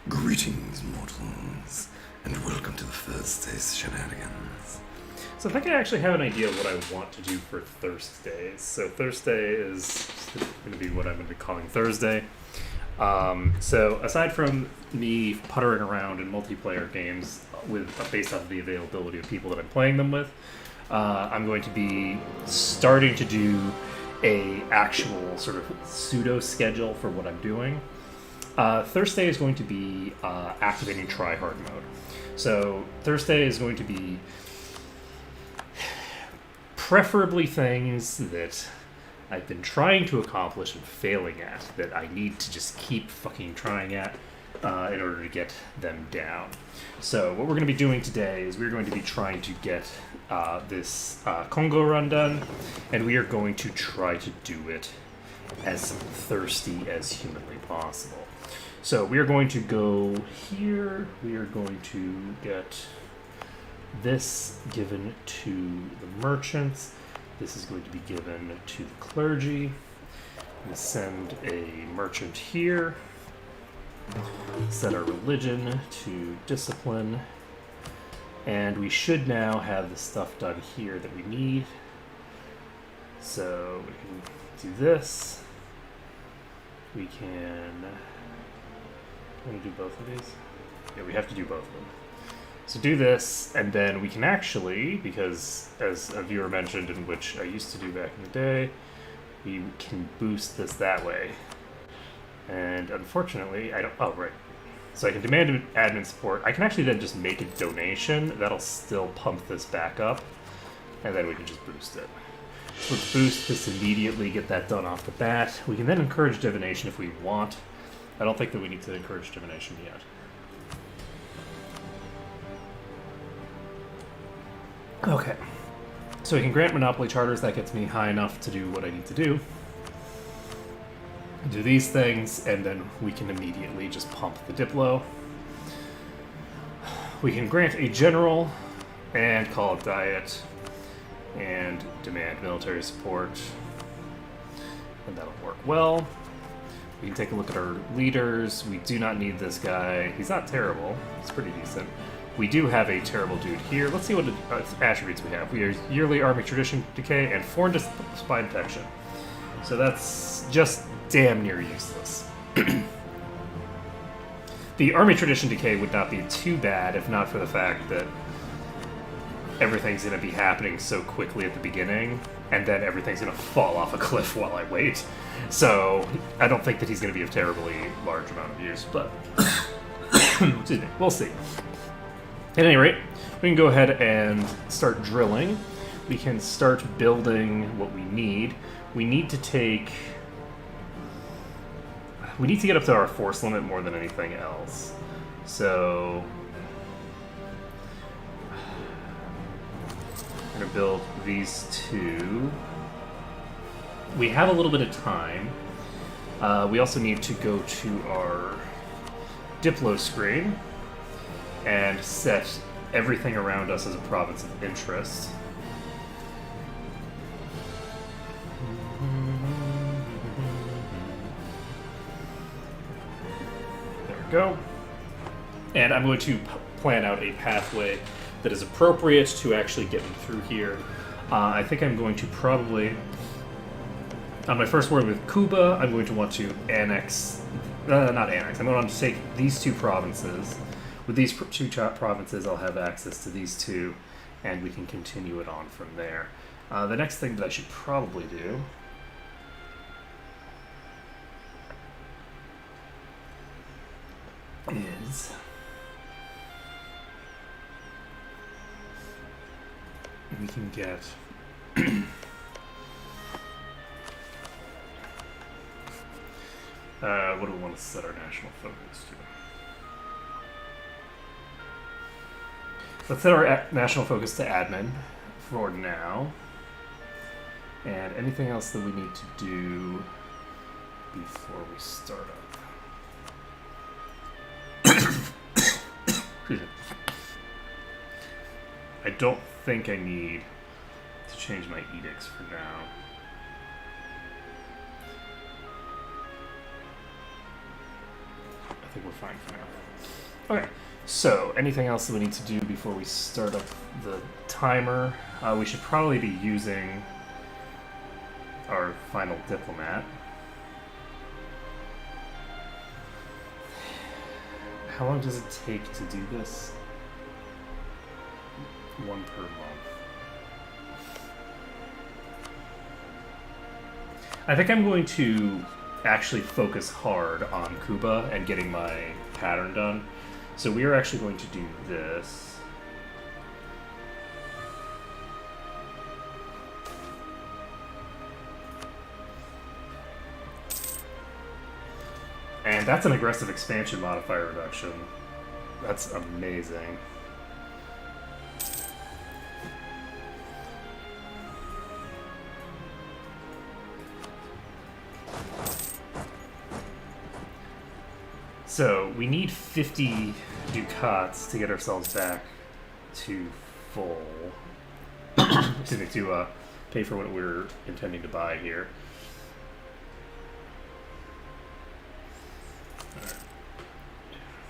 Greetings, mortals, and welcome to the Thursday's shenanigans. So I think I actually have an idea of what I want to do for Thirstdays. So Thursday is going to be what I'm going to be calling Thursday. So aside from me puttering around in multiplayer games based off of the availability of people that I'm playing them with, I'm going to be starting to do a actual sort of pseudo schedule for what I'm doing. Thursday is going to be activating tryhard mode. So Thursday is going to be preferably things that I've been trying to accomplish and failing at, that I need to just keep fucking trying at in order to get them down. So what we're going to be doing today is we're going to be trying to get this Kongo run done, and we are going to try to do it as thirsty as humanly possible. So we are going to go here. We are going to get this given to the merchants. This is going to be given to the clergy. We send a merchant here. Set our religion to discipline. And we should now have the stuff done here that we need. So we can do this. We can... I'm going to do both of these. Yeah, we have to do both of them. So do this, and then we can actually, because as a viewer mentioned, in which I used to do back in the day, we can boost this that way. And unfortunately, I don't... Oh, right. So I can demand admin support. I can actually then just make a donation. That'll still pump this back up, and then we can just boost it. So let's boost this immediately, get that done off the bat. We can then encourage divination if we want. I don't think that we need to encourage divination yet. Okay. So we can grant monopoly charters. That gets me high enough to do what I need to do. Do these things, and then we can immediately just pump the Diplo. We can grant a general and call it diet and demand military support. And that'll work well. We can take a look at our leaders. We do not need this guy. He's not terrible. He's pretty decent. We do have a terrible dude here. Let's see what attributes we have. We are yearly army tradition decay and foreign spy infection. So that's just damn near useless. The army tradition decay would not be too bad if not for the fact that everything's going to be happening so quickly at the beginning, and then everything's going to fall off a cliff while I wait. So I don't think that he's going to be a terribly large amount of use, but excuse me, we'll see. At any rate, we can go ahead and start drilling. We can start building what we need. We need to get up to our force limit more than anything else. So I'm going to build these two. We have a little bit of time. We also need to go to our Diplo screen and set everything around us as a province of interest. There we go. And I'm going to plan out a pathway that is appropriate to actually get me through here. I think I'm going to probably... On my first word with Cuba, I'm going to want to annex... not annex. I'm going to take these two provinces. With these two provinces, I'll have access to these two, and we can continue it on from there. The next thing that I should probably do... is... we can get... what do we want to set our national focus to? Let's set our national focus to admin for now. And anything else that we need to do before we start up. I don't think I need to change my edicts for now. I think we're fine for now. Okay, so anything else that we need to do before we start up the timer? We should probably be using our final diplomat. How long does it take to do this? 1 per month. I think I'm going to actually focus hard on Kuba and getting my pattern done. So we are actually going to do this. And that's an aggressive expansion modifier reduction. That's amazing. So we need 50 ducats to get ourselves back to full. Excuse me, to pay for what we're intending to buy here.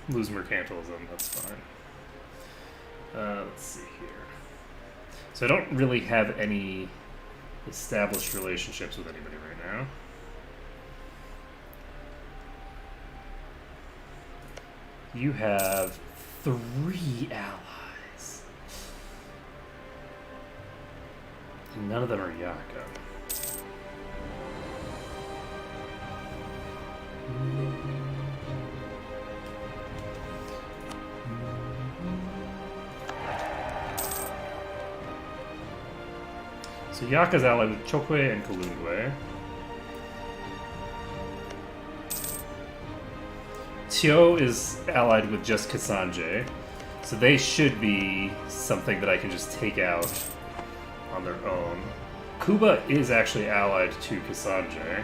Lose mercantilism, that's fine. Let's see here. So I don't really have any established relationships with anybody right now. You have 3 allies. And none of them are Yaka. So Yaka's allied with Chokwe and Kalungwe. Tio is allied with just Kasanje, so they should be something that I can just take out on their own. Kuba is actually allied to Kasanje.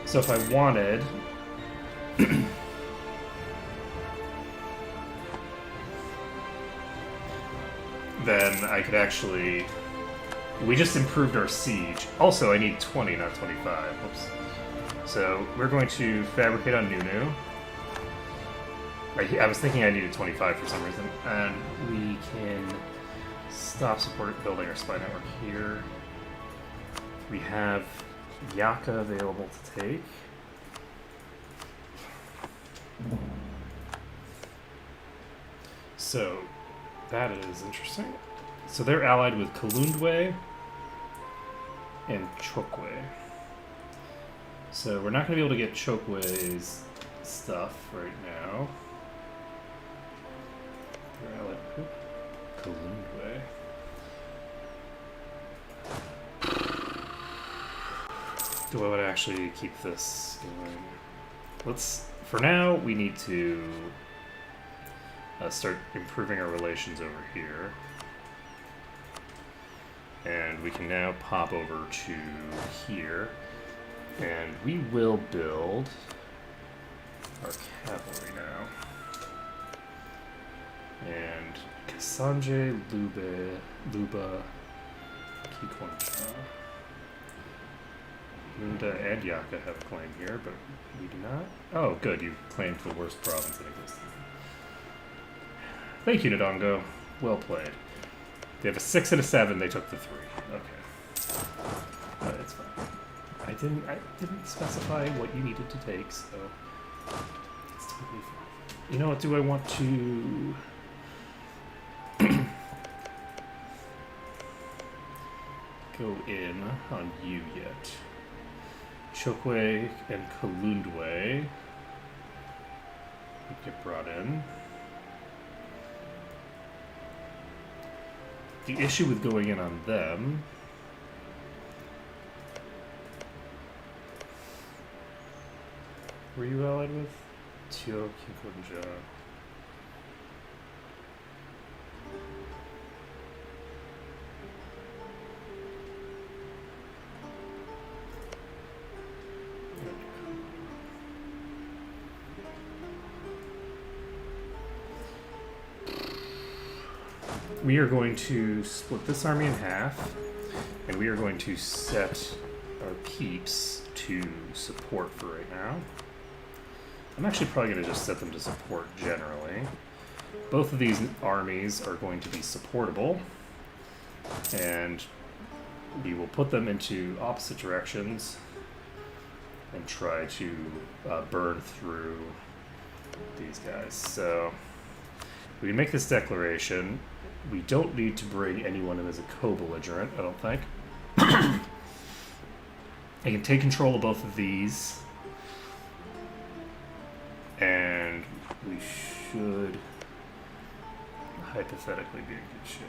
So if I wanted... then I could actually... We just improved our siege. Also, I need 20, not 25. Whoops. So, we're going to fabricate on Nunu. I was thinking I needed 25 for some reason. And we can stop building our spy network here. We have Yaka available to take. So, that is interesting. So they're allied with Kalundwe and Chokwe. So we're not going to be able to get Chokwe's stuff right now. They're allied with Kalundwe. Do I want to actually keep this going? Let's, for now, we need to start improving our relations over here. And we can now pop over to here. And we will build our cavalry now. And Kasanje, Luba, Kikwanja. Lunda and Yaka have a claim here, but we do not. Oh, good, you claimed the worst province in existence. Thank you, Ndongo. Well played. They have a 6 and a 7. They took the 3. Okay, but it's fine. I didn't specify what you needed to take, so it's totally fine. You know what? Do I want to? Go in on you yet? Chokwe and Kalundwe get brought in. The issue with going in on them were you allied with? Tio Kikunja. we are going to split this army in half, and we are going to set our peeps to support for right now. I'm actually probably going to just set them to support generally. Both of these armies are going to be supportable, and we will put them into opposite directions and try to burn through these guys. So we can make this declaration. We don't need to bring anyone in as a co-belligerent, I don't think. I can take control of both of these, and we should hypothetically be in good shape.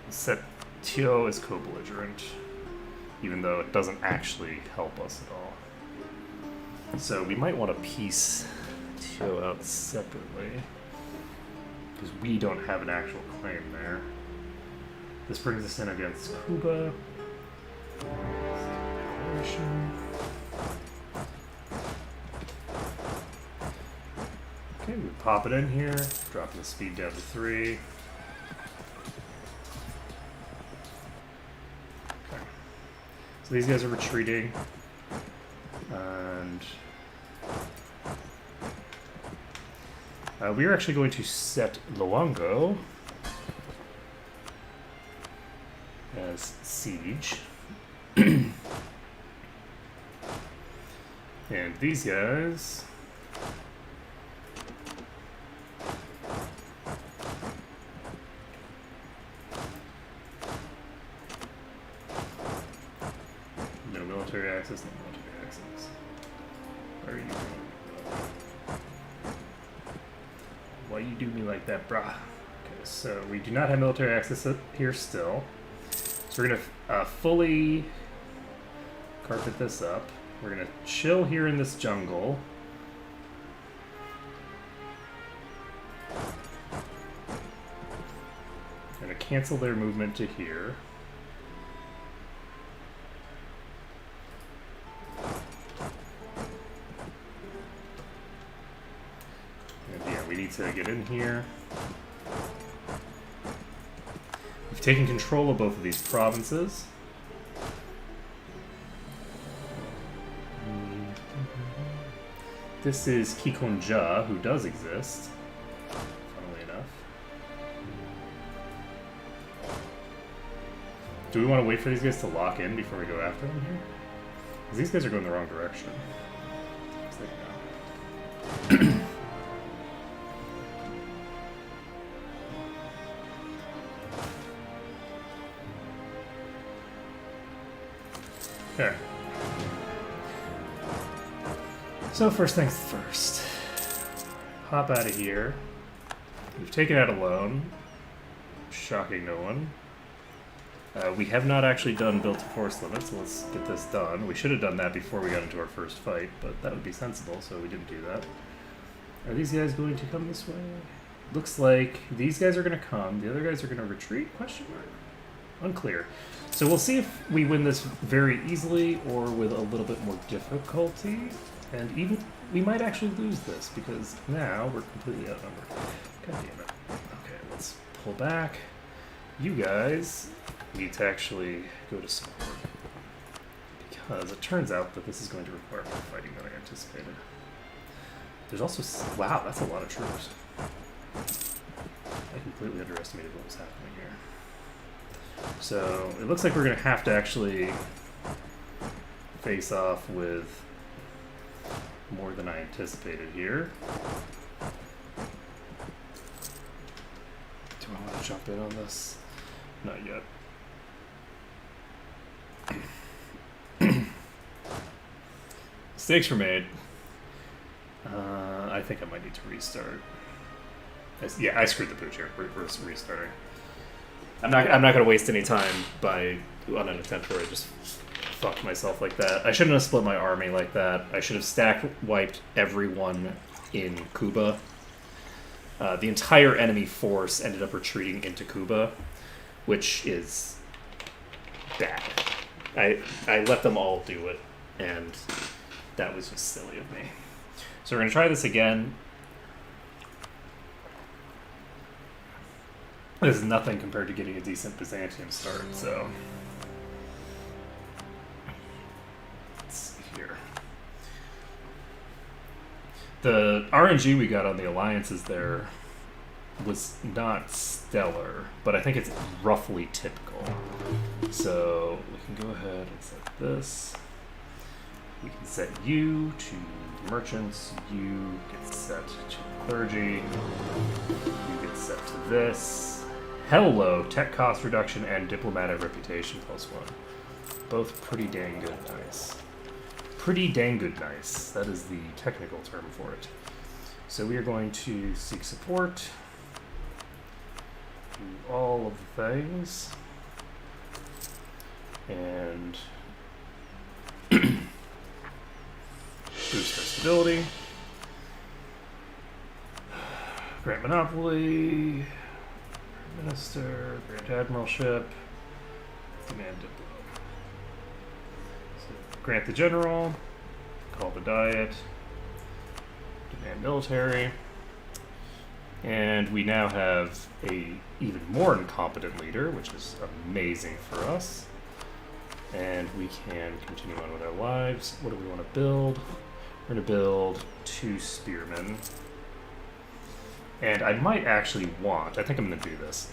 Set Tio as co-belligerent, even though it doesn't actually help us at all. So we might want to piece Tio out separately, because we don't have an actual claim there. This brings us in against Cuba. Okay, we pop it in here, dropping the speed down to 3. Okay. So these guys are retreating, and we are actually going to set Luango as siege. And these guys no military access, no military access. Why are you doing? Why you do me like that, brah? Okay, so we do not have military access here still. So we're gonna fully carpet this up. We're gonna chill here in this jungle. Gonna cancel their movement to here. And yeah, we need to get in here. We've taken control of both of these provinces. This is Kikonja, who does exist, funnily enough. Do we want to wait for these guys to lock in before we go after them here? Because these guys are going the wrong direction. Okay. So first things first. Hop out of here. We've taken out a loan. Shocking no one. We have not actually done built to force limits, so let's get this done. We should have done that before we got into our first fight, but that would be sensible, so we didn't do that. Are these guys going to come this way? Looks like these guys are going to come. The other guys are going to retreat? Question mark. Unclear. So we'll see if we win this very easily or with a little bit more difficulty. And even we might actually lose this because now we're completely outnumbered. God damn it. Okay, let's pull back. You guys need to actually go to support because it turns out that this is going to require more fighting than I anticipated. There's also... Wow, that's a lot of troops. I completely underestimated what was happening here. So it looks like we're going to have to actually face off with more than I anticipated here. Do I want to jump in on this? Not yet. Mistakes were made. I think I might need to restart. Yeah, I screwed the pooch here. We're restarting. I'm not going to waste any time on an attempt where I just fucked myself like that. I shouldn't have split my army like that. I should have stack wiped everyone in Cuba. The entire enemy force ended up retreating into Cuba, which is bad. I let them all do it, and that was just silly of me. So we're going to try this again. This is nothing compared to getting a decent Byzantium start, so... Let's see here. The RNG we got on the alliances there was not stellar, but I think it's roughly typical. So we can go ahead and set this. We can set you to merchants. You get set to clergy. You get set to this. Hello, tech cost reduction and diplomatic reputation +1. Both pretty dang good nice. Pretty dang good nice. That is the technical term for it. So we are going to seek support. Do all of the things. And boost our stability. Grant monopoly. Minister. Grant admiralship. Demand diplo. So grant the general. Call the diet. Demand military. And we now have a even more incompetent leader, which is amazing for us. And we can continue on with our lives. What do we want to build? We're going to build 2 spearmen. And I might actually want, I think I'm going to do this,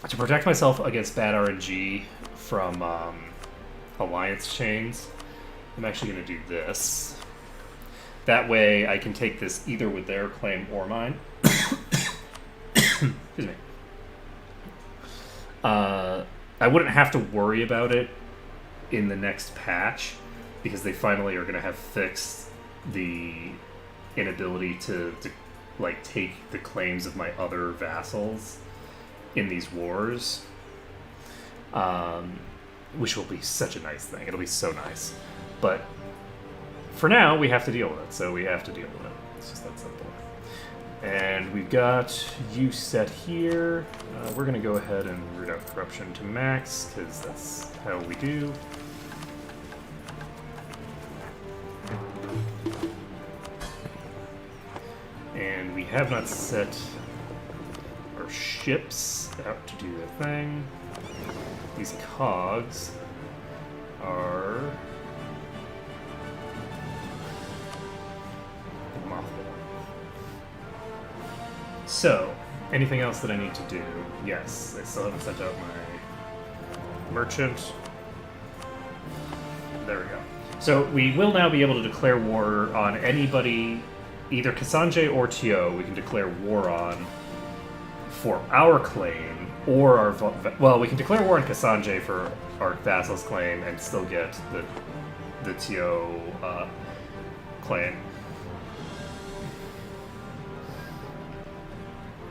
to protect myself against bad RNG from alliance chains. I'm actually going to do this. That way I can take this either with their claim or mine. Excuse me. I wouldn't have to worry about it in the next patch because they finally are going to have fixed the inability to like take the claims of my other vassals in these wars, which will be such a nice thing. It'll be so nice. But for now, we have to deal with it, so we have to deal with it. It's just that simple. And we've got you set here. We're going to go ahead and root out corruption to max, because that's how we do. And we have not set our ships out to do their thing. These cogs are mothball. So, anything else that I need to do? Yes, I still haven't sent out my merchant. There we go. So we will now be able to declare war on anybody, either Cassandre or Tio. We can declare war on for our claim, or our well, we can declare war on Cassandre for our vassal's claim and still get the Tio claim.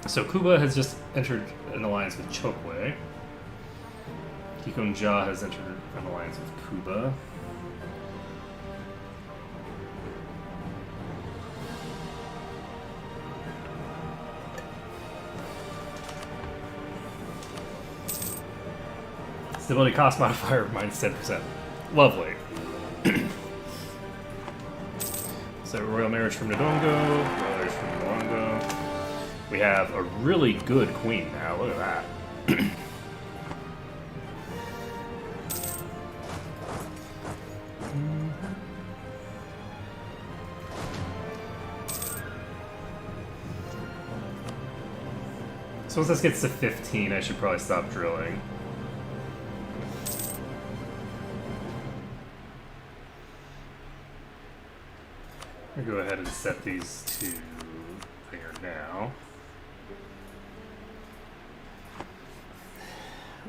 So Kuba has just entered an alliance with Chokwe. Kikon Ja has entered an alliance with Kuba. Stability cost modifier -10%. Lovely. So royal marriage from Ndongo, royal marriage from Ndongo. We have a really good queen now. Look at that. So once this gets to 15, I should probably stop drilling. I'm gonna go ahead and set these to there now.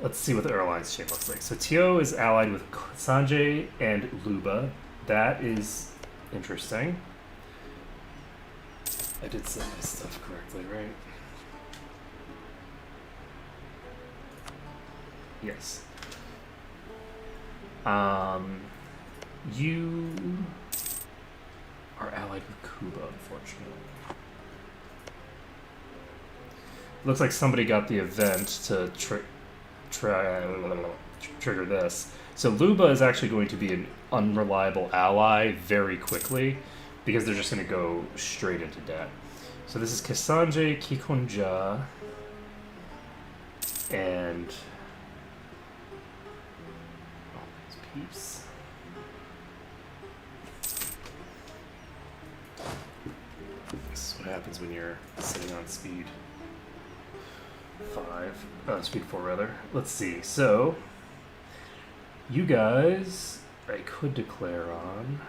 Let's see what the airlines chain looks like. So Tio is allied with Sanjay and Luba. That is interesting. I did set my stuff correctly, right? Yes. You are allied with Kuba, unfortunately. Looks like somebody got the event to trigger this. So Luba is actually going to be an unreliable ally very quickly because they're just going to go straight into debt. So this is Kasanje, Kikonja, and these peeps. This is what happens when you're sitting on speed 5. Speed 4 rather. Let's see. So you guys, I could declare on.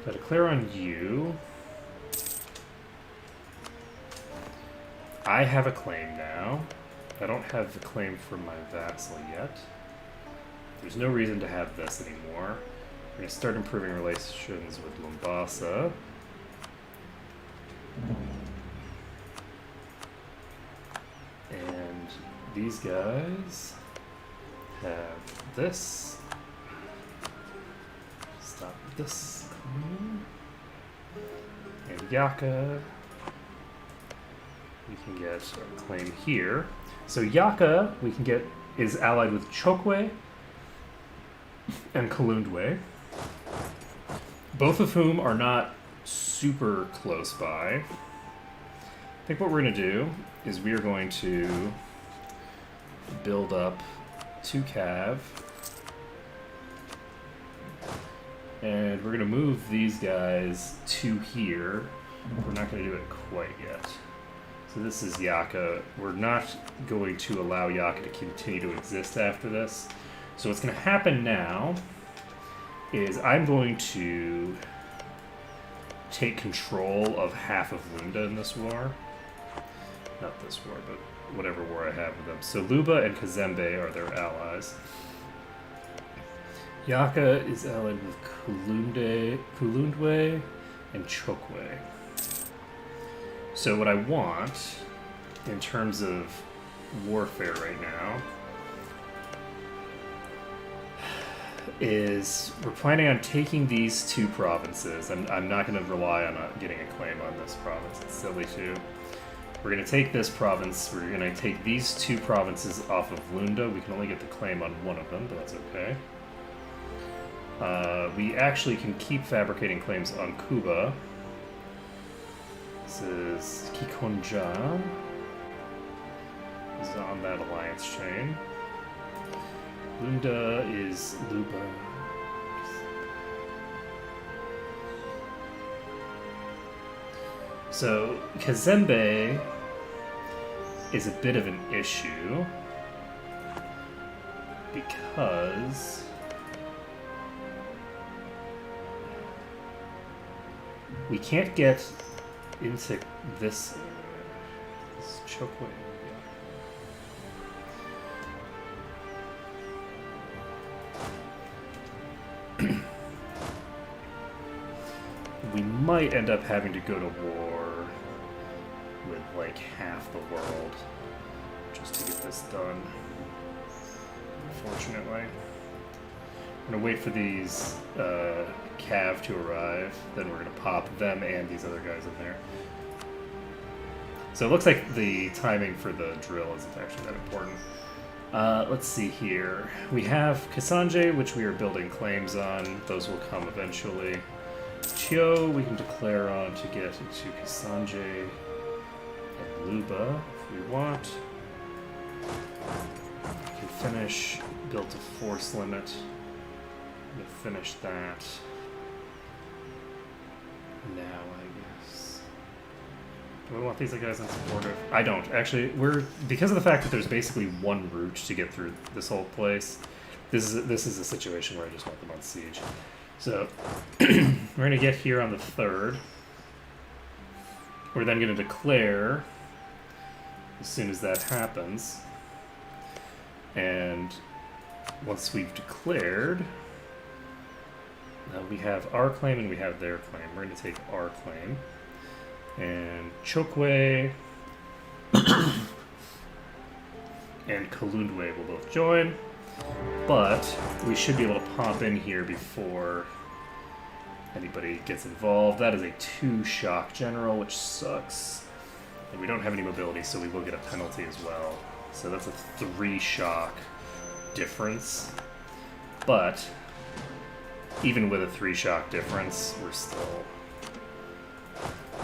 If I declare on you, I have a claim now. I don't have the claim for my vassal yet. There's no reason to have this anymore. We're going to start improving relations with Mombasa. And these guys have this. Stop this. And Yaka, we can get a claim here. So Yaka, we can get, is allied with Chokwe and Kalundwe, both of whom are not super close by. I think what we're going to do is we are going to build up 2 cav, and we're going to move these guys to here. We're not going to do it quite yet. So this is Yaka. We're not going to allow Yaka to continue to exist after this. So what's going to happen now is I'm going to take control of half of Lunda in this war. Not this war, but whatever war I have with them. So Luba and Kazembe are their allies. Yaka is allied with Kulundwe and Chokwe. So what I want, in terms of warfare right now, is we're planning on taking these 2 provinces. I'm not going to rely on getting a claim on this province. It's silly too. We're going to take this province. We're going to take these 2 provinces off of Lunda. We can only get the claim on one of them, but that's okay. We actually can keep fabricating claims on Kuba. This is Kikonja. This is on that alliance chain. Lunda is Luba. So Kazembe is a bit of an issue because we can't get into this chokeaway. We might end up having to go to war with like half the world just to get this done, unfortunately. I'm gonna wait for these cav to arrive, then we're gonna pop them and these other guys in there. So it looks like the timing for the drill isn't actually that important. Let's see here. We have Kasanje, which we are building claims on. Those will come eventually. Chio, we can declare on to get into Kasanje and Luba if we want. We can finish, build to force limit. I'm gonna finish that now, I guess. Do I want these guys unsupportive? I don't. Actually, because of the fact that there's basically one route to get through this whole place, this is a situation where I just want them on siege. So we're going to get here on the 3rd. We're then going to declare as soon as that happens. And once we've declared, we have our claim and we have their claim. We're going to take our claim. And Chokwe and Kalundwe will both join. But we should be able to pop in here before anybody gets involved. That is a 2 shock general, which sucks. And we don't have any mobility, so we will get a penalty as well. So that's a 3 shock difference. But even with a 3 shock difference, we're still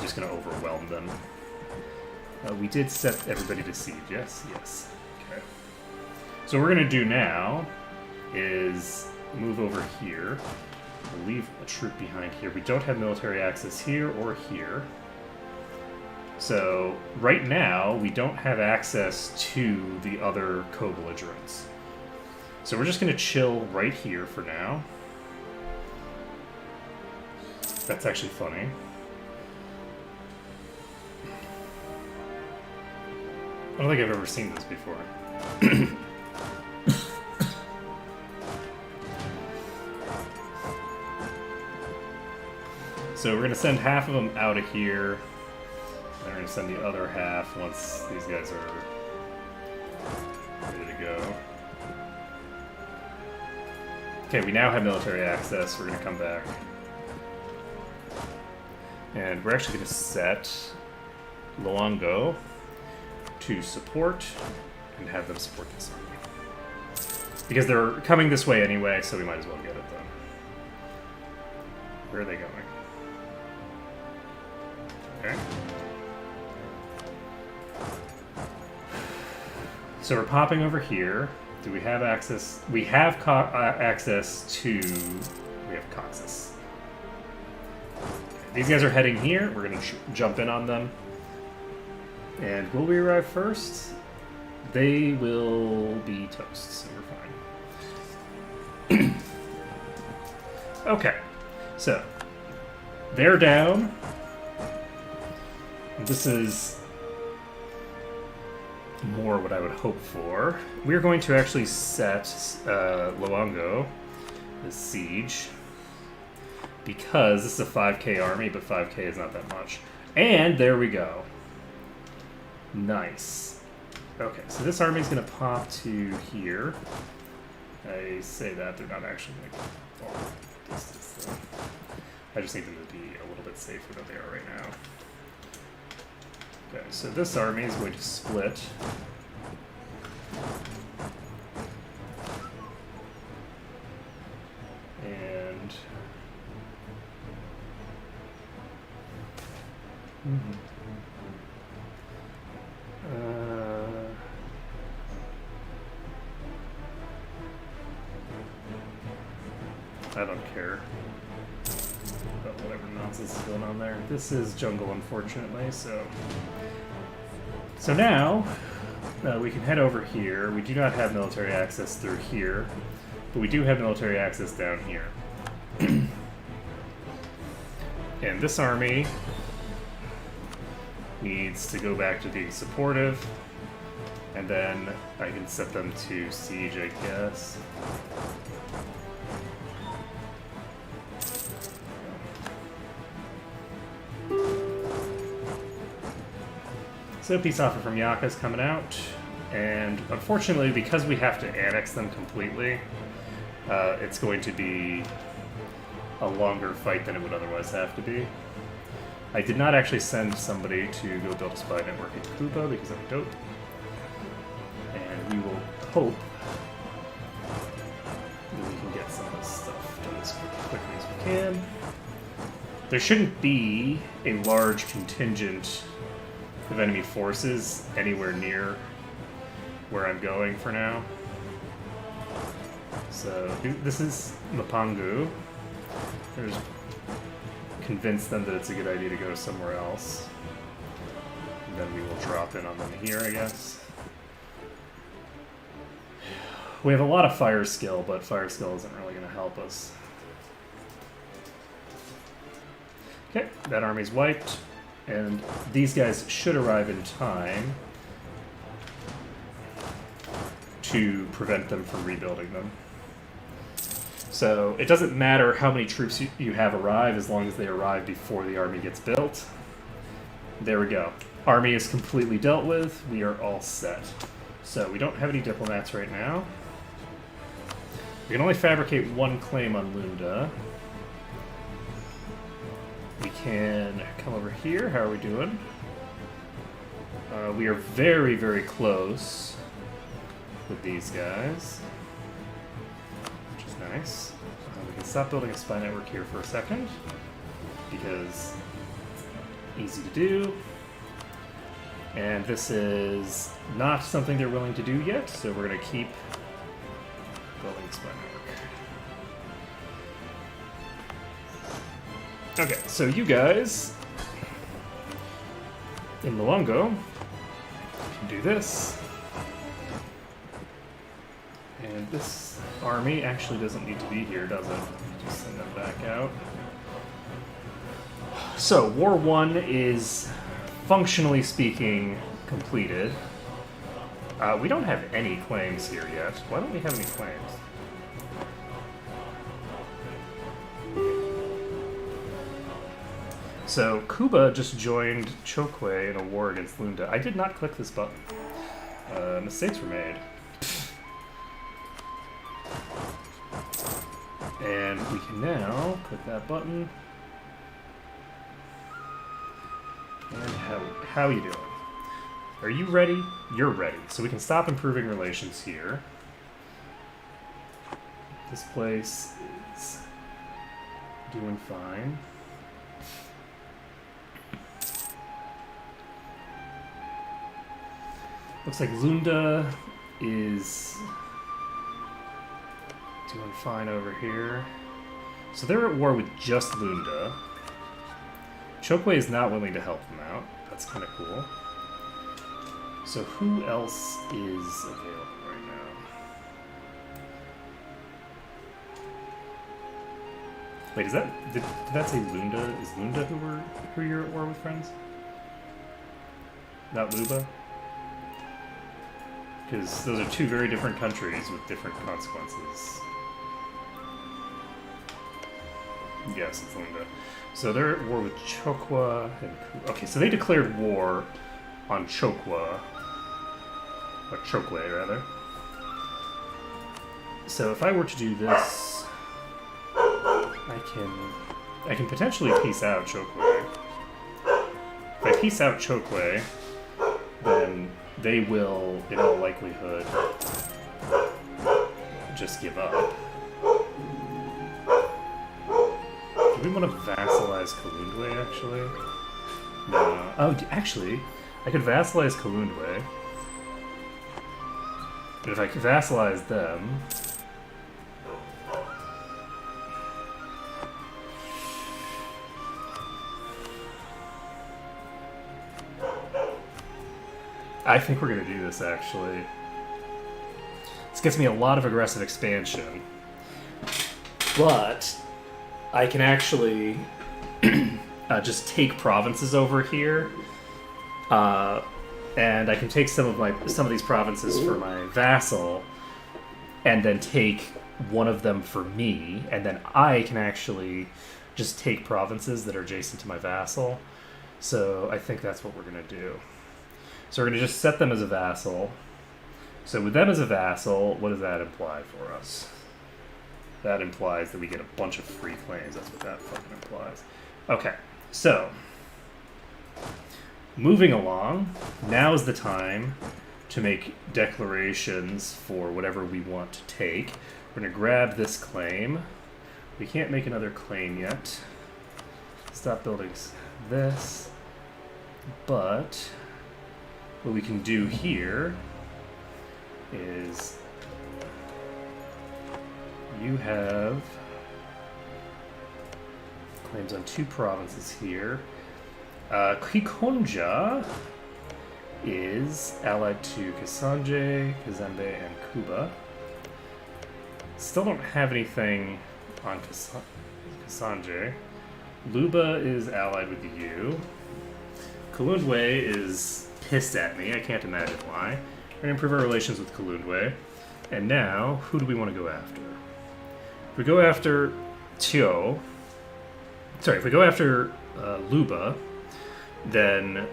just going to overwhelm them. We did set everybody to siege, yes? Yes. Okay. So what we're going to do now is move over here. We'll leave a troop behind here. We don't have military access here or here. So right now, we don't have access to the other co-belligerents. So we're just going to chill right here for now. That's actually funny. I don't think I've ever seen this before. So we're going to send half of them out of here. And we're going to send the other half once these guys are ready to go. Okay, we now have military access. We're going to come back. And we're actually going to set Luongo to support and have them support this army. Because they're coming this way anyway, so we might as well get it done. Where are they going? Okay. So we're popping over here. Do we have access? We have access to... We have Coxus. These guys are heading here. We're going to jump in on them. And will we arrive first? They will be toast, so we're fine. Okay. So, they're down. This is more what I would hope for. We're going to actually set Luongo, the siege, because this is a 5k army, but 5k is not that much. And there we go. Nice. Okay, so this army is going to pop to here. I say that, they're not actually going to fall distance, though. I just need them to be a little bit safer than they are right now. Okay, so this army is going to split. And... I don't care about whatever nonsense is going on there. This is jungle, unfortunately, so... So now, we can head over here. We do not have military access through here, but we do have military access down here. And this army needs to go back to being supportive, and then I can set them to siege, I guess. So peace offer from Yaka's coming out, and unfortunately, because we have to annex them completely, it's going to be a longer fight than it would otherwise have to be. I did not actually send somebody to go build a spy network in Kuba because I'm dope, and we will hope that we can get some of this stuff done as quickly as we can. There shouldn't be a large contingent of enemy forces anywhere near where I'm going for now. So this is Mapangu. There's convince them that it's a good idea to go somewhere else. And then we will drop in on them here, I guess. We have a lot of fire skill, but fire skill isn't really going to help us. Okay, that army's wiped. And these guys should arrive in time to prevent them from rebuilding them. So it doesn't matter how many troops you have arrive as long as they arrive before the army gets built. There we go. Army is completely dealt with. We are all set. So we don't have any diplomats right now. We can only fabricate one claim on Lunda. We can come over here. How are we doing? We are very, very close with these guys, which is nice. We can stop building a spy network here for a second, because it's easy to do. And this is not something they're willing to do yet, so we're going to keep building the spy network. Okay, so you guys in Malongo can do this. And this army actually doesn't need to be here, does it? Just send them back out. So, War 1 is, functionally speaking, completed. We don't have any claims here yet. Why don't we have any claims? So, Kuba just joined Chokwe in a war against Lunda. I did not click this button. Mistakes were made. And we can now click that button. And how are you doing? Are you ready? You're ready. So we can stop improving relations here. This place is doing fine. Looks like Lunda is doing fine over here. So they're at war with just Lunda. Chokwe is not willing to help them out. That's kind of cool. So who else is available right now? Wait, is that did that say Lunda? Is Lunda who you're at war with, friends? Not Luba? Because those are two very different countries with different consequences. Yes, it's Lunda. So they're at war with Chokwa and okay, so they declared war on Chokwa. Or Chokwe, rather. So if I were to do this, I can potentially peace out Chokwe. If I peace out Chokwe, then they will, in all likelihood, just give up. Do we want to vassalize Kalundwe, actually? No. Oh, actually, I could vassalize Kalundwe. But if I could vassalize them... I think we're going to do this, actually. This gets me a lot of aggressive expansion. But I can actually just take provinces over here. And I can take some of these provinces for my vassal, and then take one of them for me, and then I can actually just take provinces that are adjacent to my vassal. So I think that's what we're going to do. So we're going to just set them as a vassal. So with them as a vassal, what does that imply for us? That implies that we get a bunch of free claims. That's what that fucking implies. Okay, so moving along, now is the time to make declarations for whatever we want to take. We're going to grab this claim. We can't make another claim yet. Stop building this. But what we can do here is you have claims on two provinces here. Kikonja is allied to Kasanje, Kazembe, and Kuba. Still don't have anything on Kasanje. Luba is allied with you. Kalundwe is pissed at me. I can't imagine why. We're going to improve our relations with Kalundwe. And now, who do we want to go after? If we go after Tio... Sorry, if we go after Luba, then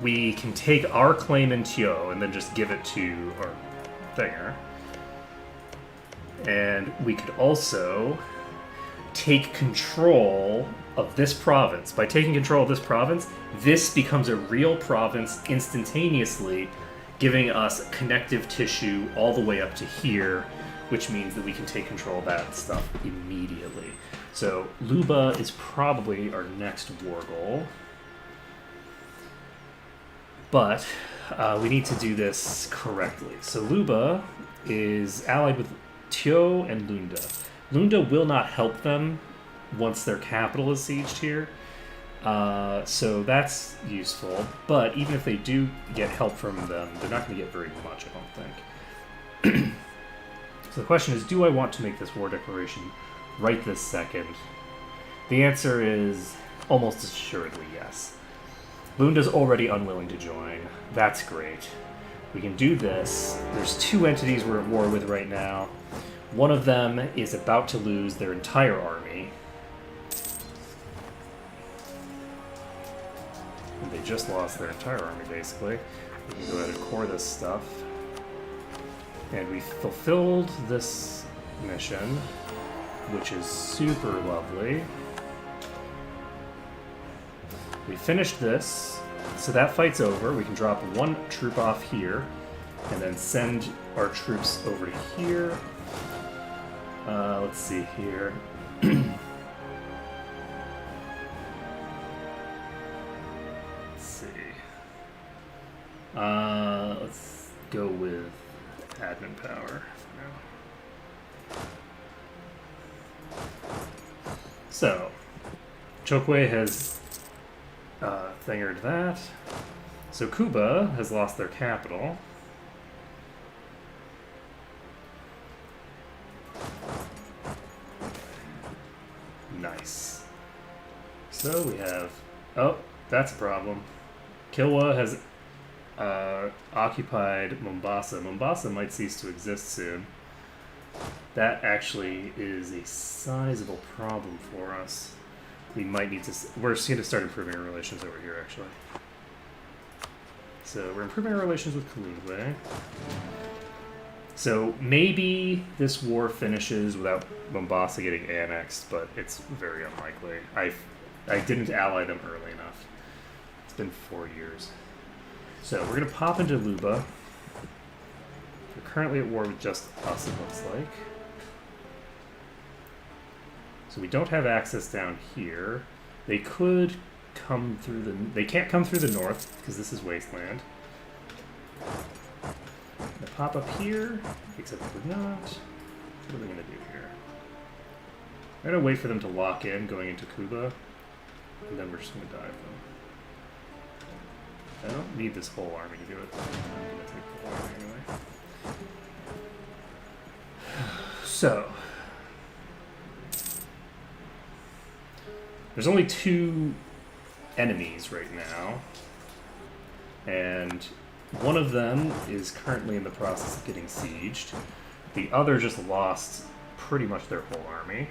we can take our claim in Tio and then just give it to our thinger. And we could also take control of this province. By taking control of this province, this becomes a real province instantaneously, giving us connective tissue all the way up to here, which means that we can take control of that stuff immediately. So Luba is probably our next war goal. But we need to do this correctly. So Luba is allied with Tio and Lunda. Lunda will not help them once their capital is sieged here. So that's useful. But even if they do get help from them, they're not going to get very much, I don't think. So the question is, do I want to make this war declaration right this second? The answer is almost assuredly yes. Lunda's already unwilling to join. That's great. We can do this. There's two entities we're at war with right now. One of them is about to lose their entire army. And they just lost their entire army, basically. We can go ahead and core this stuff. And we fulfilled this mission, which is super lovely. We finished this, so that fight's over. We can drop one troop off here, and then send our troops over to here. Let's see here. Let's see. Let's go with admin power for now. So, Chokwe has thingered that. So Kuba has lost their capital. Nice. So we have... Oh, that's a problem. Kilwa has occupied Mombasa. Mombasa might cease to exist soon. That actually is a sizable problem for us. We might need to... We're just going to start improving our relations over here, actually. So we're improving our relations with Kalugwe. So maybe this war finishes without Mombasa getting annexed, but it's very unlikely. I didn't ally them early enough. It's been 4 years. So we're going to pop into Luba. We're currently at war with just us, it looks like. So we don't have access down here. They could come through the... They can't come through the north, because this is wasteland. Gonna pop up here, except we're not. What are we gonna do here? I'm gonna wait for them to lock in going into Kuba, and then we're just gonna dive them. I don't need this whole army to do it. I'm gonna take the whole army anyway. So there's only 2 enemies right now, and one of them is currently in the process of getting sieged. The other just lost pretty much their whole army.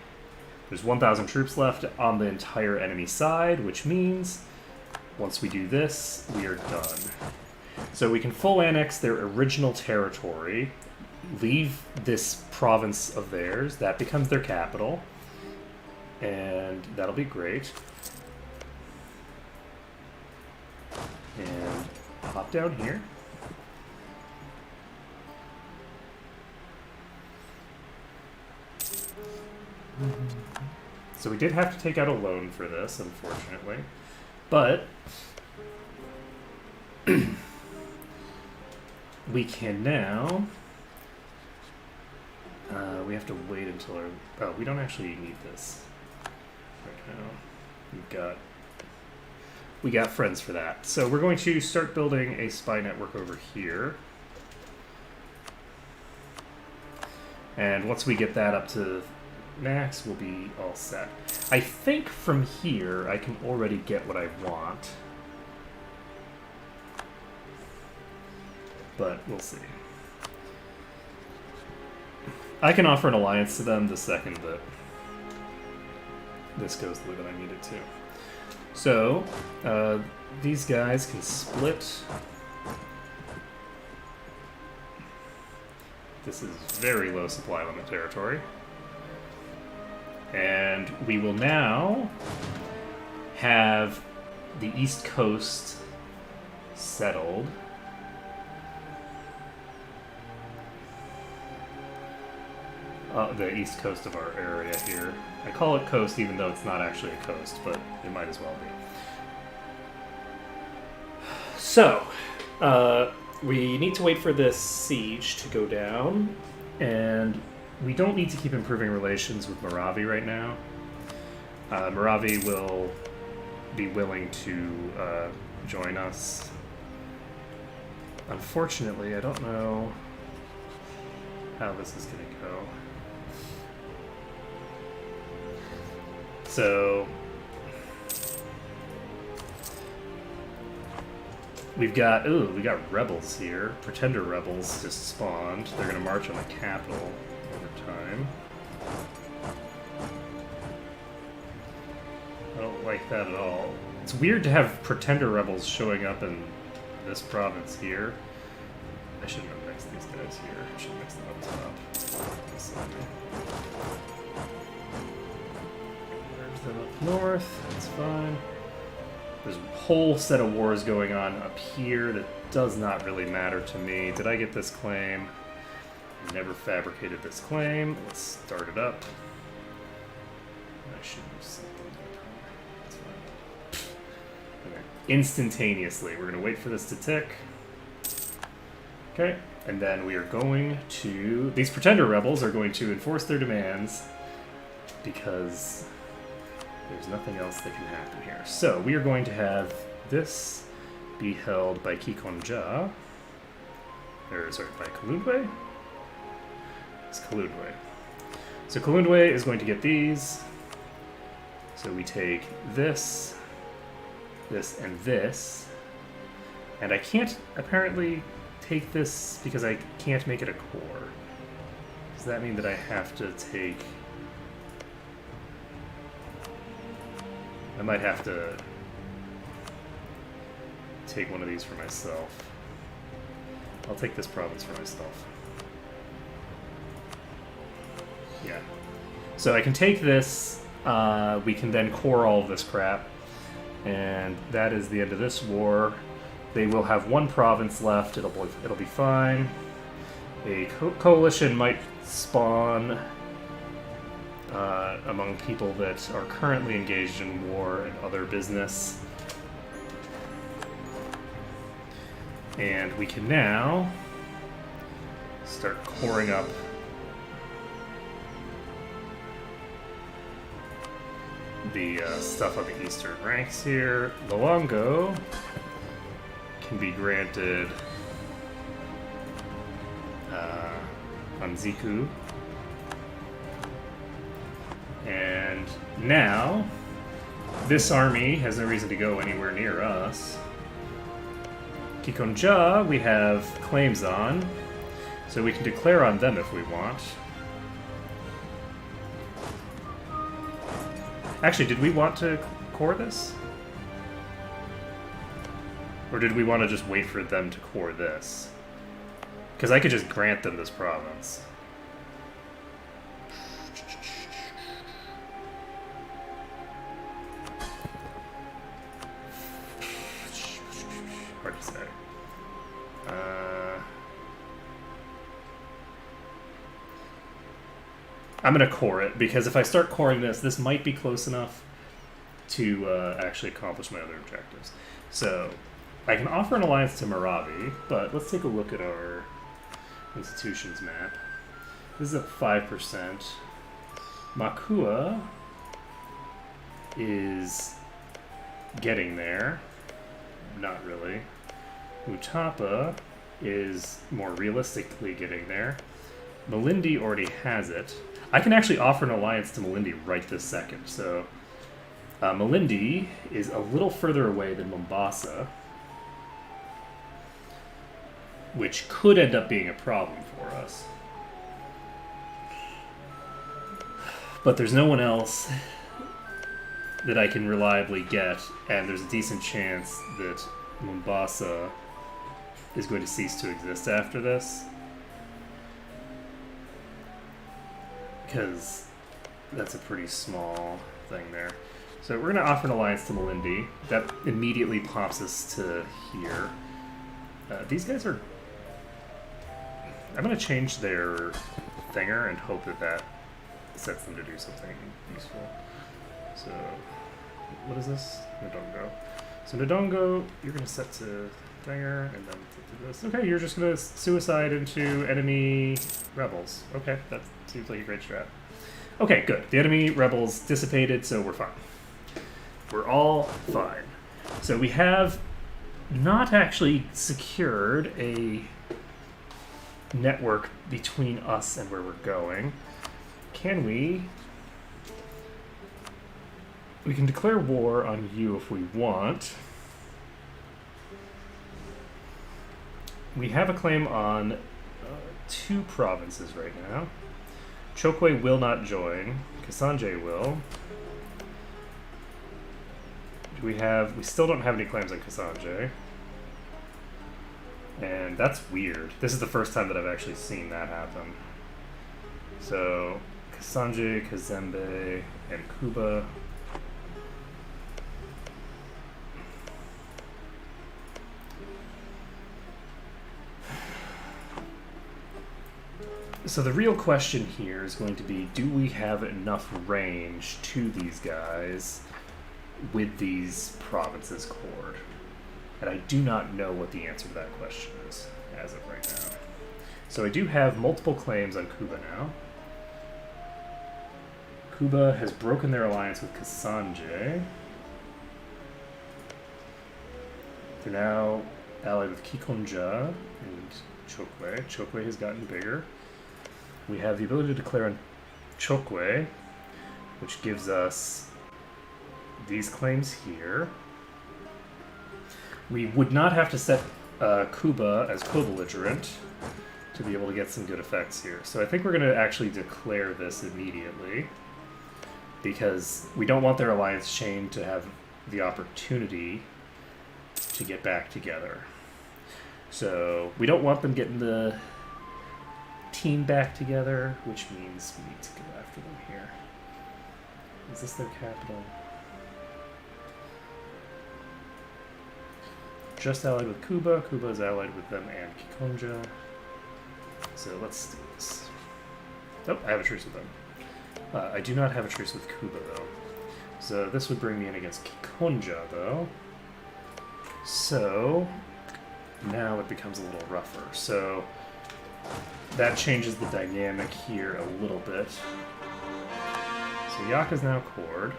There's 1,000 troops left on the entire enemy side, which means once we do this, we are done. So we can full annex their original territory, leave this province of theirs, that becomes their capital, and that'll be great. And hop down here. So we did have to take out a loan for this, unfortunately. But we can now... we have to wait until our... Oh, we don't actually need this right now. We got friends for that. So we're going to start building a spy network over here. And once we get that up to max, we'll be all set. I think from here I can already get what I want. But we'll see. I can offer an alliance to them the second that this goes the way that I need it to. So, these guys can split. This is very low supply limit territory. And we will now have the East Coast settled. the east coast of our area here. I call it coast even though it's not actually a coast, but it might as well be. So, we need to wait for this siege to go down, and we don't need to keep improving relations with Moravi right now. Moravi will be willing to join us. Unfortunately, I don't know how this is going to go. So, we got rebels here. Pretender rebels just spawned. They're going to march on the capital over time. I don't like that at all. It's weird to have pretender rebels showing up in this province here. I shouldn't have mixed these guys here. I should mix them up top. Merge them up north. That's fine. There's a whole set of wars going on up here that does not really matter to me. Did I get this claim? Never fabricated this claim. Let's start it up. I should have something. That's fine. Okay. Instantaneously. We're going to wait for this to tick. Okay. And then we are going to... These pretender rebels are going to enforce their demands because there's nothing else that can happen here. So we are going to have this be held by Kikonja. Or, sorry, by Kalundwe? It's Kalundwe. So Kalundwe is going to get these. So we take this, this, and this. And I can't apparently take this because I can't make it a core. Does that mean that I have to take... I might have to take one of these for myself. I'll take this province for myself. Yeah. So I can take this, we can then core all of this crap, and that is the end of this war. They will have one province left, it'll be fine. A coalition might spawn among people that are currently engaged in war and other business. And we can now start coring up the stuff on the eastern ranks here. Luongo can be granted Anziku. And now, this army has no reason to go anywhere near us. Kikonja, we have claims on, so we can declare on them if we want. Actually, did we want to core this? Or did we want to just wait for them to core this? Because I could just grant them this province. Hard to say. I'm going to core it, because if I start coring this, this might be close enough to actually accomplish my other objectives. So, I can offer an alliance to Moravi, but let's take a look at our institutions map. This is at 5%. Makua is getting there. Not really. Utapa is more realistically getting there. Malindi already has it. I can actually offer an alliance to Malindi right this second. So Malindi is a little further away than Mombasa, which could end up being a problem for us. But there's no one else that I can reliably get, and there's a decent chance that Mombasa is going to cease to exist after this. Because that's a pretty small thing there. So we're going to offer an alliance to Malindi. That immediately pops us to here. These guys are... I'm going to change their thinger and hope that that sets them to do something useful. So, what is this? Ndongo. So Ndongo, you're going to set to thinger and then do this. Okay, you're just going to suicide into enemy rebels. Okay, that seems like a great strat. Okay, good. The enemy rebels dissipated, so we're fine. We're all fine. So we have not actually secured a network between us and where we're going. Can we? We can declare war on you if we want. We have a claim on 2 provinces right now. Chokwe will not join. Kasanje will. Do we have... We still don't have any claims on Kasanje. And that's weird. This is the first time that I've actually seen that happen. So, Kasanje, Kazembe, and Kuba. So the real question here is going to be, do we have enough range to these guys with these provinces cored? And I do not know what the answer to that question is as of right now. So I do have multiple claims on Kuba now. Kuba has broken their alliance with Kasanje. They're now allied with Kikonja and Chokwe. Chokwe has gotten bigger. We have the ability to declare on Chokwe, which gives us these claims here. We would not have to set Kuba as co-belligerent to be able to get some good effects here. So I think we're going to actually declare this immediately, because we don't want their alliance chain to have the opportunity to get back together. So we don't want them getting the team back together, which means we need to go after them here. Is this their capital? Just allied with Kuba. Kuba is allied with them and Kikonja. So let's do this. Oh, I have a truce with them. I do not have a truce with Kuba, though. So this would bring me in against Kikonja, though. So now it becomes a little rougher. So that changes the dynamic here a little bit. So Yaka's now cored.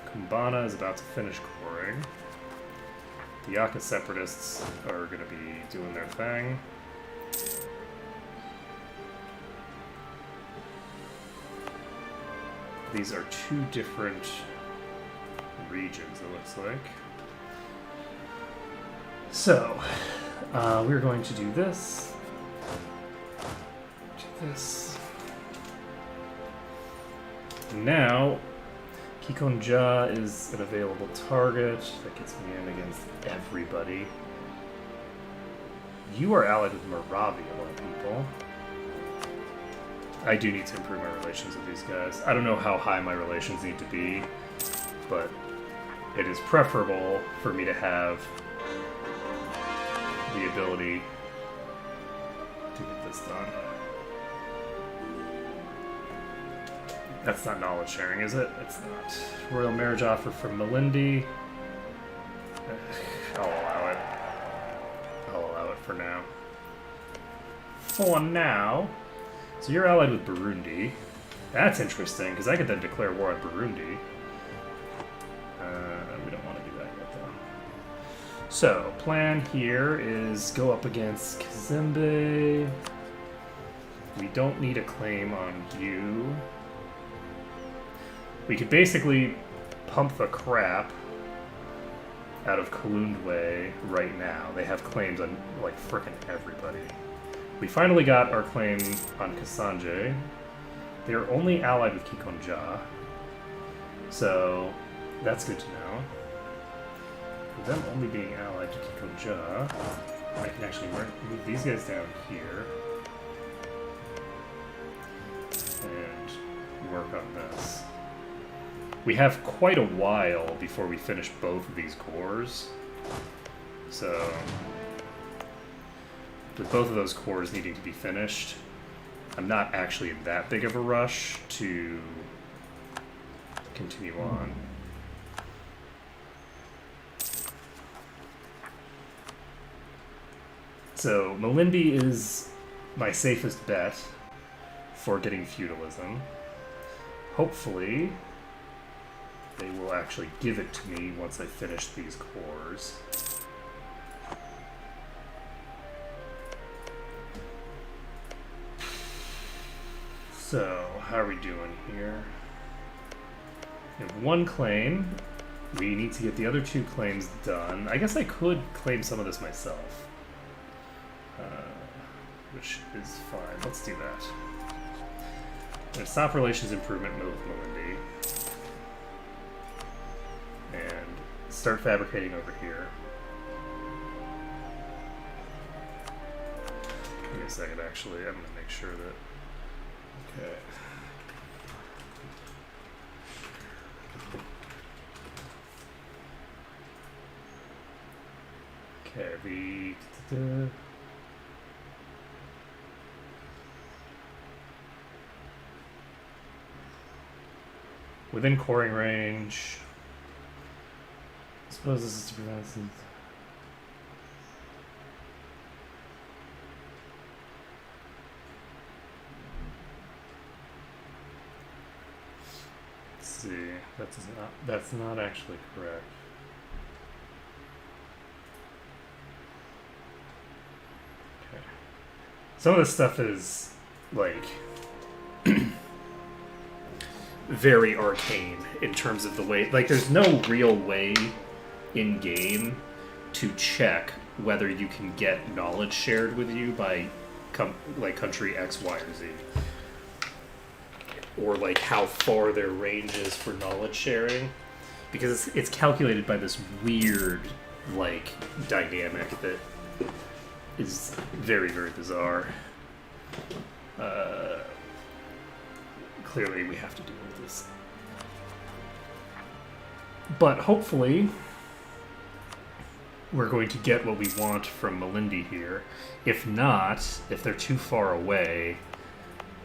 Kumbana is about to finish coring. The Yaka separatists are going to be doing their thing. These are 2 different regions, it looks like. So, we're going to do this. Do this. Now, Kikonja is an available target. That gets me in against everybody. You are allied with Moravia, of all people. I do need to improve my relations with these guys. I don't know how high my relations need to be, but it is preferable for me to have the ability to get this done. That's not knowledge sharing, is it? It's not. Royal marriage offer from Malindi. I'll allow it. I'll allow it for now. For now. So you're allied with Burundi. That's interesting, because I could then declare war on Burundi. We don't want to do that yet, though. So, plan here is go up against Kazembe. We don't need a claim on you. We could basically pump the crap out of Kalundwe right now. They have claims on, like, frickin' everybody. We finally got our claim on Kasanje. They are only allied with Kikonja. So, that's good to know. With them only being allied to Kikonja, I can actually move these guys down here and work on this. We have quite a while before we finish both of these cores. So with both of those cores needing to be finished, I'm not actually in that big of a rush to continue on. So Malindi is my safest bet for getting feudalism. Hopefully, they will actually give it to me once I finish these cores. So, how are we doing here? We have one claim. We need to get the other two claims done. I guess I could claim some of this myself. Which is fine. Let's do that. I'm going to stop relations improvement with Malindi. And start fabricating over here. Give me a second, actually. I'm going to make sure that... Okay. Okay, within coring range. I suppose this is to prevent some... Let's see. That's not actually correct. Okay. Some of this stuff is like very arcane in terms of the way, like, there's no real way in game to check whether you can get knowledge shared with you by like country X, Y, or Z, or like how far their range is for knowledge sharing, because it's calculated by this weird like dynamic that is very, very bizarre. Clearly we have to deal with this. But hopefully we're going to get what we want from Malindi here. If not, if they're too far away,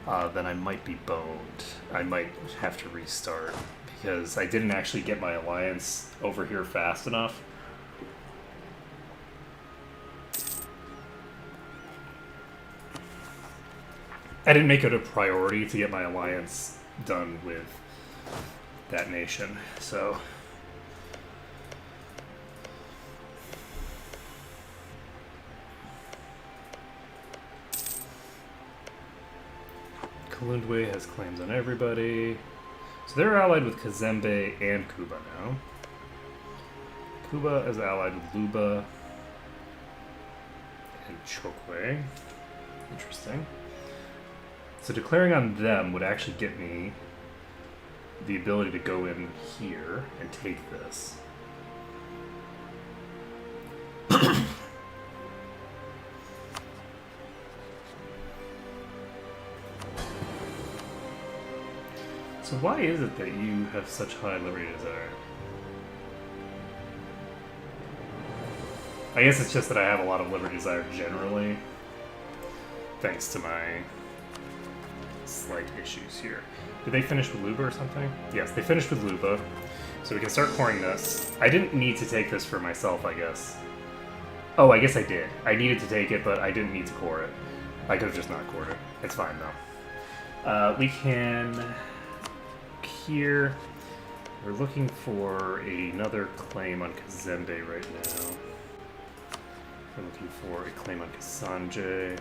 then I might be boned. I might have to restart, because I didn't actually get my alliance over here fast enough. I didn't make it a priority to get my alliance done with that nation, so... Kalundwe has claims on everybody. So they're allied with Kazembe and Kuba now. Kuba is allied with Luba and Chokwe. Interesting. So declaring on them would actually get me the ability to go in here and take this. So why is it that you have such high liberty desire? I guess it's just that I have a lot of liberty desire generally, thanks to my slight issues here. Did they finish with Luba or something? Yes, they finished with Luba. So we can start coring this. I didn't need to take this for myself, I guess. Oh, I guess I did. I needed to take it, but I didn't need to core it. I could have just not cored it. It's fine, though. We can... Here, we're looking for another claim on Kazembe right now. We're looking for a claim on Kasanje.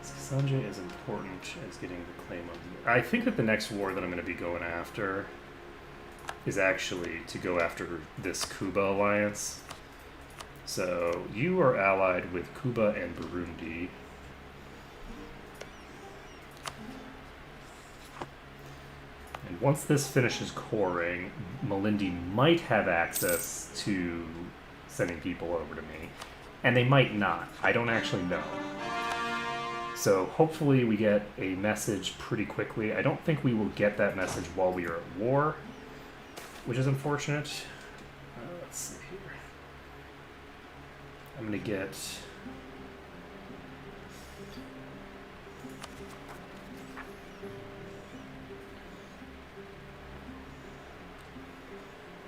Kasanje is important as getting the claim on... I think that the next war that I'm going to be going after is actually to go after this Kuba alliance. So, you are allied with Kuba and Burundi. And once this finishes coring, Malindi might have access to sending people over to me. And they might not. I don't actually know. So hopefully we get a message pretty quickly. I don't think we will get that message while we are at war, which is unfortunate. Let's see here. I'm going to get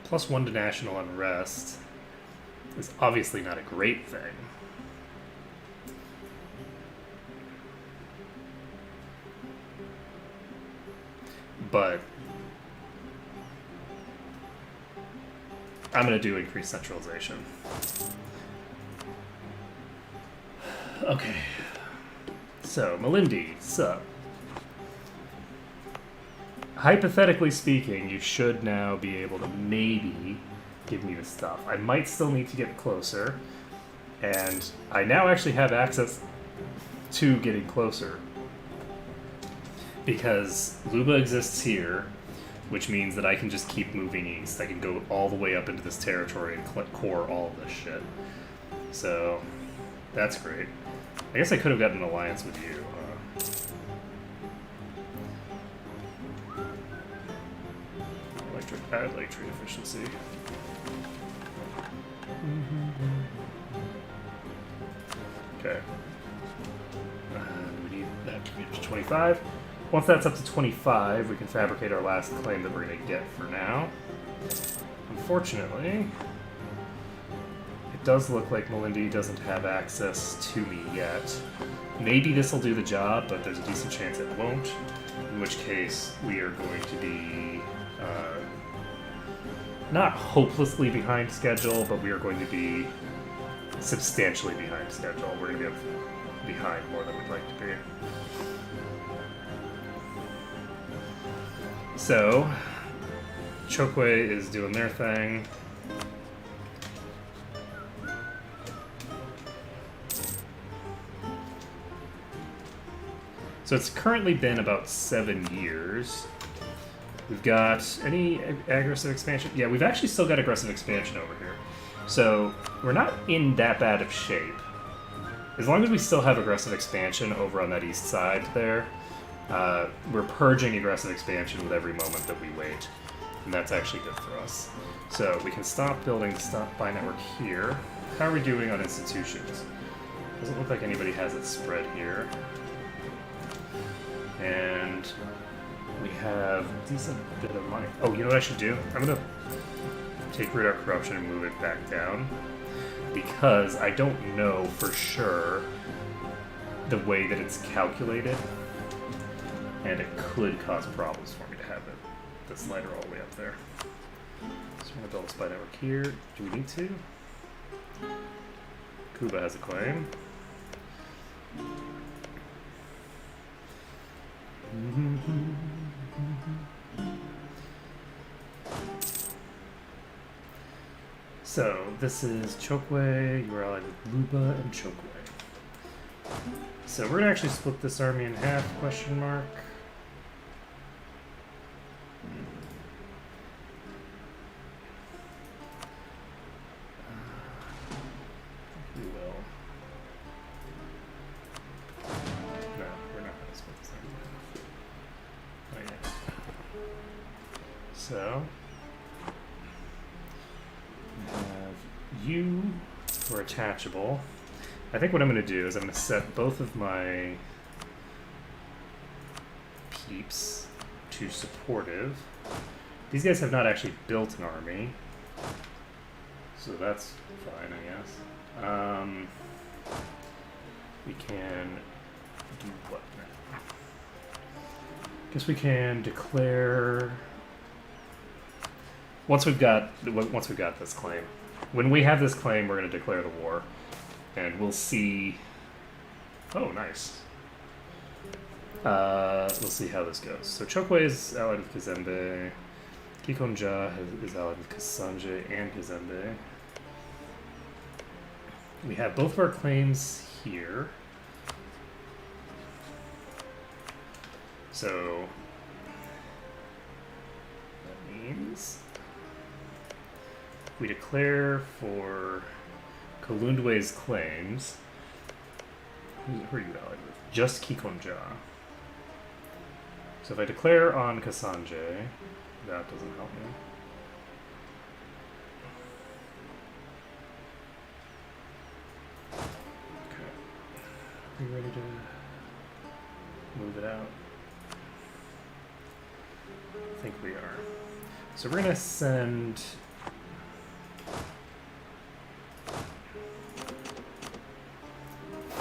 +1 to national unrest is obviously not a great thing. But I'm going to do increased centralization. Okay. So, Melindy, sup? Hypothetically speaking, you should now be able to maybe give me the stuff. I might still need to get closer, and I now actually have access to getting closer because Luba exists here, which means that I can just keep moving east. I can go all the way up into this territory and core all of this shit. So, that's great. I guess I could have gotten an alliance with you. I'd like trade efficiency. Okay. We need that to be to 25. Once that's up to 25, we can fabricate our last claim that we're going to get for now. Unfortunately, it does look like Melindy doesn't have access to me yet. Maybe this will do the job, but there's a decent chance it won't, in which case we are going to be not hopelessly behind schedule, but we are going to be substantially behind schedule. We're going to be behind more than we'd like to be. So, Chokwe is doing their thing. So it's currently been about 7 years. We've got any aggressive expansion? Yeah, we've actually still got aggressive expansion over here. So we're not in that bad of shape. As long as we still have aggressive expansion over on that east side there, we're purging aggressive expansion with every moment that we wait. And that's actually good for us. So we can stop building the stop buy network here. How are we doing on institutions? Doesn't look like anybody has it spread here. And we have a decent bit of money. Oh, you know what I should do? I'm going to take root out corruption and move it back down. Because I don't know for sure the way that it's calculated. And it could cause problems for me to have it, the slider all the way up there. So we're going to build a spy network here. Do we need to? Cuba has a claim. So, this is Chokwe, you're allied with Luba and Chokwe. So we're going to actually split this army in half, question mark. We will. No, we're not going to split this army in half. Not yet. So, we have you who are attachable. I think what I'm going to do is I'm going to set both of my peeps to supportive. These guys have not actually built an army, so that's fine, I guess. We can do what now? Guess we can declare once we've got this claim. When we have this claim, we're going to declare the war. And we'll see. Oh, nice. We'll see how this goes. So Chokwe is allied with Kazembe. Kikonja is allied with Kasanje and Kazembe. We have both of our claims here. So that means we declare for Kalundwe's claims. Who are you allied with? Just Kikonja. So if I declare on Kasanje, that doesn't help me. Okay. Are you ready to move it out? I think we are. So we're going to send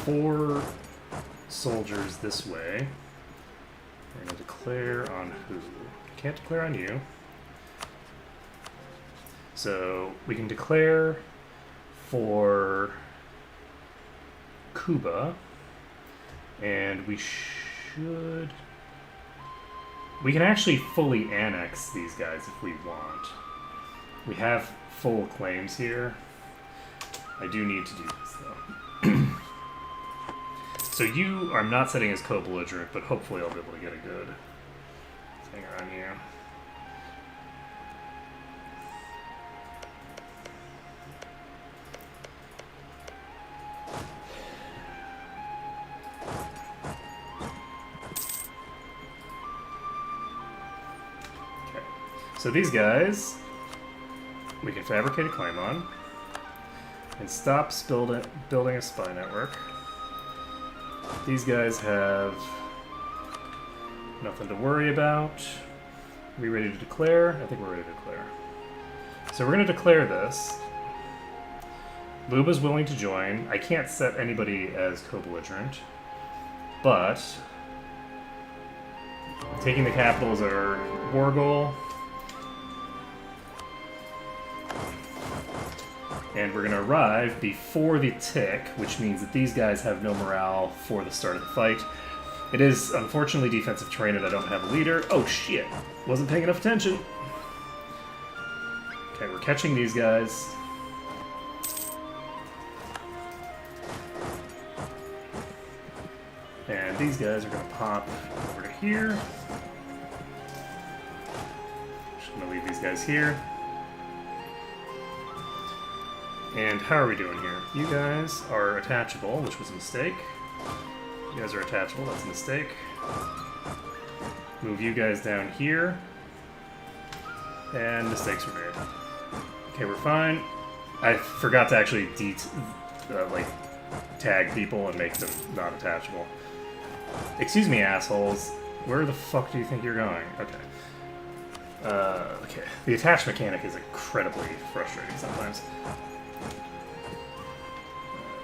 4 soldiers this way. We're going to declare on who? Can't declare on you. So we can declare for Cuba, and we should... We can actually fully annex these guys if we want. We have full claims here. I do need to do this, though. So you are not setting as co-belligerent, but hopefully I'll be able to get a good thing on you. Okay. So these guys, we can fabricate a claim on, and stop building a spy network. These guys have nothing to worry about. Are we ready to declare? I think we're ready to declare. So we're going to declare this. Luba's willing to join. I can't set anybody as co-belligerent, but taking the capital is our war goal. And we're going to arrive before the tick, which means that these guys have no morale for the start of the fight. It is, unfortunately, defensive terrain and I don't have a leader. Oh, shit. Wasn't paying enough attention. Okay, we're catching these guys. And these guys are going to pop over to here. Just going to leave these guys here. And how are we doing here? You guys are attachable, which was a mistake. You guys are attachable, that's a mistake. Move you guys down here. And mistakes were made. Okay, we're fine. I forgot to actually tag people and make them not attachable. Excuse me, assholes. Where the fuck do you think you're going? Okay. Okay. The attach mechanic is incredibly frustrating sometimes.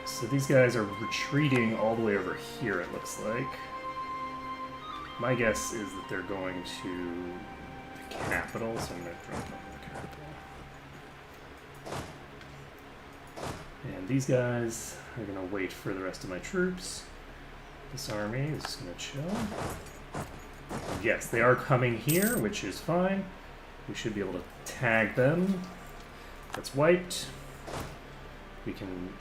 So these guys are retreating all the way over here, it looks like. My guess is that they're going to the capital, so I'm going to drop them to the capital. And these guys are going to wait for the rest of my troops. This army is just going to chill. Yes, they are coming here, which is fine. We should be able to tag them. That's wiped. We can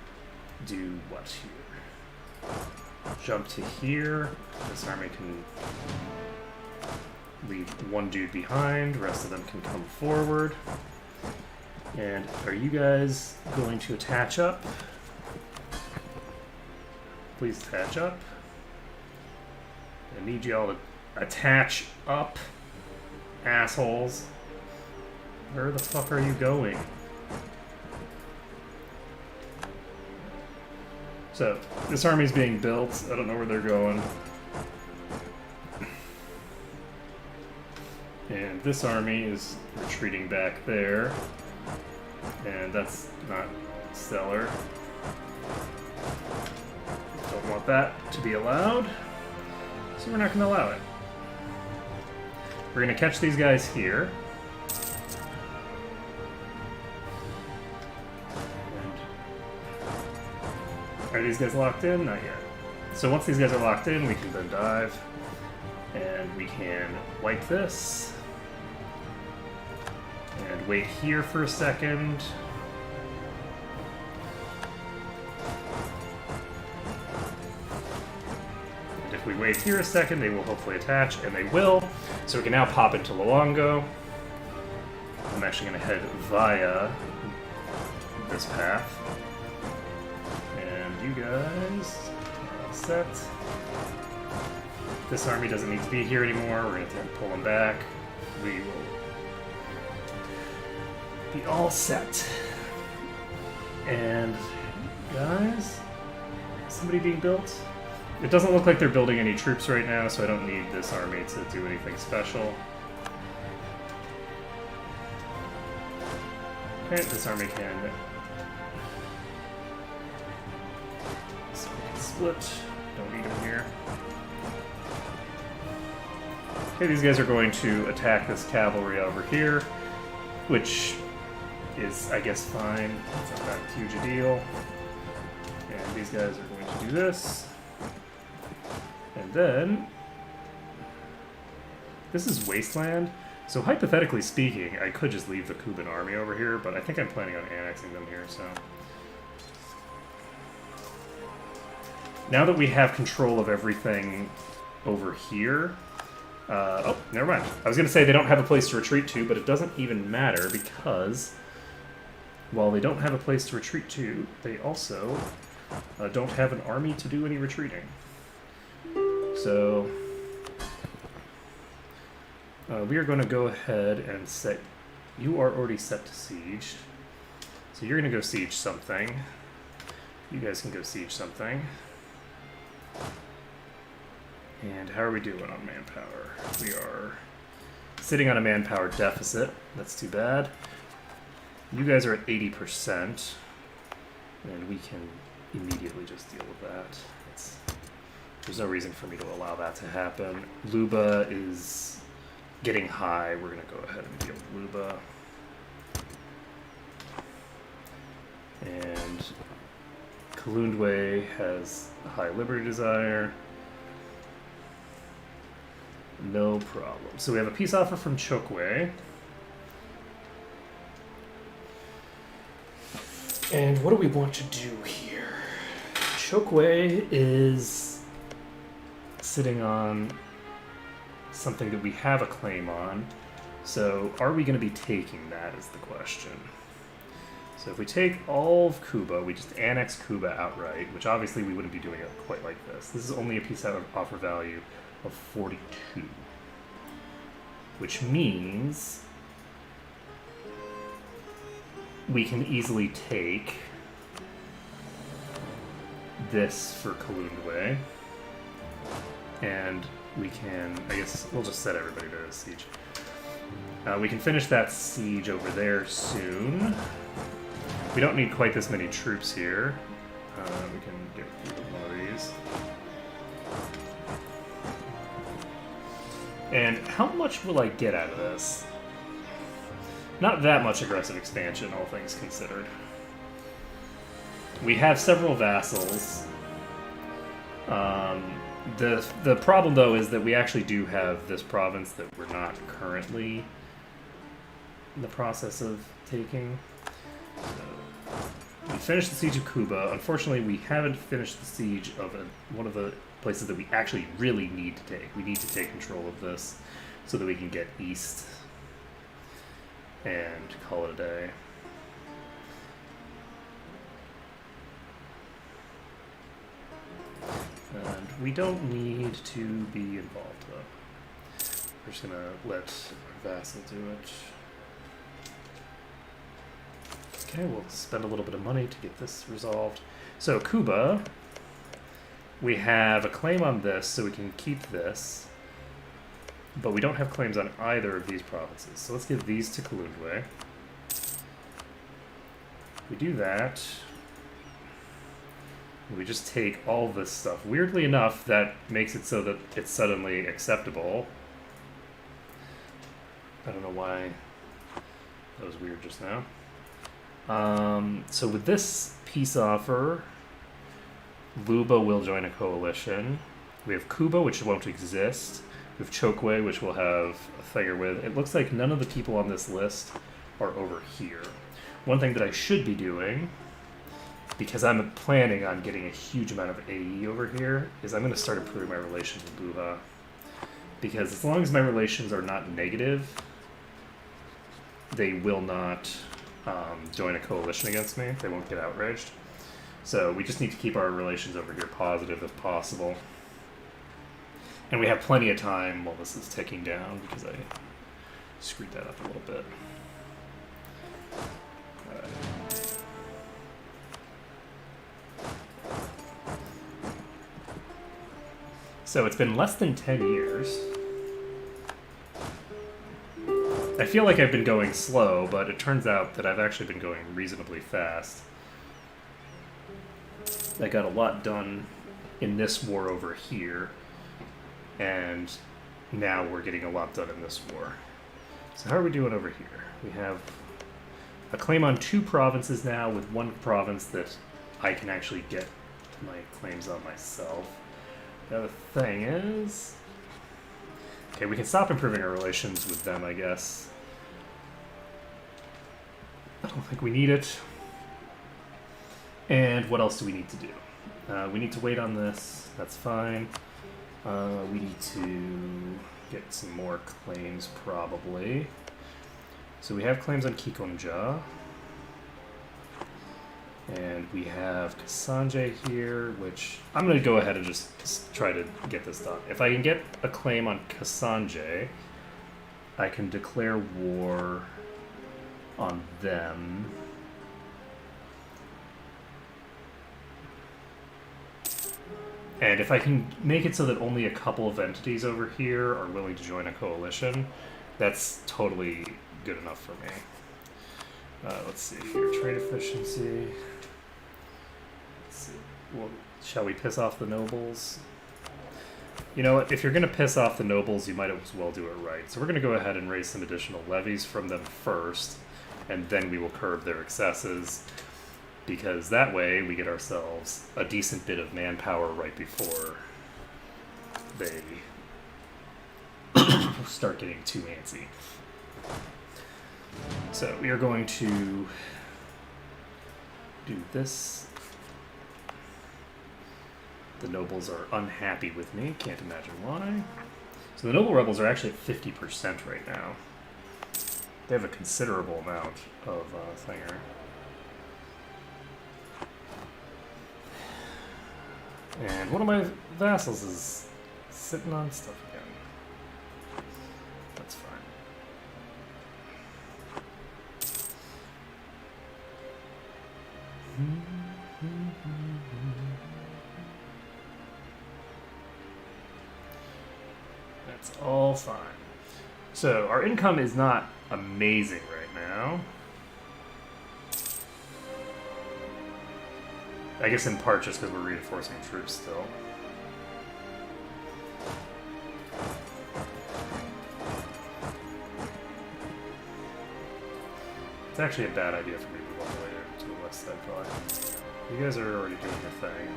do what here? Jump to here. This army can leave one dude behind. The rest of them can come forward. And are you guys going to attach up? Please attach up. I need y'all to attach up, assholes. Where the fuck are you going? So, this army's being built. I don't know where they're going. And this army is retreating back there. And that's not stellar. Don't want that to be allowed. So we're not going to allow it. We're going to catch these guys here. Are these guys locked in? Not yet. So once these guys are locked in, we can then dive. And we can wipe this. And wait here for a second. And if we wait here a second, they will hopefully attach, and they will. So we can now pop into Luongo. I'm actually going to head via this path. You guys are all set. This army doesn't need to be here anymore. We're going to pull them back. We will be all set. And guys, somebody being built? It doesn't look like they're building any troops right now, so I don't need this army to do anything special. Okay, this army can split. Don't need them here. Okay, these guys are going to attack this cavalry over here, which is, I guess, fine. It's not that huge a deal. And these guys are going to do this. And then... this is Wasteland. So hypothetically speaking, I could just leave the Kuban army over here, but I think I'm planning on annexing them here, so... now that we have control of everything over here... oh, never mind. I was going to say they don't have a place to retreat to, but it doesn't even matter because while they don't have a place to retreat to, they also don't have an army to do any retreating. So we are going to go ahead and set... you are already set to siege. So you're going to go siege something. You guys can go siege something. And how are we doing on manpower? We are sitting on a manpower deficit. That's too bad. You guys are at 80%. And we can immediately just deal with that. There's no reason for me to allow that to happen. Luba is getting high. We're going to go ahead and deal with Luba. And Kalundwe has a high liberty desire. No problem. So we have a peace offer from Chokwe. And what do we want to do here? Chokwe is sitting on something that we have a claim on. So are we going to be taking that is the question. So if we take all of Kuba, we just annex Kuba outright, which obviously we wouldn't be doing it quite like this. This is only a peace offer value of 42, which means we can easily take this for Kalundwe, and we can, I guess we'll just set everybody to siege. We can finish that siege over there soon. We don't need quite this many troops here. We can get one of these. And how much will I get out of this? Not that much aggressive expansion, all things considered. We have several vassals. The problem, though, is that we actually do have this province that we're not currently in the process of taking. So, we finished the siege of Kuba. Unfortunately, we haven't finished the siege of one of the places that we actually really need to take. We need to take control of this so that we can get east and call it a day. And we don't need to be involved, though. We're just going to let our vassal do it. Okay, we'll spend a little bit of money to get this resolved. So, Kuba, we have a claim on this, so we can keep this. But we don't have claims on either of these provinces. So let's give these to Kalundwe. We do that. We just take all this stuff. Weirdly enough, that makes it so that it's suddenly acceptable. I don't know why that was weird just now. So with this peace offer, Luba will join a coalition. We have Kuba, which won't exist. We have Chokwe, which we'll have a figure with. It looks like none of the people on this list are over here. One thing that I should be doing, because I'm planning on getting a huge amount of AE over here, is I'm going to start improving my relations with Buha. Because as long as my relations are not negative, they will not join a coalition against me. They won't get outraged. So we just need to keep our relations over here positive if possible. And we have plenty of time while this is ticking down because I screwed that up a little bit. So it's been less than 10 years. I feel like I've been going slow, but it turns out that I've actually been going reasonably fast. I got a lot done in this war over here, and now we're getting a lot done in this war. So how are we doing over here? We have a claim on 2 provinces now, with 1 province that I can actually get my claims on myself. The other thing is... Okay, we can stop improving our relations with them, I guess. I don't think we need it. And what else do we need to do? We need to wait on this. That's fine. We need to get some more claims, probably. So we have claims on Kikonja. And we have Kasanje here, which I'm going to go ahead and just try to get this done. If I can get a claim on Kasanje, I can declare war on them. And if I can make it so that only a couple of entities over here are willing to join a coalition, that's totally good enough for me. Let's see here, trade efficiency. Let's see. Well, shall we piss off the nobles? You know what, if you're going to piss off the nobles, you might as well do it right. So we're going to go ahead and raise some additional levies from them first, and then we will curb their excesses, because that way we get ourselves a decent bit of manpower right before they start getting too antsy. So we are going to do this. The nobles are unhappy with me. Can't imagine why. So the noble rebels are actually at 50% right now. They have a considerable amount of thinger. And one of my vassals is sitting on stuff again. That's fine. That's all fine. So our income is not amazing right now. I guess in part just because we're reinforcing troops still. It's actually a bad idea for me to move all the way to the west side, probably. You guys are already doing your thing.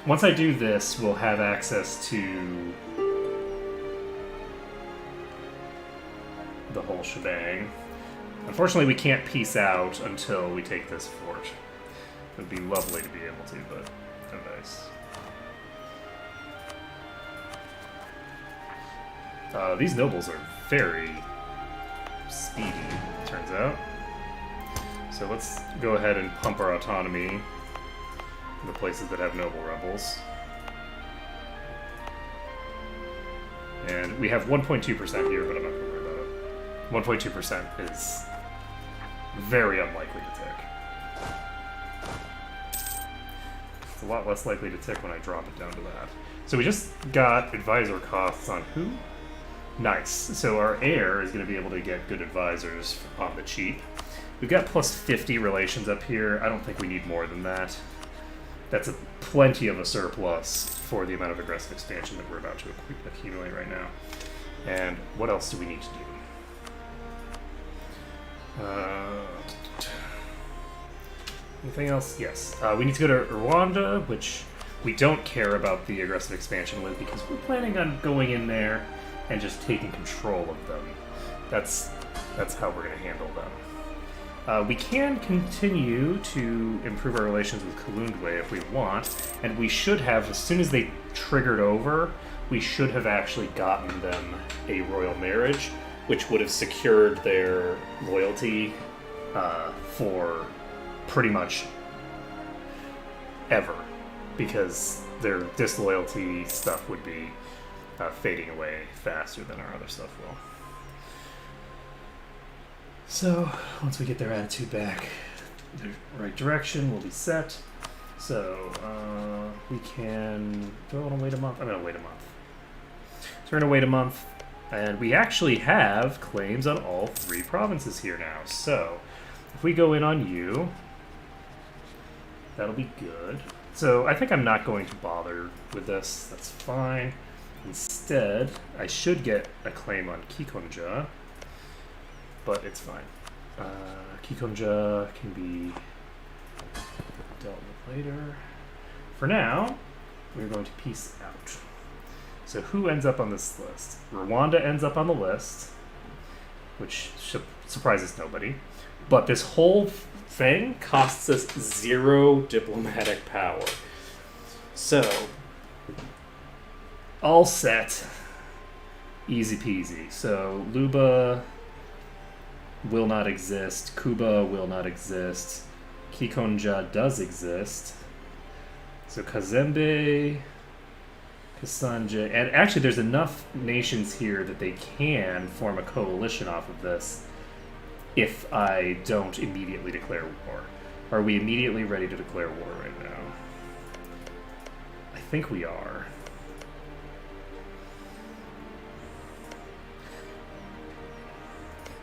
Once I do this, we'll have access to the whole shebang. Unfortunately, we can't peace out until we take this fort. It would be lovely to be able to, but no dice. These nobles are very speedy, it turns out. So let's go ahead and pump our autonomy in the places that have noble rebels. And we have 1.2% here, but I'm not going to worry about it. 1.2% is very unlikely to tick. It's a lot less likely to tick when I drop it down to that. So we just got advisor costs on who? Nice. So our heir is going to be able to get good advisors on the cheap. We've got plus 50 relations up here. I don't think we need more than that. That's plenty of a surplus for the amount of aggressive expansion that we're about to accumulate right now. And what else do we need to do? Anything else? Yes. We need to go to Rwanda, which we don't care about the aggressive expansion with because we're planning on going in there and just taking control of them. That's how we're going to handle them. We can continue to improve our relations with Kalundwe if we want, and we should have, as soon as they triggered over, we should have actually gotten them a royal marriage, which would have secured their loyalty for pretty much ever, because their disloyalty stuff would be fading away faster than our other stuff will. So, once we get their attitude back, the right direction will be set. So, we can... Do I want to wait a month? I'm going to wait a month. So we're going to wait a month, and we actually have claims on all 3 provinces here now. So, if we go in on you, that'll be good. So I think I'm not going to bother with this. That's fine. Instead, I should get a claim on Kikonja, but it's fine. Kikonja can be dealt with later. For now, we're going to peace out. So who ends up on this list? Rwanda ends up on the list, which surprises nobody. But this whole thing costs us 0 diplomatic power. So, all set. Easy peasy. So, Luba will not exist. Kuba will not exist. Kikonja does exist. So, Kazembe, Kasanje, and actually there's enough nations here that they can form a coalition off of this if I don't immediately declare war. Are we immediately ready to declare war right now? I think we are.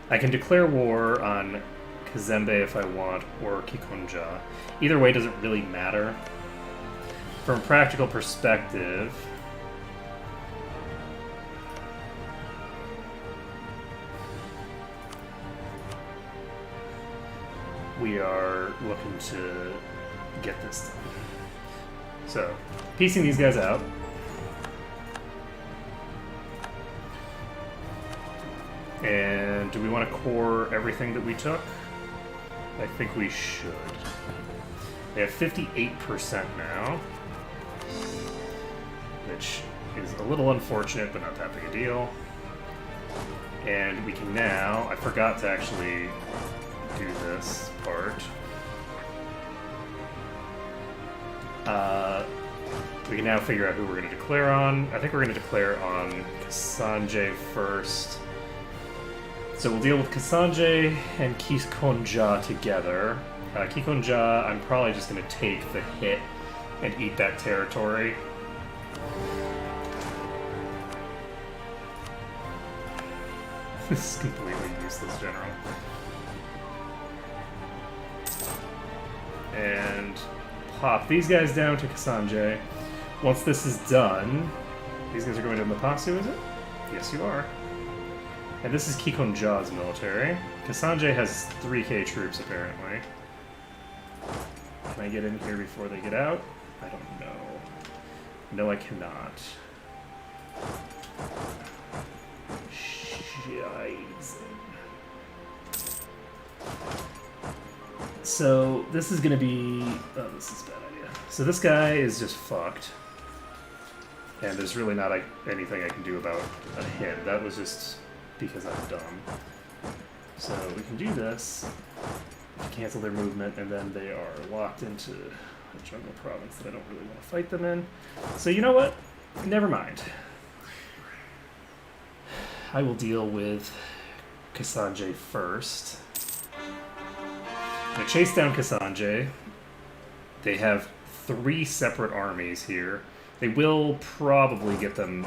I can declare war on Kazembe if I want, or Kikonja. Either way doesn't really matter. From a practical perspective, we are looking to get this done. So, piecing these guys out. And do we want to core everything that we took? I think we should. They have 58% now, which is a little unfortunate, but not that big a deal. And we can now, I forgot to actually do this part. We can now figure out who we're going to declare on. I think we're going to declare on Kasanje first. So we'll deal with Kasanje and Kikonja together. Kikonja, I'm probably just going to take the hit and eat that territory. This is completely useless, General. And pop these guys down to Kasanje. Once this is done, these guys are going to Mapasu, is it? Yes, you are. And this is Kikonja's military. Kasanje has 3k troops, apparently. Can I get in here before they get out? I don't know. No, I cannot. So, this is gonna be... Oh, this is a bad idea. So this guy is just fucked. And there's really not anything I can do about him. That was just because I'm dumb. So we can do this, cancel their movement, and then they are locked into a jungle province that I don't really want to fight them in. So you know what? Never mind. I will deal with Kasanje first. I'm going to chase down Kasanje. They have 3 separate armies here. They will probably get them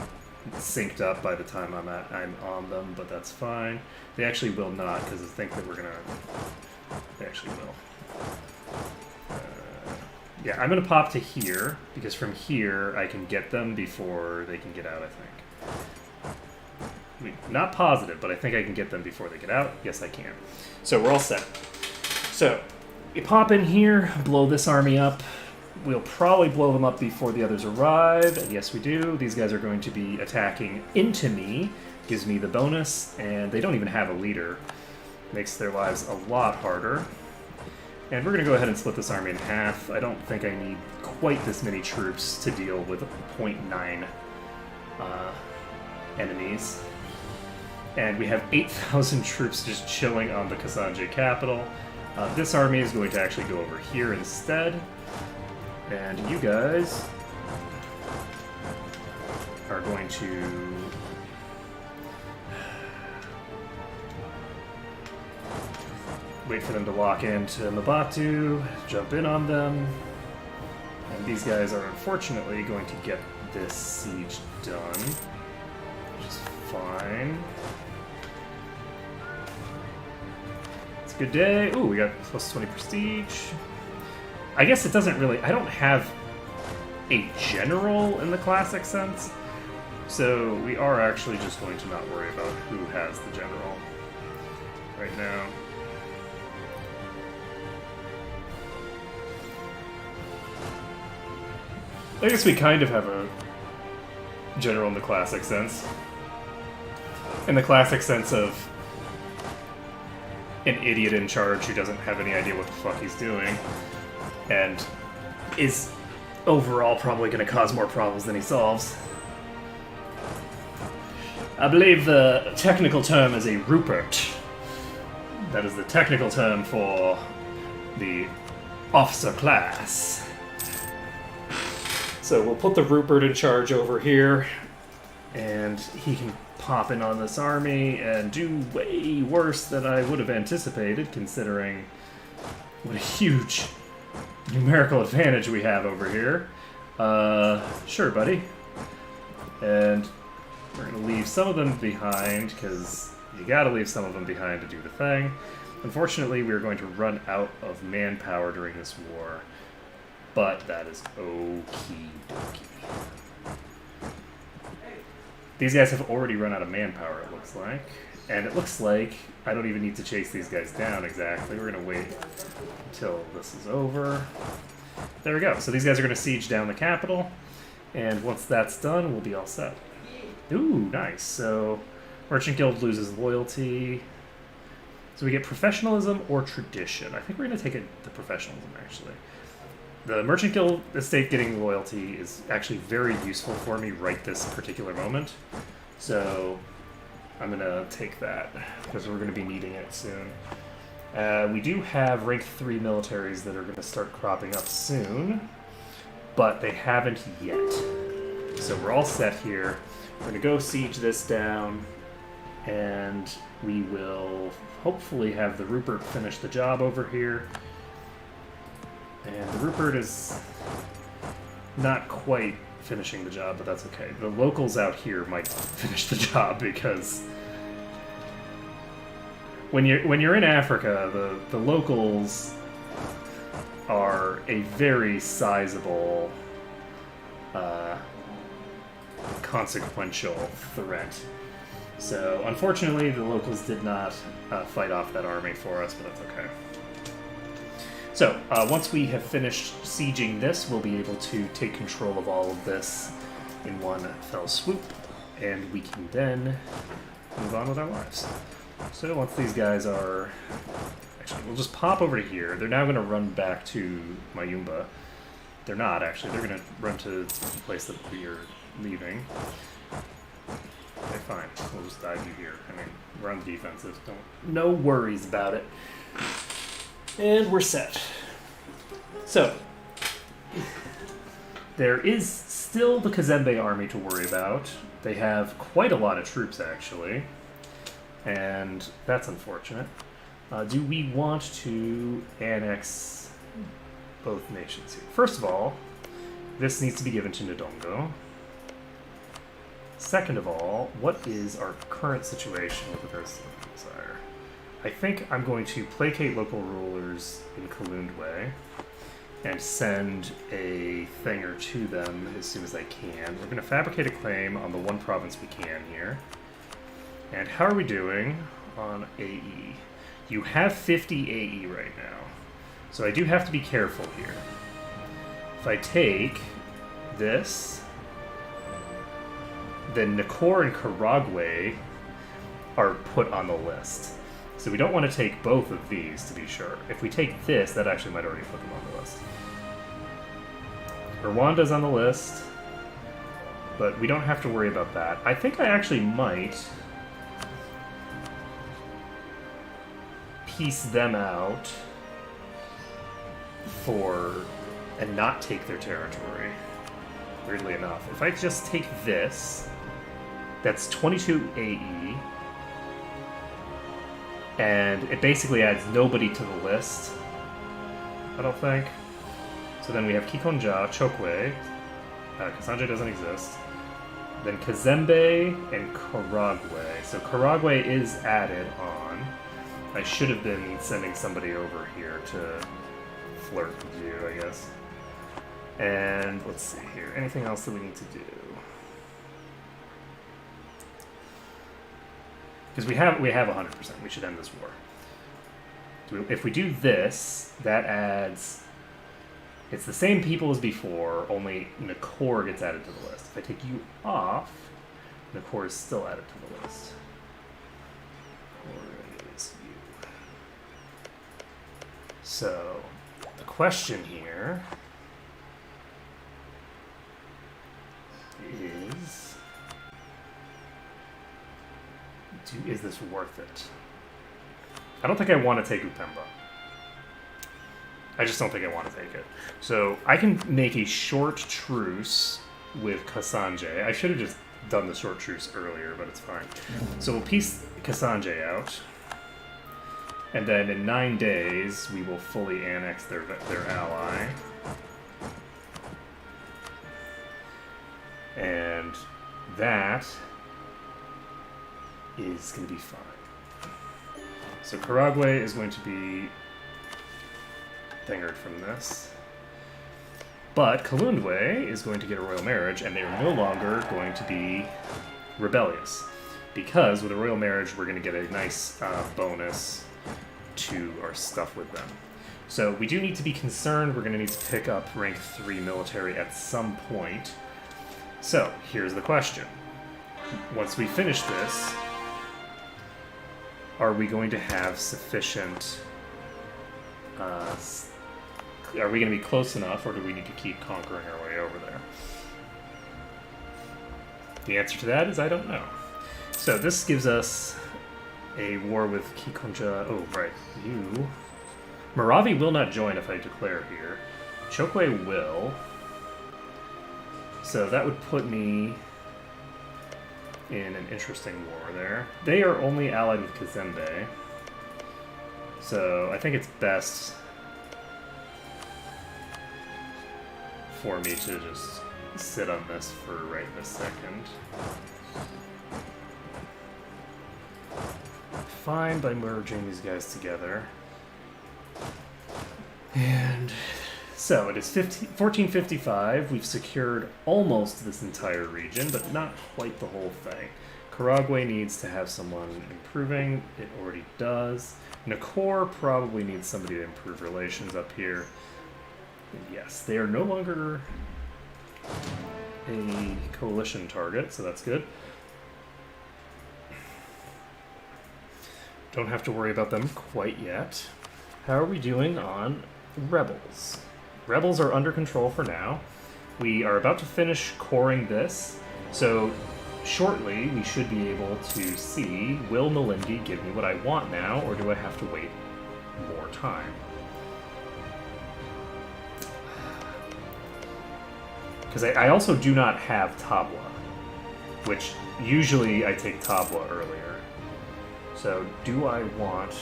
synced up by the time I'm on them, but that's fine. They actually will not, because I think that we're gonna... They actually will. Yeah, I'm gonna pop to here, because from here I can get them before they can get out, I think. I mean, not positive, but I think I can get them before they get out. Yes, I can. So we're all set. So, you pop in here, blow this army up. We'll probably blow them up before the others arrive, and yes we do. These guys are going to be attacking into me, gives me the bonus, and they don't even have a leader. Makes their lives a lot harder. And we're going to go ahead and split this army in half. I don't think I need quite this many troops to deal with 0.9 enemies. And we have 8,000 troops just chilling on the Kasanje capital. This army is going to actually go over here instead. And you guys are going to wait for them to lock into Mabatu, jump in on them, and these guys are unfortunately going to get this siege done, which is fine. It's a good day. Ooh, we got plus 20 prestige. I guess it doesn't really... I don't have a general in the classic sense. So we are actually just going to not worry about who has the general right now. I guess we kind of have a general in the classic sense. In the classic sense of an idiot in charge who doesn't have any idea what the fuck he's doing and is overall probably going to cause more problems than he solves. I believe the technical term is a Rupert. That is the technical term for the officer class. So we'll put the Rupert in charge over here, and he can pop in on this army and do way worse than I would have anticipated, considering what a huge numerical advantage we have over here. Sure, buddy. And we're going to leave some of them behind, because you got to leave some of them behind to do the thing. Unfortunately, we're going to run out of manpower during this war, but that is okie dokie. These guys have already run out of manpower, it looks like. And it looks like I don't even need to chase these guys down exactly. We're going to wait until this is over. There we go. So these guys are going to siege down the capital, and once that's done, we'll be all set. Ooh, nice. So Merchant Guild loses loyalty. So we get professionalism or tradition. I think we're going to take the professionalism, actually. The Merchant Guild estate getting loyalty is actually very useful for me right this particular moment. So I'm going to take that, because we're going to be needing it soon. We do have rank 3 militaries that are going to start cropping up soon, but they haven't yet. So we're all set here. We're going to go siege this down, and we will hopefully have the Rupert finish the job over here. And the Rupert is not quite finishing the job, but that's okay. The locals out here might finish the job, because when you're in Africa, the locals are a very sizable, consequential threat. So unfortunately, the locals did not fight off that army for us, but that's okay. So, once we have finished sieging this, we'll be able to take control of all of this in one fell swoop, and we can then move on with our lives. So once these guys are... Actually, we'll just pop over to here. They're now going to run back to Mayumba. They're not, actually. They're going to run to the place that we are leaving. Okay, fine. We'll just dive you here. I mean, we're on the defensive. No worries about it. And we're set. So, there is still the Kazembe army to worry about. They have quite a lot of troops, actually. And that's unfortunate. Do we want to annex both nations here? First of all, this needs to be given to Ndongo. Second of all, what is our current situation with regards to the desire? I think I'm going to placate local rulers in Kalundwe and send a thing or to them as soon as I can. We're going to fabricate a claim on the one province we can here. And how are we doing on AE? You have 50 AE right now, so I do have to be careful here. If I take this, then Nakor and Karagwe are put on the list. So we don't want to take both of these, to be sure. If we take this, that actually might already put them on the list. Rwanda's on the list, but we don't have to worry about that. I think I actually might piece them out and not take their territory, weirdly enough. If I just take this, that's 22 AE, and it basically adds nobody to the list, I don't think. So then we have Kikonja, Chokwe, Kasanje doesn't exist, then Kazembe and Karagwe. So Karagwe is added on. I should have been sending somebody over here to flirt with you, I guess. And let's see here. Anything else that we need to do? Because we have 100%. We should end this war. If we do this, that adds... It's the same people as before, only Nakor gets added to the list. If I take you off, Nakor is still added to the list. Where is you? So, the question here is... Is this worth it? I don't think I want to take Upemba. I just don't think I want to take it. So I can make a short truce with Kasanje. I should have just done the short truce earlier, but it's fine. So we'll piece Kasanje out. And then in 9 days, we will fully annex their ally. And that is going to be fine. So Karagwe is going to be thingered from this. But Kalundwe is going to get a royal marriage, and they are no longer going to be rebellious. Because with a royal marriage, we're going to get a nice bonus to our stuff with them. So we do need to be concerned. We're going to need to pick up rank 3 military at some point. So here's the question. Once we finish this, are we going to have sufficient... are we going to be close enough, or do we need to keep conquering our way over there? The answer to that is I don't know. So this gives us a war with Kikonja. Oh, right. You. Moravi will not join if I declare here. Chokwe will. So that would put me in an interesting war there. They are only allied with Kazembe. So I think it's best for me to just sit on this for right this second. Fine by merging these guys together. And so it is 1455. We've secured almost this entire region, but not quite the whole thing. Karagwe needs to have someone improving. It already does. Nakor probably needs somebody to improve relations up here. And yes, they are no longer a coalition target, so that's good. Don't have to worry about them quite yet. How are we doing on rebels? Rebels are under control for now. We are about to finish coring this, so shortly we should be able to see, will Malindi give me what I want now, or do I have to wait more time? Because I also do not have Tabla, which usually I take Tabla earlier. So do I want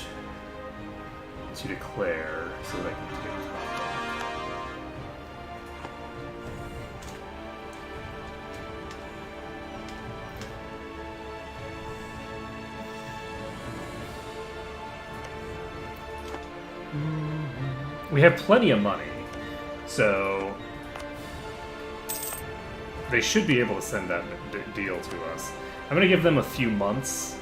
to declare so that I can take Tabla? We have plenty of money, so they should be able to send that deal to us. I'm going to give them a few months.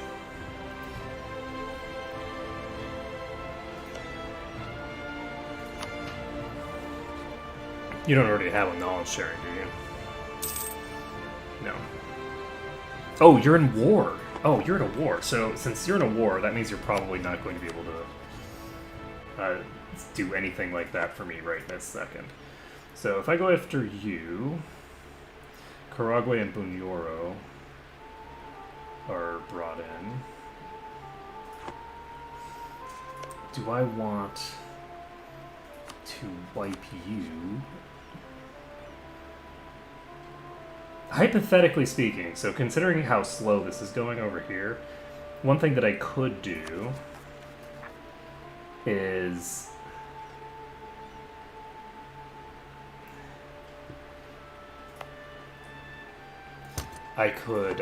You don't already have a knowledge sharing, do you? No. Oh, you're in war. Oh, you're in a war. So since you're in a war, that means you're probably not going to be able to do anything like that for me right this second. So if I go after you, Karagwe and Bunyoro are brought in. Do I want to wipe you? Hypothetically speaking, so considering how slow this is going over here, one thing that I could do is I could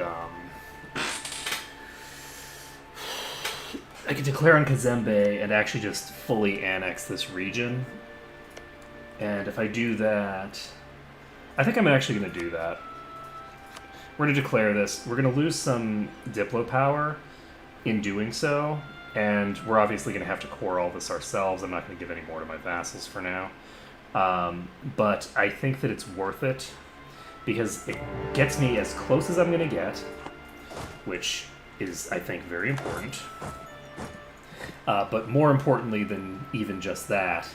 declare on Kazembe and actually just fully annex this region. And if I do that, I think I'm actually going to do that. We're going to declare this. We're going to lose some Diplo power in doing so, and we're obviously going to have to core all this ourselves. I'm not going to give any more to my vassals for now. But I think that it's worth it because it gets me as close as I'm going to get, which is, I think, very important. But more importantly than even just that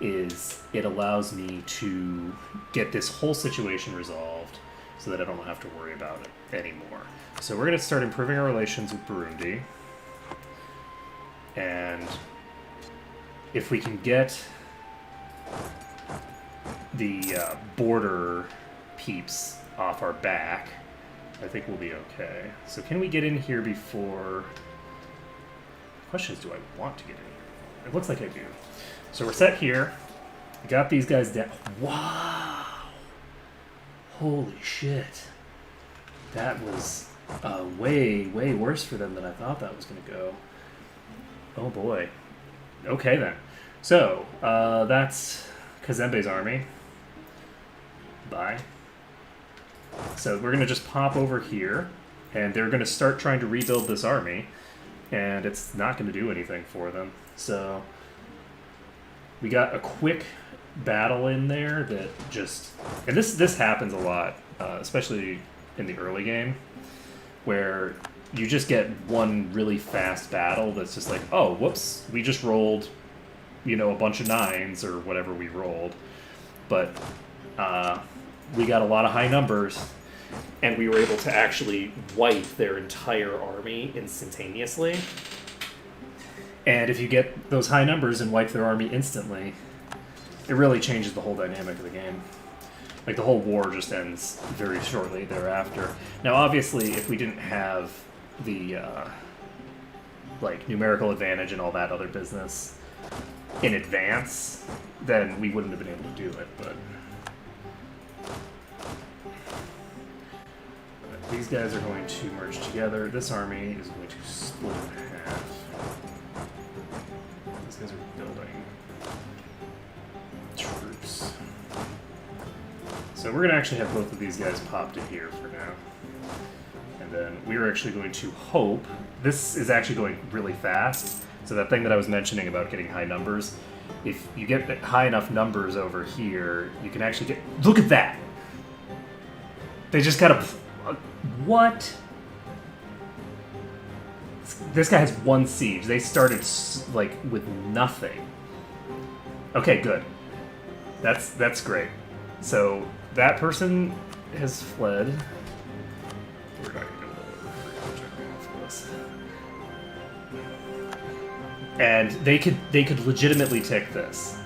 is it allows me to get this whole situation resolved so that I don't have to worry about it anymore. So we're going to start improving our relations with Burundi. And if we can get the border peeps off our back, I think we'll be okay. So can we get in here before... The question is, do I want to get in here? It looks like I do. So we're set here. We got these guys down. Wow! Holy shit. That was way, way worse for them than I thought that was going to go. Oh boy. Okay then. So, that's Kazembe's army. Bye. So we're going to just pop over here, and they're going to start trying to rebuild this army, and it's not going to do anything for them. So we got a quick battle in there that just... And this happens a lot, especially in the early game, where you just get one really fast battle that's just like, oh, whoops, we just rolled, a bunch of 9s or whatever we rolled. But we got a lot of high numbers, and we were able to actually wipe their entire army instantaneously. And if you get those high numbers and wipe their army instantly, it really changes the whole dynamic of the game. Like, the whole war just ends very shortly thereafter. Now, obviously, if we didn't have the, numerical advantage and all that other business in advance, then we wouldn't have been able to do it, but... These guys are going to merge together. This army is going to split in half. These guys are building troops. So we're going to actually have both of these guys popped in here for now. And then we're actually going to hope... This is actually going really fast. So that thing that I was mentioning about getting high numbers, if you get high enough numbers over here, you can actually get... Look at that! They just got a... What? This guy has 1 siege. They started, with nothing. Okay, good. That's great. So, that person has fled. We're not going to go over this. And they could legitimately take this.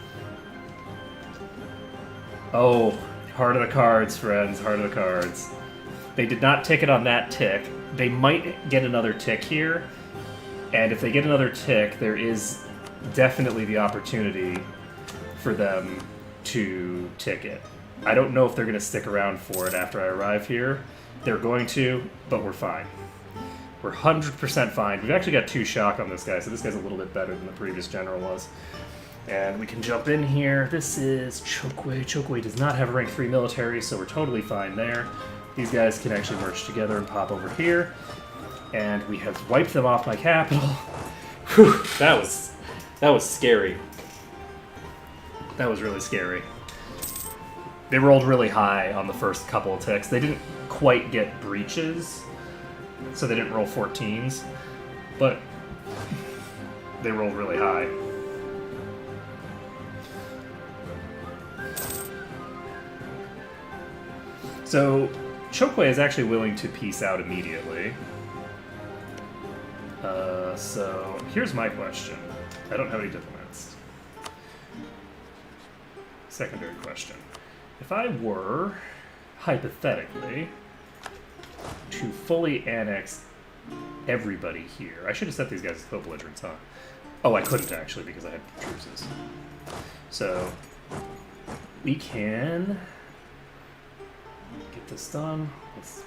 Oh, heart of the cards, friends. Heart of the cards. They did not tick it on that tick. They might get another tick here, and if they get another tick, there is definitely the opportunity for them to tick it. I don't know if they're going to stick around for it after I arrive here. They're going to, but we're fine. We're 100% fine. We've actually got 2 shock on this guy, so this guy's a little bit better than the previous general was. And we can jump in here. This is Chokwe. Chokwe does not have a rank 3 military, so we're totally fine there. These guys can actually merge together and pop over here. And we have wiped them off my capital. Whew, that was scary. That was really scary. They rolled really high on the first couple of ticks. They didn't quite get breaches, so they didn't roll 14s, but they rolled really high. So Chokwe is actually willing to peace out immediately. So here's my question. I don't have any diplomats. Secondary question. If I were, hypothetically, to fully annex everybody here... I should have set these guys as co-belligerents, huh? Oh, I couldn't actually because I had truces. So we can... get this done.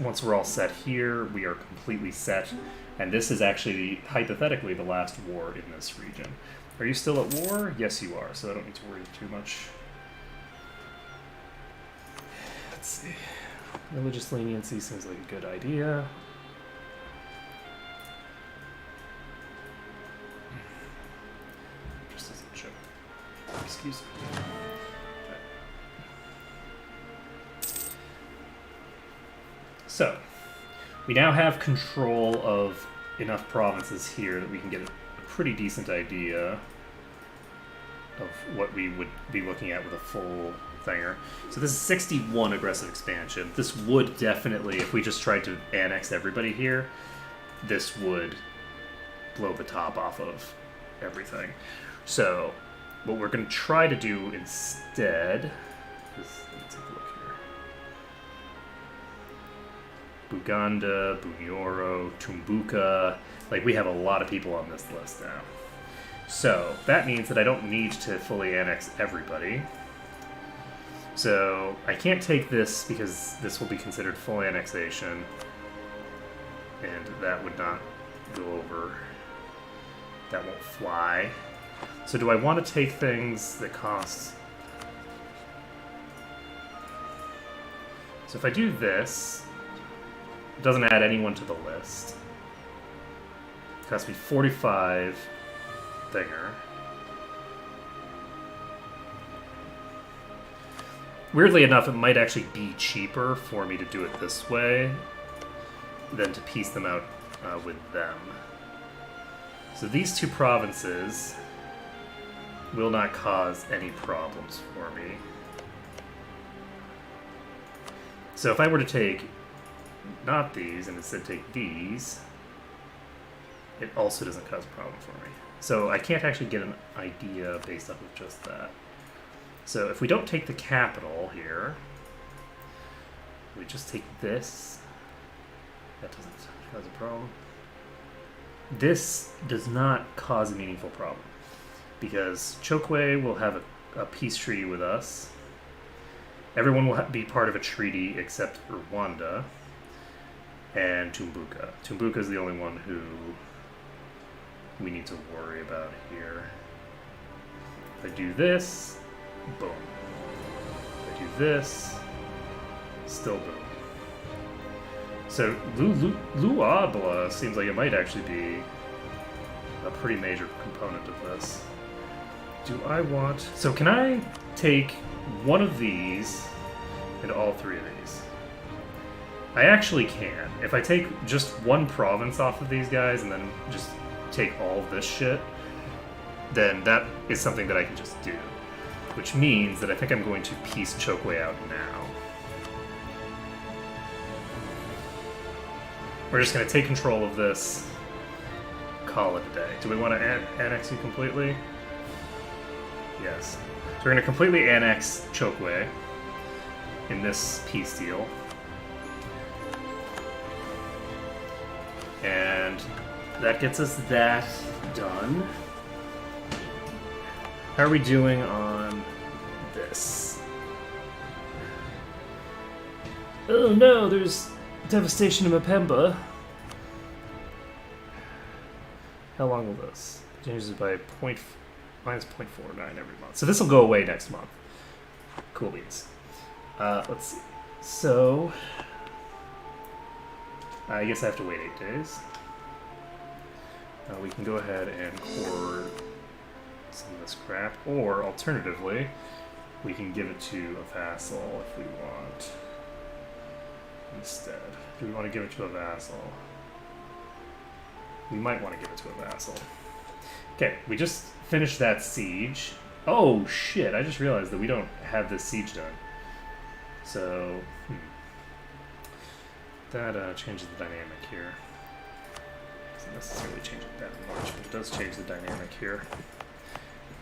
Once we're all set here, we are completely set. And this is actually, hypothetically, the last war in this region. Are you still at war? Yes, you are, so I don't need to worry too much Let's see. Religious leniency seems like a good idea. Just as a joke. Excuse me. So, we now have control of enough provinces here that we can get a pretty decent idea of what we would be looking at with a full thinger. So this is 61 aggressive expansion. This would definitely, if we just tried to annex everybody here, this would blow the top off of everything. So what we're going to try to do instead is, let's take a look here. Buganda, Bunyoro, Tumbuka, like we have a lot of people on this list now. So that means that I don't need to fully annex everybody. So I can't take this because this will be considered full annexation, and that would not go over. That won't fly. So do I want to take things that cost... So if I do this, it doesn't add anyone to the list. It costs me 45 thinger. Weirdly enough, it might actually be cheaper for me to do it this way than to piece them out with them. So these two provinces will not cause any problems for me. So if I were to take not these and instead take these, it also doesn't cause a problem for me. So I can't actually get an idea based off of just that. So if we don't take the capital here, we just take this. That doesn't cause a problem. This does not cause a meaningful problem because Chokwe will have a peace treaty with us. Everyone will be part of a treaty except Rwanda and Tumbuka. Tumbuka is the only one who we need to worry about here. If I do this, boom. If I do this, still boom. So Luabla seems like it might actually be a pretty major component of this. Do I want... So can I take one of these and all three of these? I actually can. If I take just one province off of these guys and then just take all of this shit, then that is something that I can just do. Which means that I think I'm going to piece Chokwe out now. We're just going to take control of this, call it a day. Do we want to annex you completely? Yes. So we're going to completely annex Chokwe in this peace deal. And that gets us that done. How are we doing on this? Oh no, there's devastation in Mapemba. How long will this? It changes by minus 0.49 every month. So this will go away next month. Cool beans. Let's see. So I guess I have to wait 8 days. We can go ahead and core some of this crap, or alternatively, we can give it to a vassal if we want. Instead, do we want to give it to a vassal? We might want to give it to a vassal. Okay, we just finished that siege. Oh shit! I just realized that we don't have this siege done. So that changes the dynamic here. Doesn't necessarily change it that much, but it does change the dynamic here.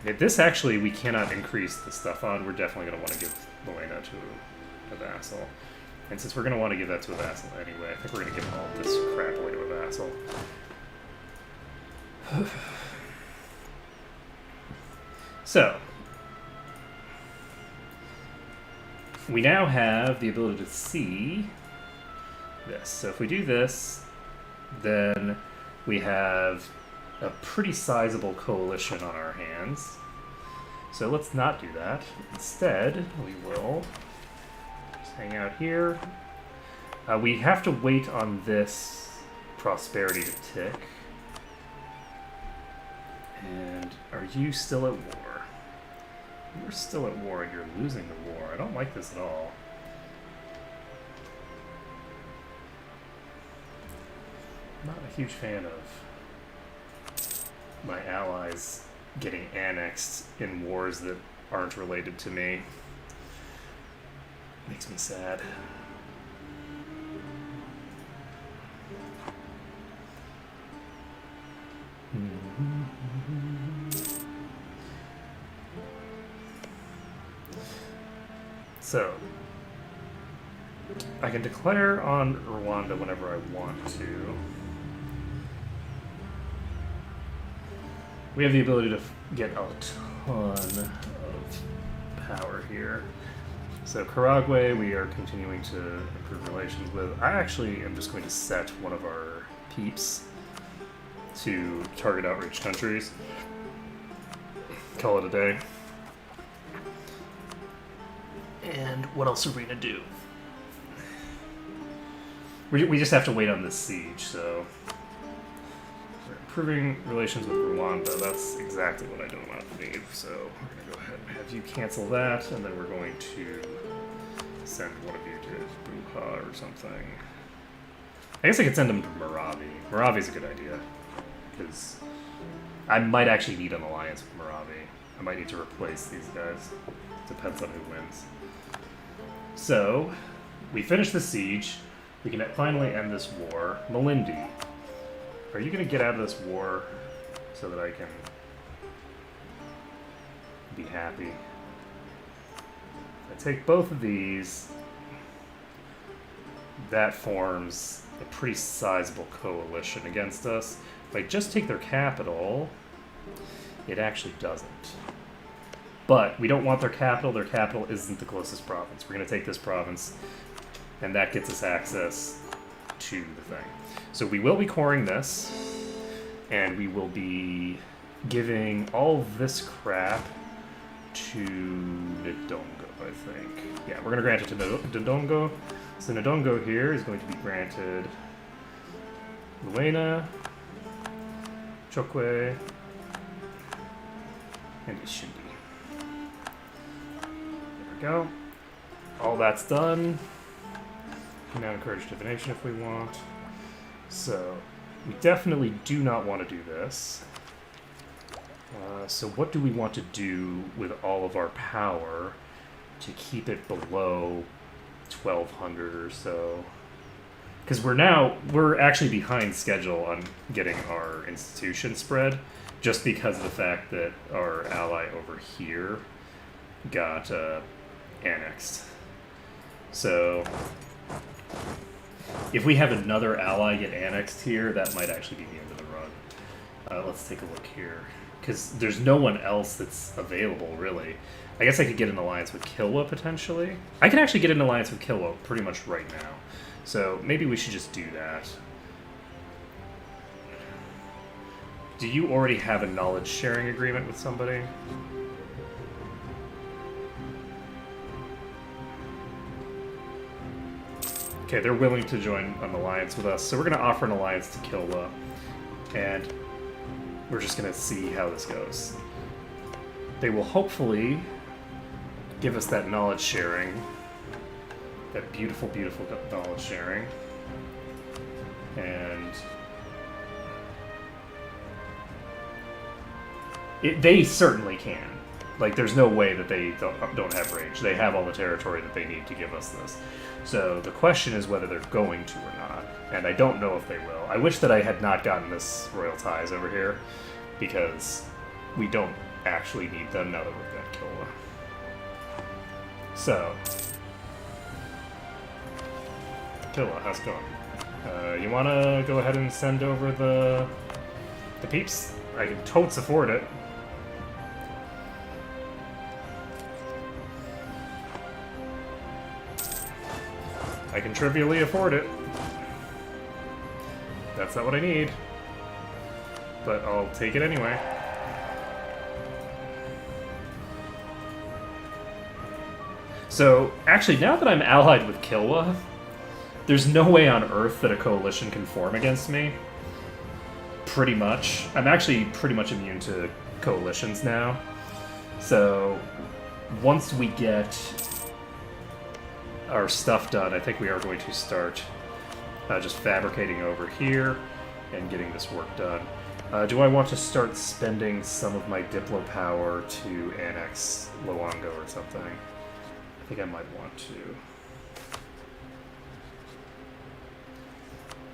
Okay, this actually we cannot increase the stuff on. We're definitely going to want to give Moena to a vassal. And since we're going to want to give that to a vassal anyway, I think we're going to give all this crap away to a vassal. So, we now have the ability to see this. So if we do this, then we have a pretty sizable coalition on our hands. So let's not do that. Instead, we will just hang out here. We have to wait on this prosperity to tick. And are you still at war? You're still at war and you're losing the war. I don't like this at all. Not a huge fan of my allies getting annexed in wars that aren't related to me. Makes me sad. So, I can declare on Rwanda whenever I want to. We have the ability to get a ton of power here. So Karagwe, we are continuing to improve relations with. I actually am just going to set one of our peeps to target outreach countries. Call it a day. And what else are we going to do? We just have to wait on this siege, so... We're improving relations with Rwanda, that's exactly what I don't want to need. So we're going to go ahead and have you cancel that, and then we're going to send one of you to Buha or something. I guess I could send them to Maravi. Maravi's a good idea, because I might actually need an alliance with Maravi. I might need to replace these guys. Depends on who wins. So, we finish the siege. We can finally end this war. Malindi, are you going to get out of this war so that I can be happy? If I take both of these, that forms a pretty sizable coalition against us. If I just take their capital, it actually doesn't. But we don't want their capital. Their capital isn't the closest province. We're going to take this province, and that gets us access to the thing. So we will be coring this, and we will be giving all this crap to Ndongo, I think. Yeah, we're going to grant it to Ndongo. So Ndongo here is going to be granted Luena, Chokwe, and Ishindi. Go. All that's done. We can now encourage divination if we want. So, we definitely do not want to do this. So what do we want to do with all of our power to keep it below 1200 or so? Because we're actually behind schedule on getting our institution spread, just because of the fact that our ally over here got annexed. So if we have another ally get annexed here, that might actually be the end of the run. Let's take a look here, because there's no one else that's available, really. I guess I could get an alliance with Kilwa, potentially. I can actually get an alliance with Kilwa pretty much right now. So maybe we should just do that. Do you already have a knowledge sharing agreement with somebody? Okay, they're willing to join an alliance with us, so we're going to offer an alliance to Kilwa, and we're just going to see how this goes. They will hopefully give us that knowledge sharing, that beautiful, beautiful knowledge sharing, and they certainly can. Like, there's no way that they don't have rage. They have all the territory that they need to give us this. So the question is whether they're going to or not, and I don't know if they will. I wish that I had not gotten this royal ties over here, because we don't actually need them now that we've got Kilwa. So, Kilwa, how's it going? You want to go ahead and send over the peeps? I can totes afford it. I can trivially afford it. That's not what I need. But I'll take it anyway. So, actually, now that I'm allied with Kilwa, there's no way on Earth that a coalition can form against me. Pretty much. I'm actually pretty much immune to coalitions now. So, once we get our stuff done, I think we are going to start just fabricating over here and getting this work done. Do I want to start spending some of my Diplo power to annex Luongo or something? I think I might want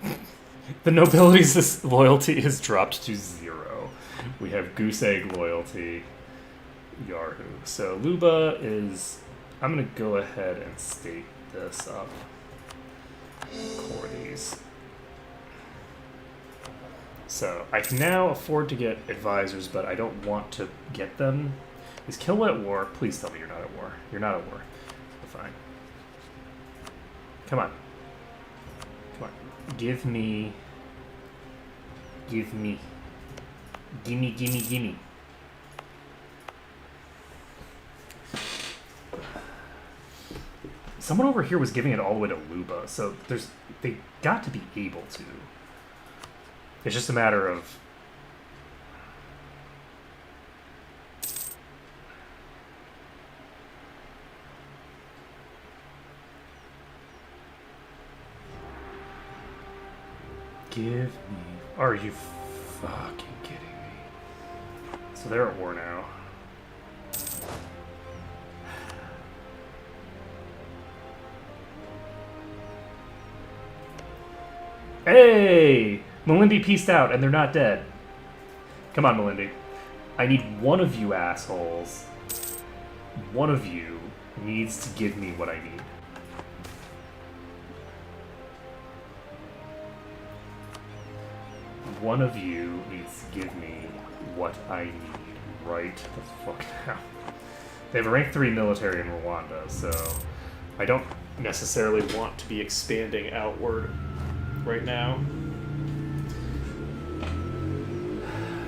to. The nobility's loyalty has dropped to 0. We have Goose Egg loyalty, Yarhu. So Luba is... I'm going to go ahead and state this up. Core these. So I can now afford to get advisors, but I don't want to get them. Is Kilwa at war? Please tell me you're not at war. You're not at war. Fine. Come on. Come on. Give me. Gimme. Someone over here was giving it all the way to Luba, so they got to be able to. It's just a matter of... Give me... Are you fucking kidding me? So they're at war now. Hey! Malindi pieced out, and they're not dead. Come on, Malindi. I need one of you assholes. One of you needs to give me what I need. One of you needs to give me what I need right the fuck now. They have a rank 3 military in Rwanda, so I don't necessarily want to be expanding outward right now. I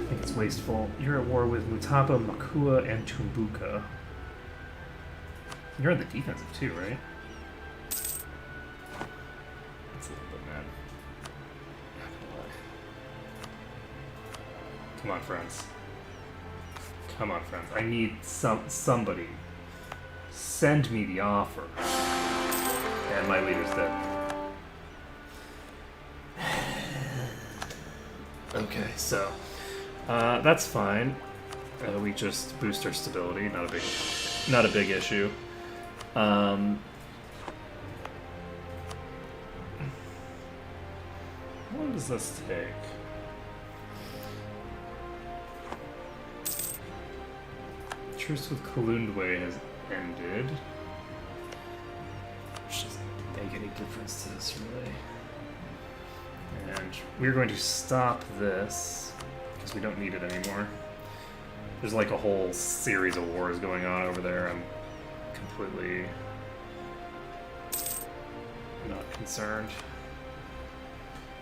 think it's wasteful. You're at war with Mutapa, Makua, and Tumbuka. You're on the defensive too, right? That's a little bit mad. Not gonna lie. Come on, friends. Come on, friends. I need somebody. Send me the offer. And my leader's dead. Okay, so that's fine. We just boost our stability. Not a big issue. What does this take? Truce with Kalundwe has ended. Which doesn't make any difference to this, really. And we're going to stop this, because we don't need it anymore. There's like a whole series of wars going on over there. I'm completely not concerned.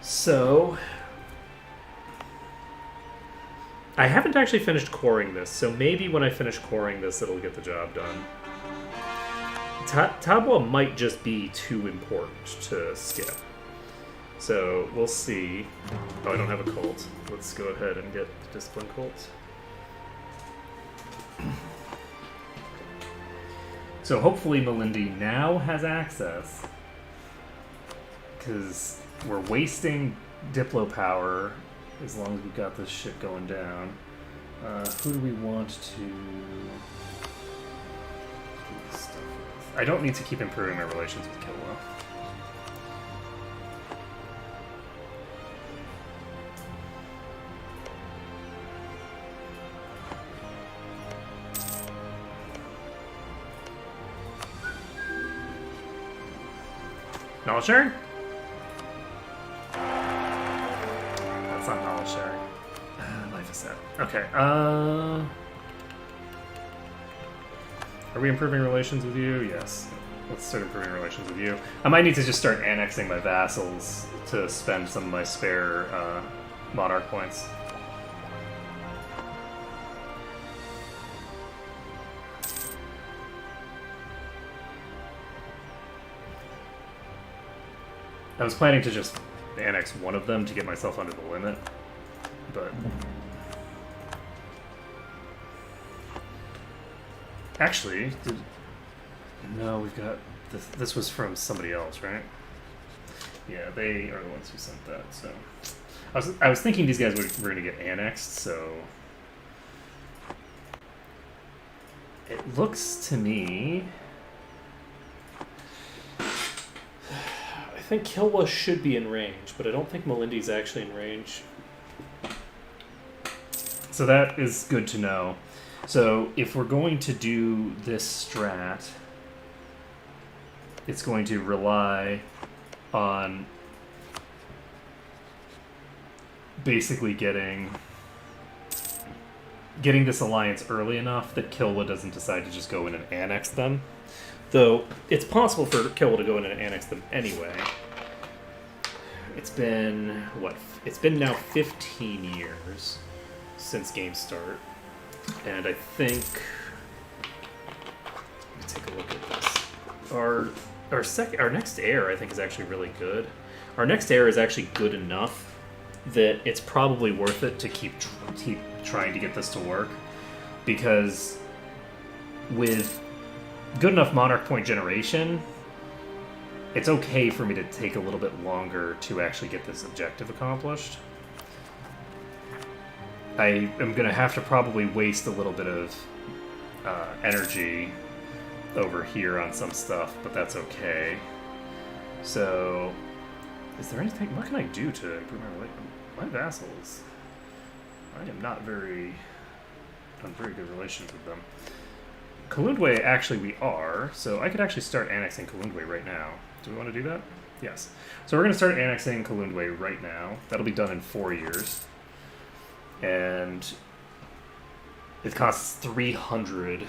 So, I haven't actually finished coring this, so maybe when I finish coring this, it'll get the job done. Tabwa might just be too important to skip. So, we'll see. Oh, I don't have a cult. Let's go ahead and get the Discipline Cult. So hopefully Malindi now has access, because we're wasting Diplo power as long as we've got this shit going down. Who do we want to do this stuff with? I don't need to keep improving my relations with Kilwa. Knowledge sharing? That's not knowledge sharing. Life is sad. Okay, are we improving relations with you? Yes. Let's start improving relations with you. I might need to just start annexing my vassals to spend some of my spare monarch points. I was planning to just annex one of them to get myself under the limit, but... Actually, no, we've got... This was from somebody else, right? Yeah, they are the ones who sent that, so... I was thinking these guys were going to get annexed, so... It looks to me... I think Kilwa should be in range, but I don't think Melindy's actually in range. So that is good to know. So if we're going to do this strat, it's going to rely on basically getting this alliance early enough that Kilwa doesn't decide to just go in and annex them. Though it's possible for Kilwa to go in and annex them anyway. It's been, what? It's been now 15 years since game start. And I think... Let me take a look at this. Our next heir, I think, is actually really good. Our next heir is actually good enough that it's probably worth it to keep trying to get this to work. Because with good enough monarch point generation, it's okay for me to take a little bit longer to actually get this objective accomplished. I am going to have to probably waste a little bit of energy over here on some stuff, but that's okay. So, is there anything... What can I do to improve my vassals? I am not on very good relations with them. Kalundwe, actually, we are, so I could actually start annexing Kalundwe right now. Do we want to do that? Yes. So we're going to start annexing Kalundwe right now. That'll be done in 4 years. And it costs 300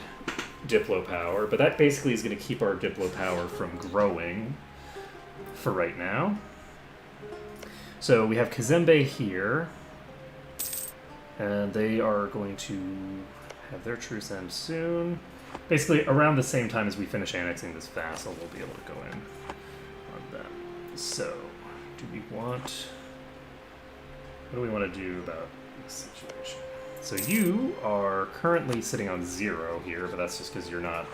Diplo power, but that basically is going to keep our Diplo power from growing for right now. So we have Kazembe here, and they are going to have their truce end soon. Basically, around the same time as we finish annexing this vassal, we'll be able to go in on that. So, do we want... What do we want to do about this situation? So you are currently sitting on 0 here, but that's just because you're not...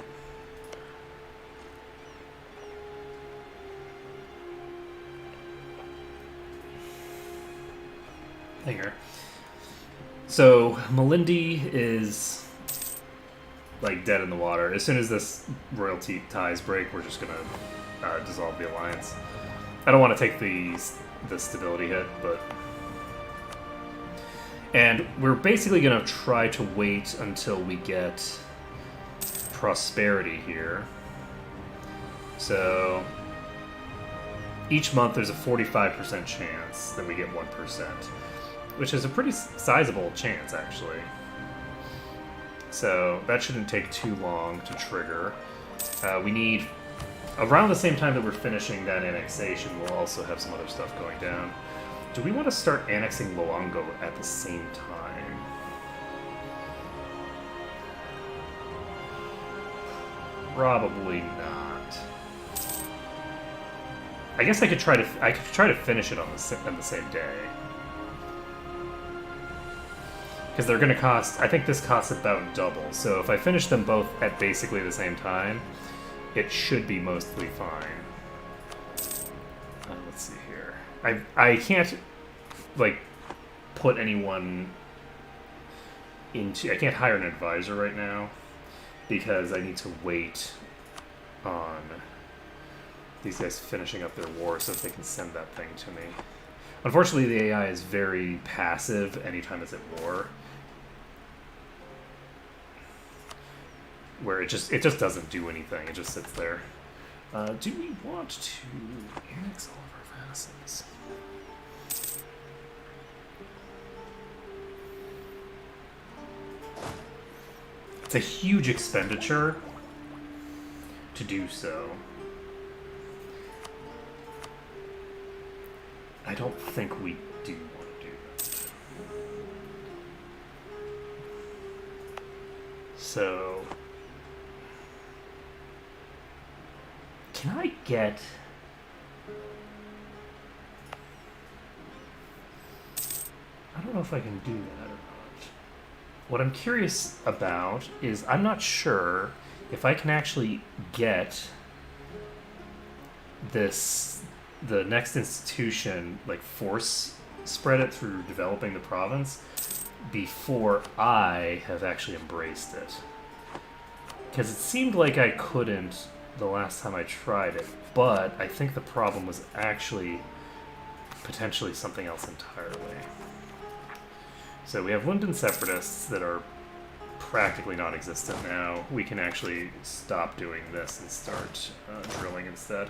Here. So, Melindy is... like dead in the water. As soon as this royalty ties break, we're just gonna dissolve the alliance. I don't want to take the stability hit, but... And we're basically gonna try to wait until we get prosperity here. So each month there's a 45% chance that we get 1%, which is a pretty sizable chance, actually. So that shouldn't take too long to trigger. We need, around the same time that we're finishing that annexation, we'll also have some other stuff going down. Do we want to start annexing Loango at the same time? Probably not. I guess I could try to finish it on the same day. Because they're going to cost, I think this costs about double. So if I finish them both at basically the same time, it should be mostly fine. Let's see here. I can't, like, put anyone into... I can't hire an advisor right now because I need to wait on these guys finishing up their war so that they can send that thing to me. Unfortunately, the AI is very passive anytime it's at war. Where it just doesn't do anything. It just sits there. Do we want to annex all of our vassals? It's a huge expenditure to do so. I don't think we do want to do that. So... Can I get... I don't know if I can do that or not. What I'm curious about is I'm not sure if I can actually get the next institution, like force spread it through developing the province before I have actually embraced it. Because it seemed like I couldn't the last time I tried it, but I think the problem was actually potentially something else entirely. So we have London separatists that are practically non-existent now. We can actually stop doing this and start drilling instead.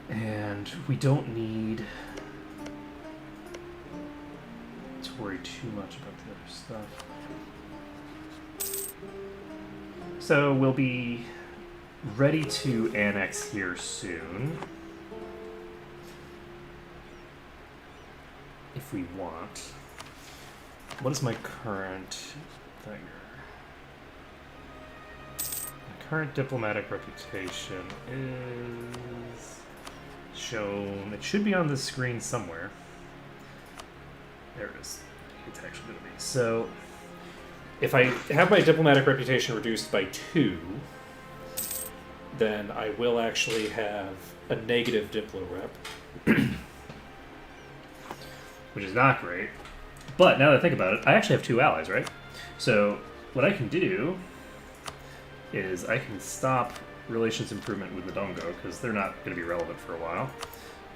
And we don't need to worry too much about the other stuff. So we'll be ready to annex here soon. If we want. What is my current thing? My current diplomatic reputation is shown. It should be on the screen somewhere. There it is. It's actually going to be. So, if I have my diplomatic reputation reduced by 2, then I will actually have a negative diplo rep. Which is not great. But now that I think about it, I actually have 2 allies, right? So what I can do is I can stop relations improvement with Kongo because they're not going to be relevant for a while.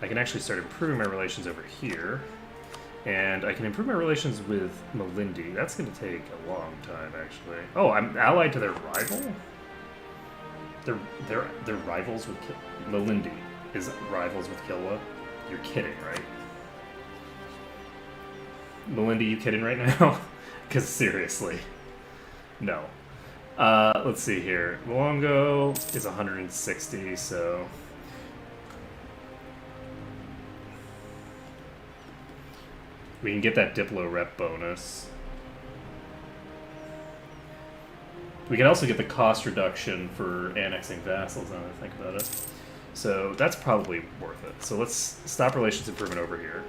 I can actually start improving my relations over here. And I can improve my relations with Malindi. That's going to take a long time, actually. Oh, I'm allied to their rival? They're rivals with Malindi is rivals with Kilwa? You're kidding, right? Melinda, you kidding right now? Because seriously. No. Let's see here. Luongo is 160, so... we can get that Diplo rep bonus. We can also get the cost reduction for annexing vassals, now that I think about it. So that's probably worth it. So let's stop relations improvement over here.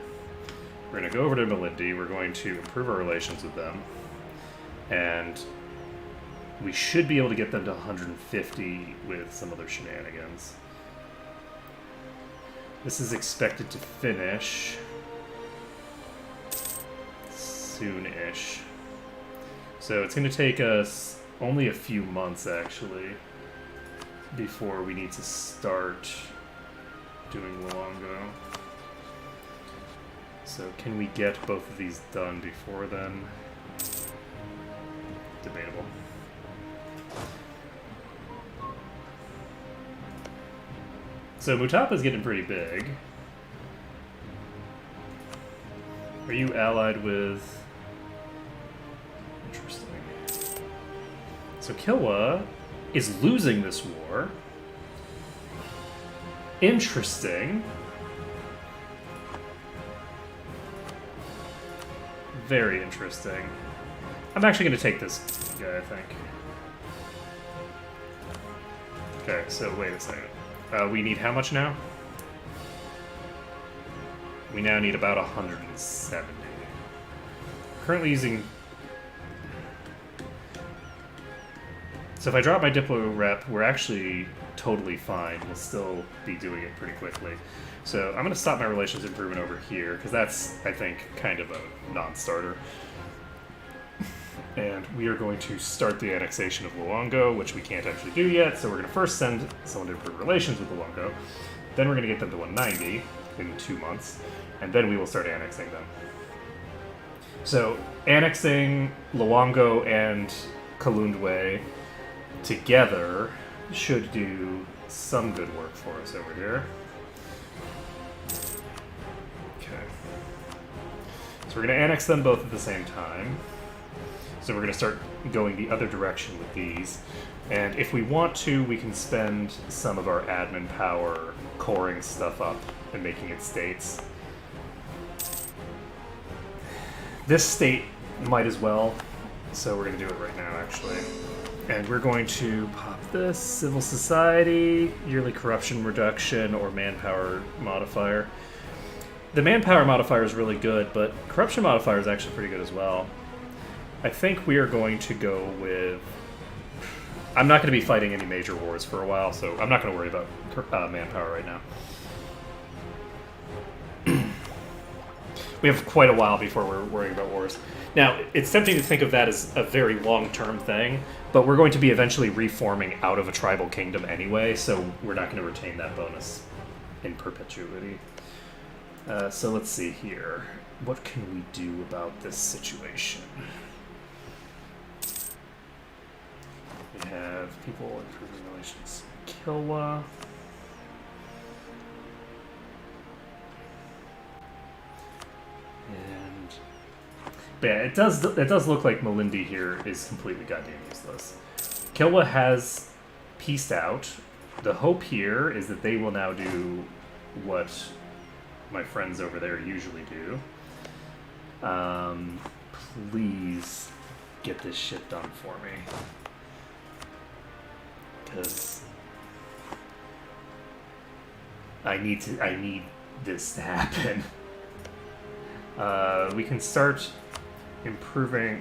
We're going to go over to Malindi. We're going to improve our relations with them. And we should be able to get them to 150 with some other shenanigans. This is expected to finish soon-ish. So it's going to take us only a few months, actually, before we need to start doing Luongo. So can we get both of these done before then? Debatable. So Mutapa's getting pretty big. Are you allied with... Interesting. So Kilwa is losing this war. Interesting. Very interesting. I'm actually going to take this guy, I think. Okay, so wait a second. We need how much now? We now need about 170. Currently using... So if I drop my Diplo rep, we're actually totally fine. We'll still be doing it pretty quickly. So I'm going to stop my relations improvement over here, because that's, I think, kind of a non-starter. And we are going to start the annexation of Luongo, which we can't actually do yet, so we're going to first send someone to improve relations with Luongo. Then we're going to get them to 190 in 2 months, and then we will start annexing them. So annexing Luongo and Kalundwe together should do some good work for us over here. Okay. So we're going to annex them both at the same time. So we're going to start going the other direction with these. And if we want to, we can spend some of our admin power coring stuff up and making it states. This state might as well, so we're going to do it right now, actually. And we're going to pop this, civil society, yearly corruption reduction, or manpower modifier. The manpower modifier is really good, but corruption modifier is actually pretty good as well. I think we are going to go with... I'm not going to be fighting any major wars for a while, so I'm not going to worry about manpower right now. We have quite a while before we're worrying about wars. Now, it's tempting to think of that as a very long-term thing, but we're going to be eventually reforming out of a tribal kingdom anyway, so we're not going to retain that bonus in perpetuity. So let's see here. What can we do about this situation? We have people improving relations. Kilwa. And but yeah, it does look like Malindi here is completely goddamn useless. Kilwa has pieced out. The hope here is that they will now do what my friends over there usually do. Please get this shit done for me. Because I need this to happen. We can start improving.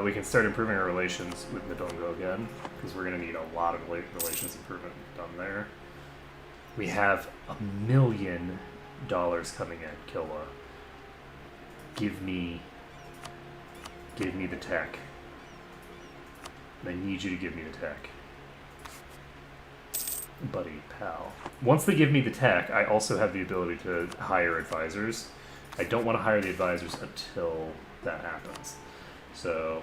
We can start improving our relations with Ndongo again, because we're going to need a lot of relations improvement done there. We have $1 million coming in, Kilwa. Give me the tech. I need you to give me the tech. Buddy, pal. Once they give me the tech, I also have the ability to hire advisors. I don't want to hire the advisors until that happens. So...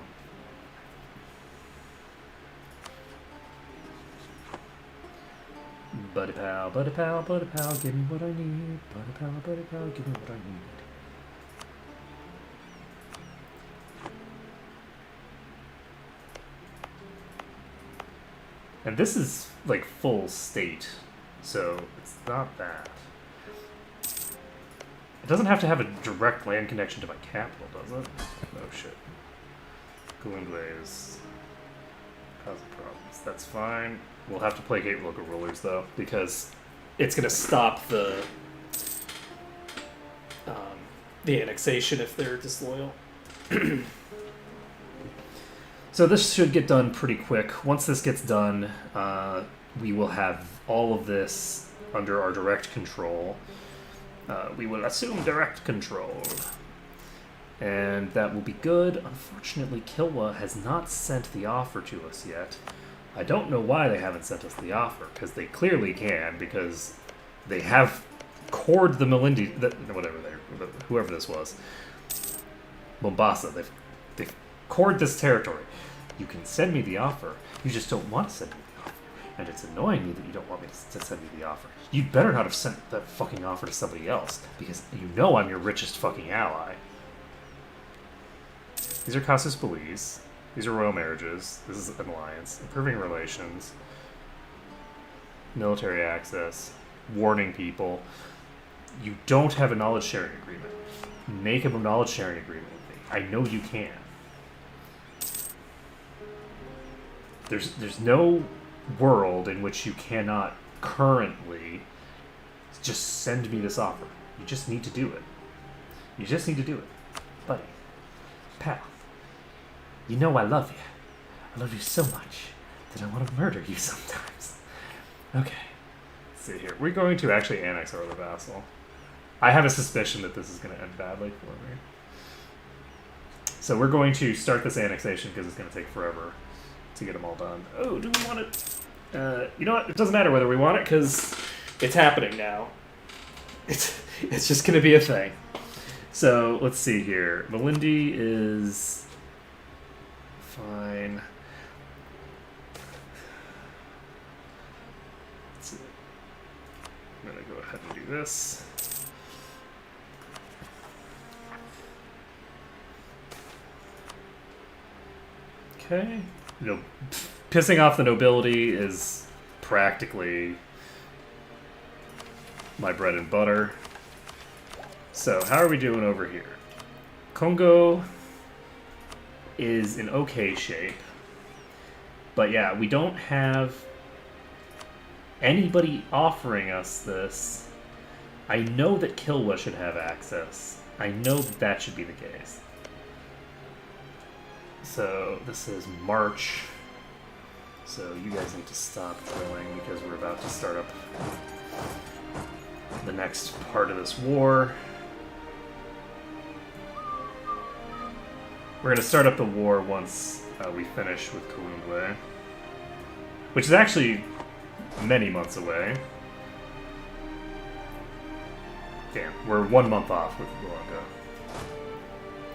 buddy pal, buddy pal, buddy pal, give me what I need. Buddy pal, give me what I need. And this is like full state, so it's not bad. It doesn't have to have a direct land connection to my capital, does it? Oh shit. Gulinglaze causing problems. That's fine. We'll have to placate local rulers though, because it's gonna stop the annexation if they're disloyal. So this should get done pretty quick. Once this gets done, we will have all of this under our direct control. We will assume direct control. And that will be good. Unfortunately, Kilwa has not sent the offer to us yet. I don't know why they haven't sent us the offer, because they clearly can, because they have cored the Malindi, whoever this was, Mombasa. They've cored this territory. You can send me the offer. You just don't want to send me the offer. And it's annoying me that you don't want me to send me the offer. You'd better not have sent that fucking offer to somebody else, because you know I'm your richest fucking ally. These are casus bellis. These are royal marriages. This is an alliance. Improving relations. Military access. Warning people. You don't have a knowledge sharing agreement. Make a knowledge sharing agreement with me. I know you can. There's no world in which you cannot currently just send me this offer. You just need to do it. You just need to do it. Buddy. Pal. You know I love you. I love you so much that I want to murder you sometimes. Okay. Let's see here. We're going to actually annex our other vassal. I have a suspicion that this is going to end badly for me. So we're going to start this annexation because it's going to take forever to get them all done. Oh, do we want it? You know what? It doesn't matter whether we want it because it's happening now. It's just going to be a thing. So let's see here. Malindi is fine. Let's see. I'm going to go ahead and do this. Okay. Pissing off the nobility is practically my bread and butter. So, how are we doing over here? Kongo is in okay shape. But yeah, we don't have anybody offering us this I know that Kilwa should have access. I know that that should be the case. So this is March. So you guys need to stop drilling because we're about to start up the next part of this war. We're going to start up the war once we finish with Kalundwe, which is actually many months away. Damn, we're 1 month off with Luanga,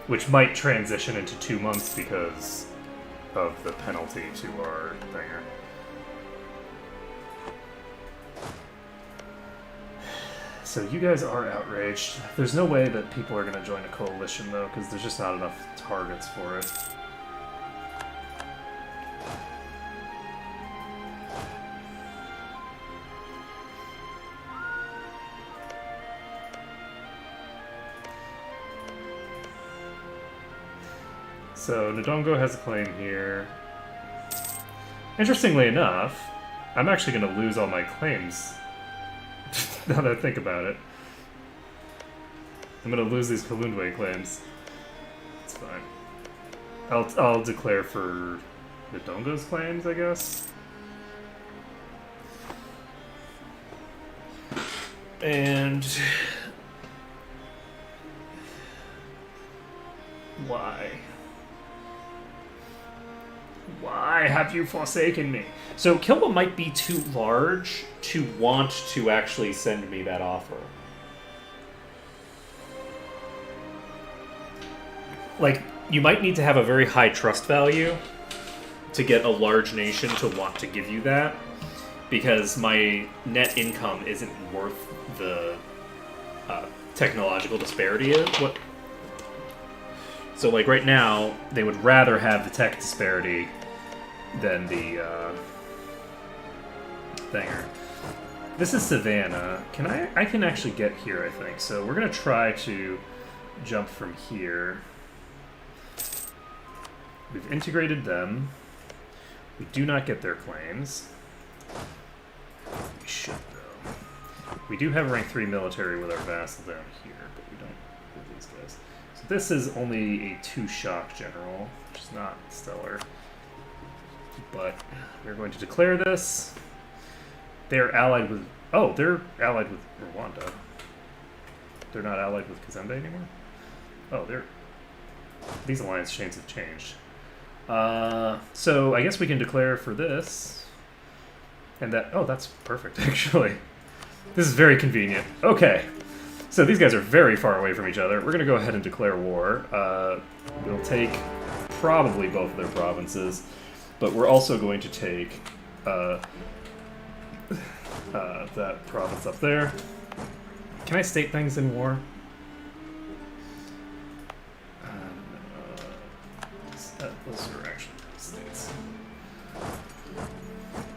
which might transition into 2 months because of the penalty to our thinger. So you guys are outraged. There's no way that people are going to join a coalition, though, because there's just not enough targets for it. So Ndongo has a claim here. Interestingly enough, I'm actually going to lose all my claims. Now that I think about it. I'm going to lose these Kalundwe claims. It's fine. I'll declare for Ndongo's claims, I guess. And why? Why have you forsaken me? So Kilwa might be too large to want to actually send me that offer. Like, you might need to have a very high trust value to get a large nation to want to give you that, because my net income isn't worth the technological disparity of what. So, like, right now, they would rather have the tech disparity than the thinger. This is Savannah. I can actually get here, I think. So we're gonna try to jump from here. We've integrated them. We do not get their claims. We should, though. We do have rank 3 military with our vassal down here, but we don't with these guys. So this is only a 2 shock general, which is not stellar. But we're going to declare this. They're allied with... Oh, they're allied with Rwanda. They're not allied with Kazembe anymore? Oh, they're... These alliance chains have changed. So I guess we can declare for this. And that... Oh, that's perfect, actually. This is very convenient. Okay. So these guys are very far away from each other. We're going to go ahead and declare war. We'll take probably both of their provinces. But we're also going to take that province up there. Can I state things in war? Those are actually states.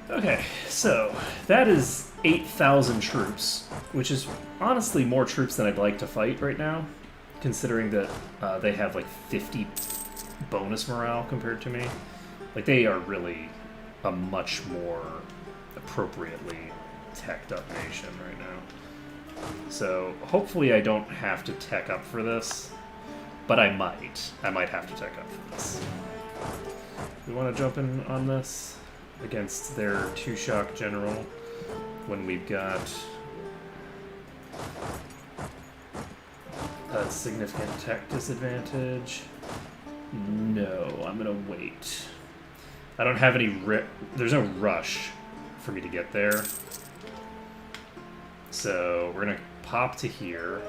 Okay, so that is 8,000 troops, which is honestly more troops than I'd like to fight right now, considering that they have like 50 bonus morale compared to me. Like, they are really a much more appropriately teched up nation right now. So hopefully I don't have to tech up for this, but I might. I might have to tech up for this. We want to jump in on this against their 2-shock general when we've got a significant tech disadvantage. No, I'm gonna wait. I don't have any there's no rush for me to get there. So we're gonna pop to here.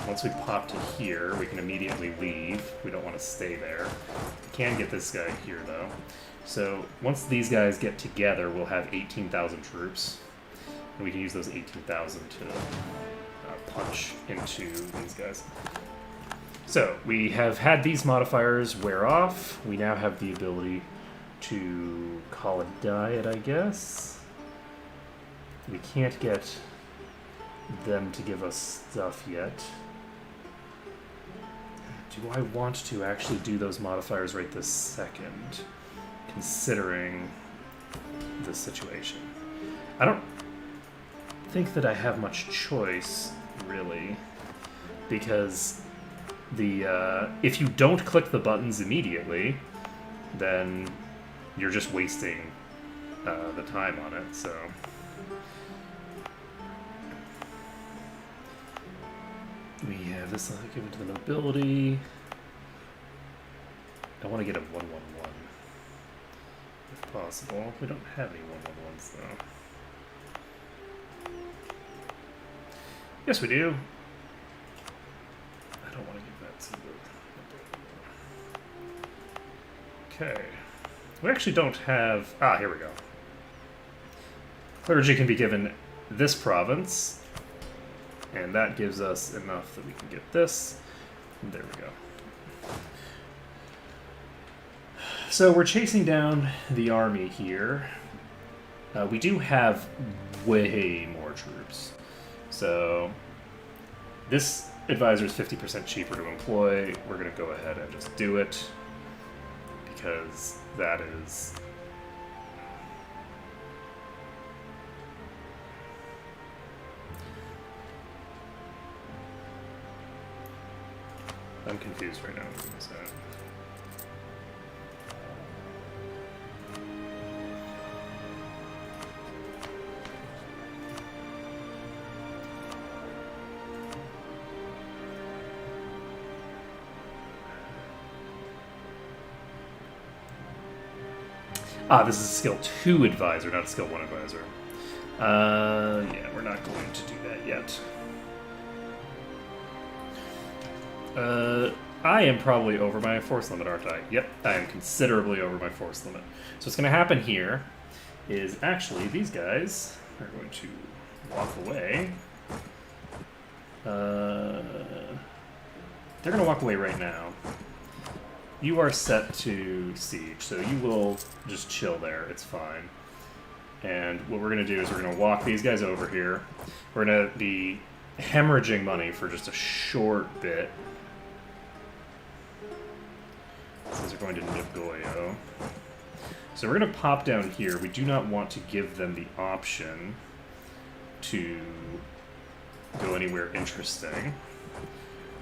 Once we pop to here, we can immediately leave. We don't want to stay there. We can get this guy here, though. So once these guys get together, we'll have 18,000 troops. And we can use those 18,000 to punch into these guys. So we have had these modifiers wear off. We now have the ability to call a diet, I guess. We can't get them to give us stuff yet. Do I want to actually do those modifiers right this second, considering the situation? I don't think that I have much choice, really, because if you don't click the buttons immediately, then you're just wasting the time on it, so... We have this given to the nobility. I want to get a 1-1-1, if possible. We don't have any 1-1-1s, though. Yes, we do. I don't want to give that to the... Okay. We actually don't have... Ah, here we go. Clergy can be given this province, and that gives us enough that we can get this. And there we go. So we're chasing down the army here. We do have way more troops. So this advisor is 50% cheaper to employ. We're going to go ahead and just do it because that is... I'm confused right now. So... Ah, this is a skill 2 advisor, not a skill 1 advisor. Yeah, we're not going to do that yet. I am probably over my force limit, aren't I? Yep, I am considerably over my force limit. So what's going to happen here is actually these guys are going to walk away. They're going to walk away right now. You are set to siege, so you will just chill there. It's fine. And what we're going to do is we're going to walk these guys over here. We're going to be hemorrhaging money for just a short bit. These are going to Nagoyo. So we're going to pop down here. We do not want to give them the option to go anywhere interesting.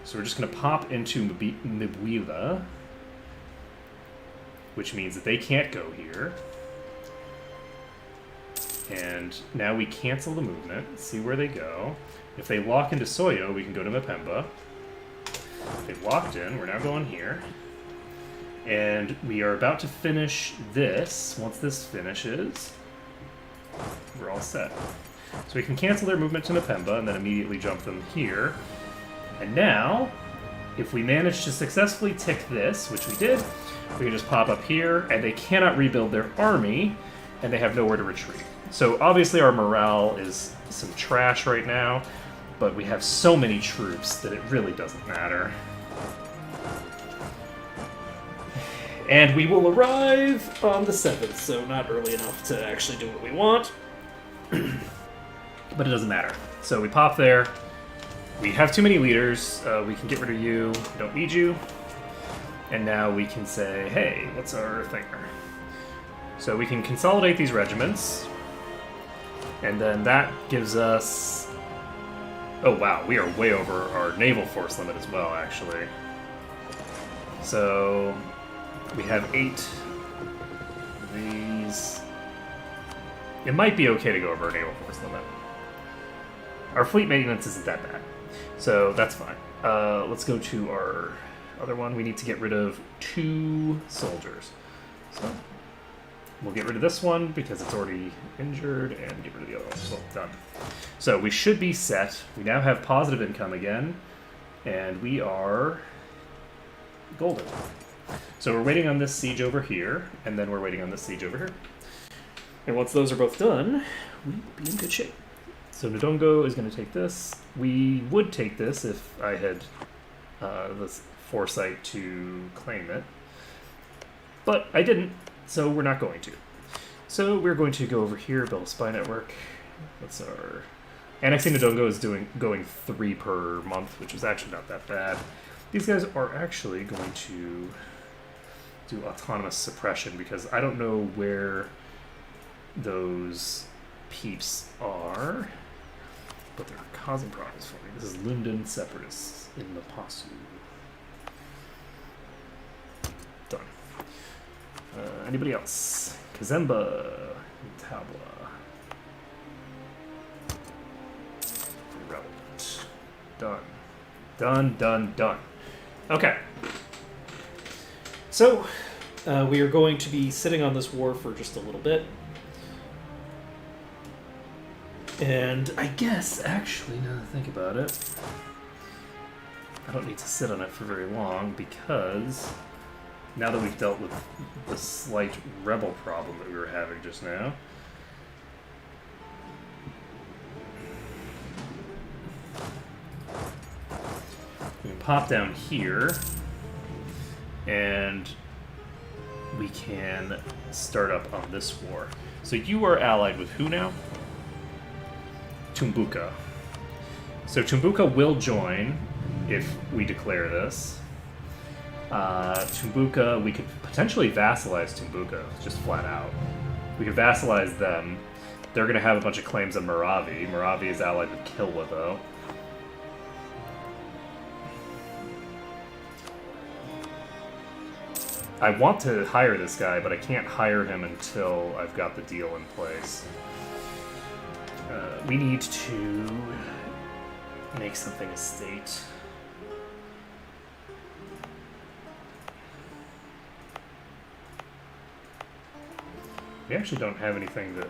So we're just going to pop into Mbuila, which means that they can't go here. And now we cancel the movement, see where they go. If they lock into Soyo, we can go to Mpemba. If they've locked in, we're now going here. And we are about to finish this. Once this finishes, we're all set. So we can cancel their movement to Mpemba and then immediately jump them here. And now, if we manage to successfully tick this, which we did, we can just pop up here, and they cannot rebuild their army, and they have nowhere to retreat. So obviously our morale is some trash right now, but we have so many troops that it really doesn't matter. And we will arrive on the 7th, so not early enough to actually do what we want. But it doesn't matter. So we pop there. We have too many leaders. We can get rid of you. We don't need you. And now we can say, hey, what's our thing? So we can consolidate these regiments. And then that gives us... Oh, wow. We are way over our naval force limit as well, actually. So... we have 8 of these. It might be okay to go over our naval force limit. Our fleet maintenance isn't that bad, so that's fine. Let's go to our other one. We need to get rid of 2 soldiers. So we'll get rid of this one because it's already injured, and get rid of the other one. So done. So we should be set. We now have positive income again, and we are golden. So we're waiting on this siege over here, and then we're waiting on this siege over here. And once those are both done, we'll be in good shape. So Ndongo is going to take this. We would take this if I had the foresight to claim it. But I didn't, so we're not going to. So we're going to go over here, build a spy network. What's our... Annexing Ndongo is going 3 per month, which is actually not that bad. These guys are actually going to do autonomous suppression because I don't know where those peeps are. but they're causing problems for me. This is Linden Separatists in Mapasu. Done. Anybody else? Kazemba. Tabla. Irrelevant. Done. Done, done, done. Okay. So, we are going to be sitting on this war for just a little bit. And I guess, actually, now that I think about it, I don't need to sit on it for very long because now that we've dealt with the slight rebel problem that we were having just now, we can pop down here and we can start up on this war. So you are allied with who now? Tumbuka. So Tumbuka will join if we declare this. Tumbuka, we could potentially vassalize Tumbuka, just flat out. We could vassalize them. They're going to have a bunch of claims on Maravi. Maravi is allied with Kilwa, though. I want to hire this guy, but I can't hire him until I've got the deal in place. We need to make something a state. We actually don't have anything that...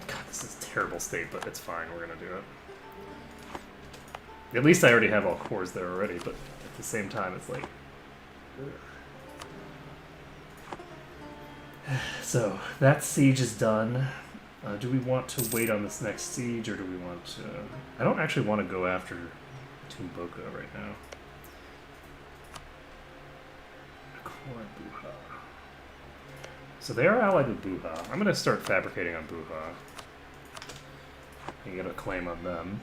God, this is a terrible state, but it's fine. We're going to do it. At least I already have all cores there already, but at the same time, it's like... Ugh. So, that siege is done. Do we want to wait on this next siege, or do we want to... I don't actually want to go after Tumbuka right now. Buha. So they are allied with Buha. I'm going to start fabricating on Buha. And get a claim on them.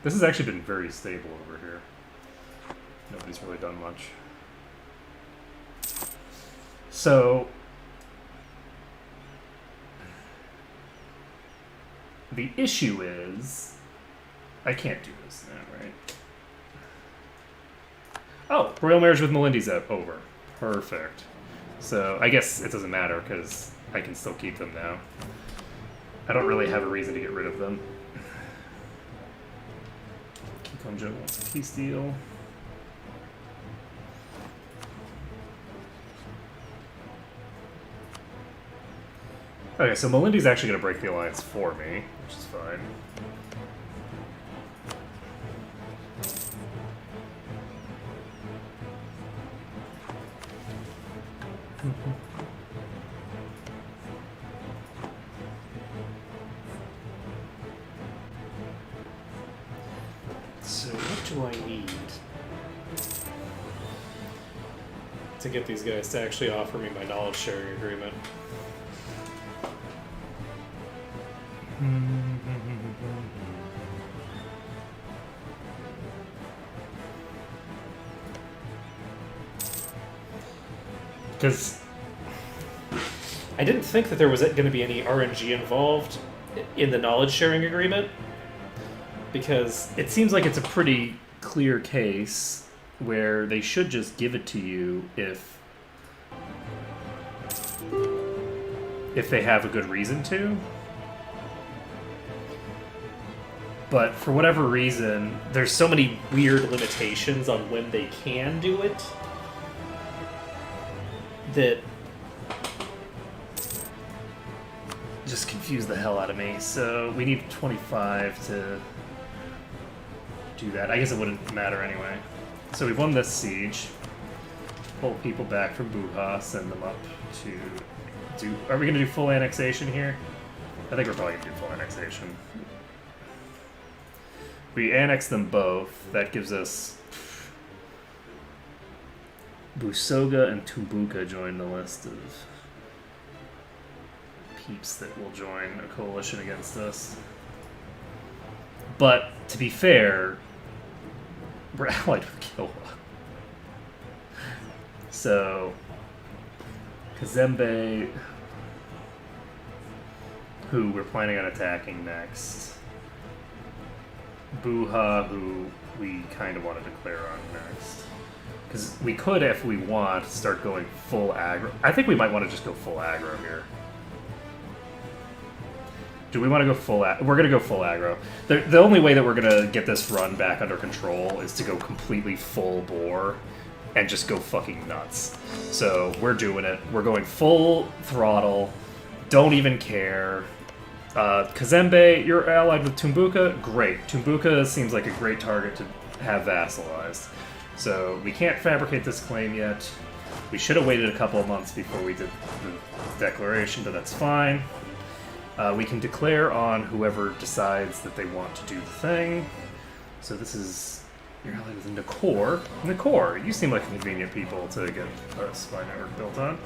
This has actually been very stable over here. Nobody's really done much. So, the issue is, I can't do this now, right? Oh, royal marriage with Melindy's over. Perfect. So, I guess it doesn't matter because I can still keep them now. I don't really have a reason to get rid of them. Kikonjo wants a peace deal. Okay, so Melindy's actually going to break the alliance for me, which is fine. So what do I need to get these guys to actually offer me my knowledge sharing agreement? Because I didn't think that there was going to be any RNG involved in the knowledge sharing agreement, because it seems like it's a pretty clear case where they should just give it to you if they have a good reason to. But for whatever reason, there's so many weird limitations on when they can do it that just confuse the hell out of me. So we need 25 to do that. I guess it wouldn't matter anyway. So we've won this siege. Pull people back from Buha, send them up to do... Are we going to do full annexation here? I think we're probably going to do full annexation. We annex them both. That gives us... Busoga and Tumbuka join the list of peeps that will join a coalition against us. But, to be fair, we're allied with Kilwa. So, Kazembe, who we're planning on attacking next. Buha, who we kind of want to declare on next. Because we could, if we want, start going full aggro. I think we might want to just go full aggro here. Do we want to go full aggro? We're going to go full aggro. The only way that we're going to get this run back under control is to go completely full bore and just go fucking nuts. So we're doing it. We're going full throttle. Don't even care. Kazembe, you're allied with Tumbuka. Great. Tumbuka seems like a great target to have vassalized. So we can't fabricate this claim yet. We should have waited a couple of months before we did the declaration, but that's fine. We can declare on whoever decides that they want to do the thing. So this is... You're allied with Nakor. Nakor, you seem like convenient people to get a spy network built on.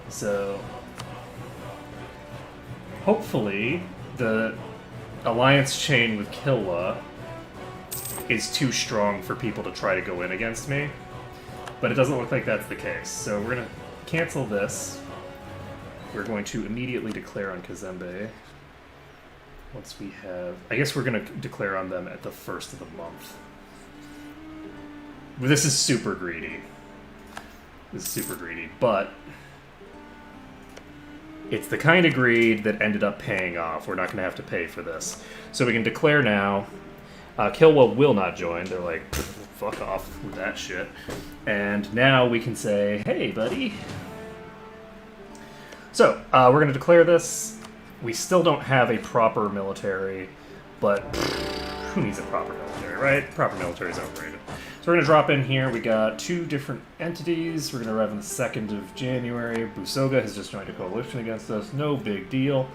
So... Hopefully, the alliance chain with Kilwa is too strong for people to try to go in against me. But it doesn't look like that's the case. So we're going to cancel this. We're going to immediately declare on Kazembe. Once we have... I guess we're going to declare on them at the first of the month. This is super greedy. This is super greedy, but... It's the kind of greed that ended up paying off. We're not going to have to pay for this. So we can declare now. Kilwa will not join. They're like, fuck off with that shit. And now we can say, hey, buddy. So, we're going to declare this. We still don't have a proper military, but who needs a proper military, right? Proper military is overrated. So we're going to drop in here. We got 2 different entities. We're going to arrive on the 2nd of January. Busoga has just joined a coalition against us. No big deal.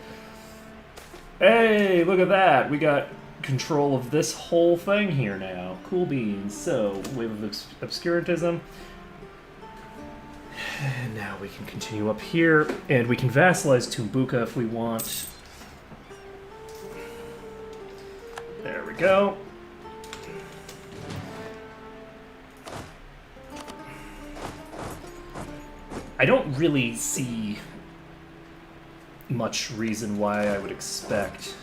Hey, look at that. We got control of this whole thing here now. Cool beans. So, wave of obscurantism. And now we can continue up here, and we can vassalize Tumbuka if we want. There we go. I don't really see much reason why I would expect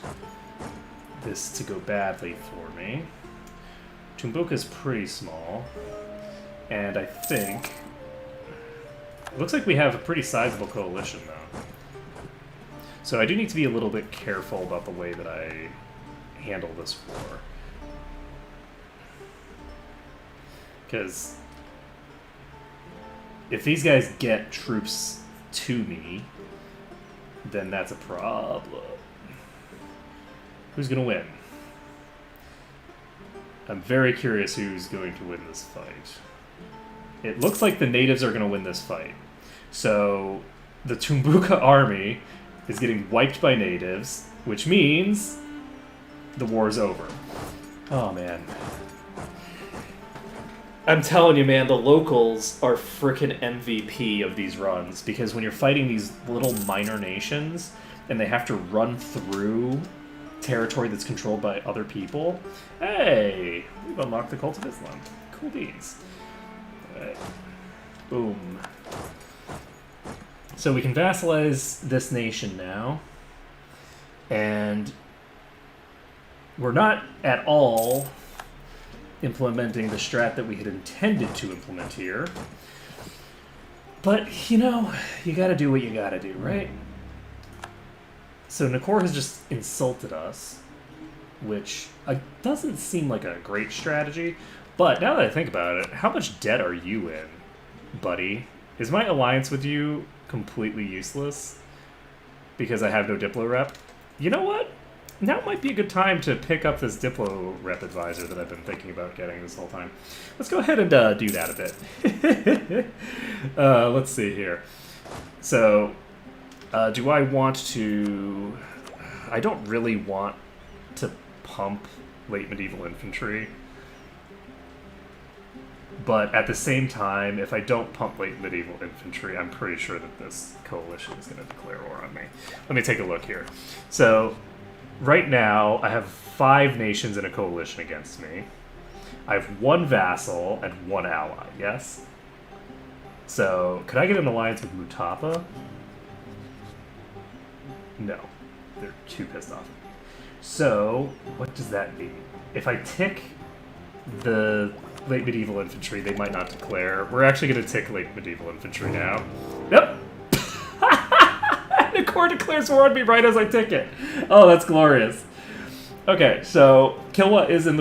this to go badly for me. Tumbuka's pretty small, and I think... It looks like we have a pretty sizable coalition, though. So I do need to be a little bit careful about the way that I handle this war. Because if these guys get troops to me, then that's a problem. Who's going to win? I'm very curious who's going to win this fight. It looks like the natives are going to win this fight. So the Tumbuka army is getting wiped by natives, which means the war's over. Oh, man. I'm telling you, man, the locals are frickin' MVP of these runs, because when you're fighting these little minor nations and they have to run through territory that's controlled by other people, hey, we've unlocked the Cult of Islam. Cool beans. Alright. Boom. So we can vassalize this nation now, and we're not at all implementing the strat that we had intended to implement here. But, you know, you gotta do what you gotta do, right? So Nakor has just insulted us, which doesn't seem like a great strategy. But now that I think about it, how much debt are you in, buddy? Is my alliance with you completely useless because I have no Diplo rep? You know what? Now might be a good time to pick up this Diplo rep advisor that I've been thinking about getting this whole time. Let's go ahead and do that a bit. Let's see here. So, do I want to... I don't really want to pump late medieval infantry. But at the same time, if I don't pump late medieval infantry, I'm pretty sure that this coalition is going to declare war on me. Let me take a look here. So, right now, I have 5 nations in a coalition against me. I have 1 vassal and 1 ally, yes? So, could I get an alliance with Mutapa? No. They're too pissed off. So, what does that mean? If I tick the late medieval infantry, they might not declare. We're actually going to tick late medieval infantry now. Yep. The core declares war on me right as I tick it. Oh, that's glorious. Okay, so Kilwa is in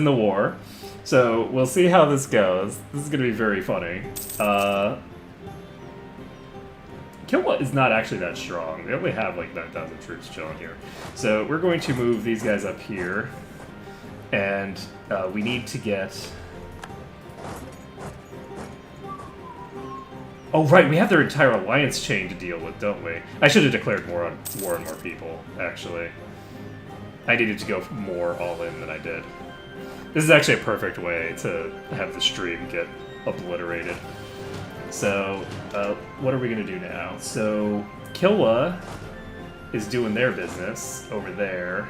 the war. So we'll see how this goes. This is going to be very funny. Kilwa is not actually that strong. They only have like 9,000 troops chilling here. So we're going to move these guys up here. And we need to get... Oh, right, we have their entire alliance chain to deal with, don't we? I should have declared war on more people, actually. I needed to go more all in than I did. This is actually a perfect way to have the stream get obliterated. So, what are we going to do now? So, Kilwa is doing their business over there.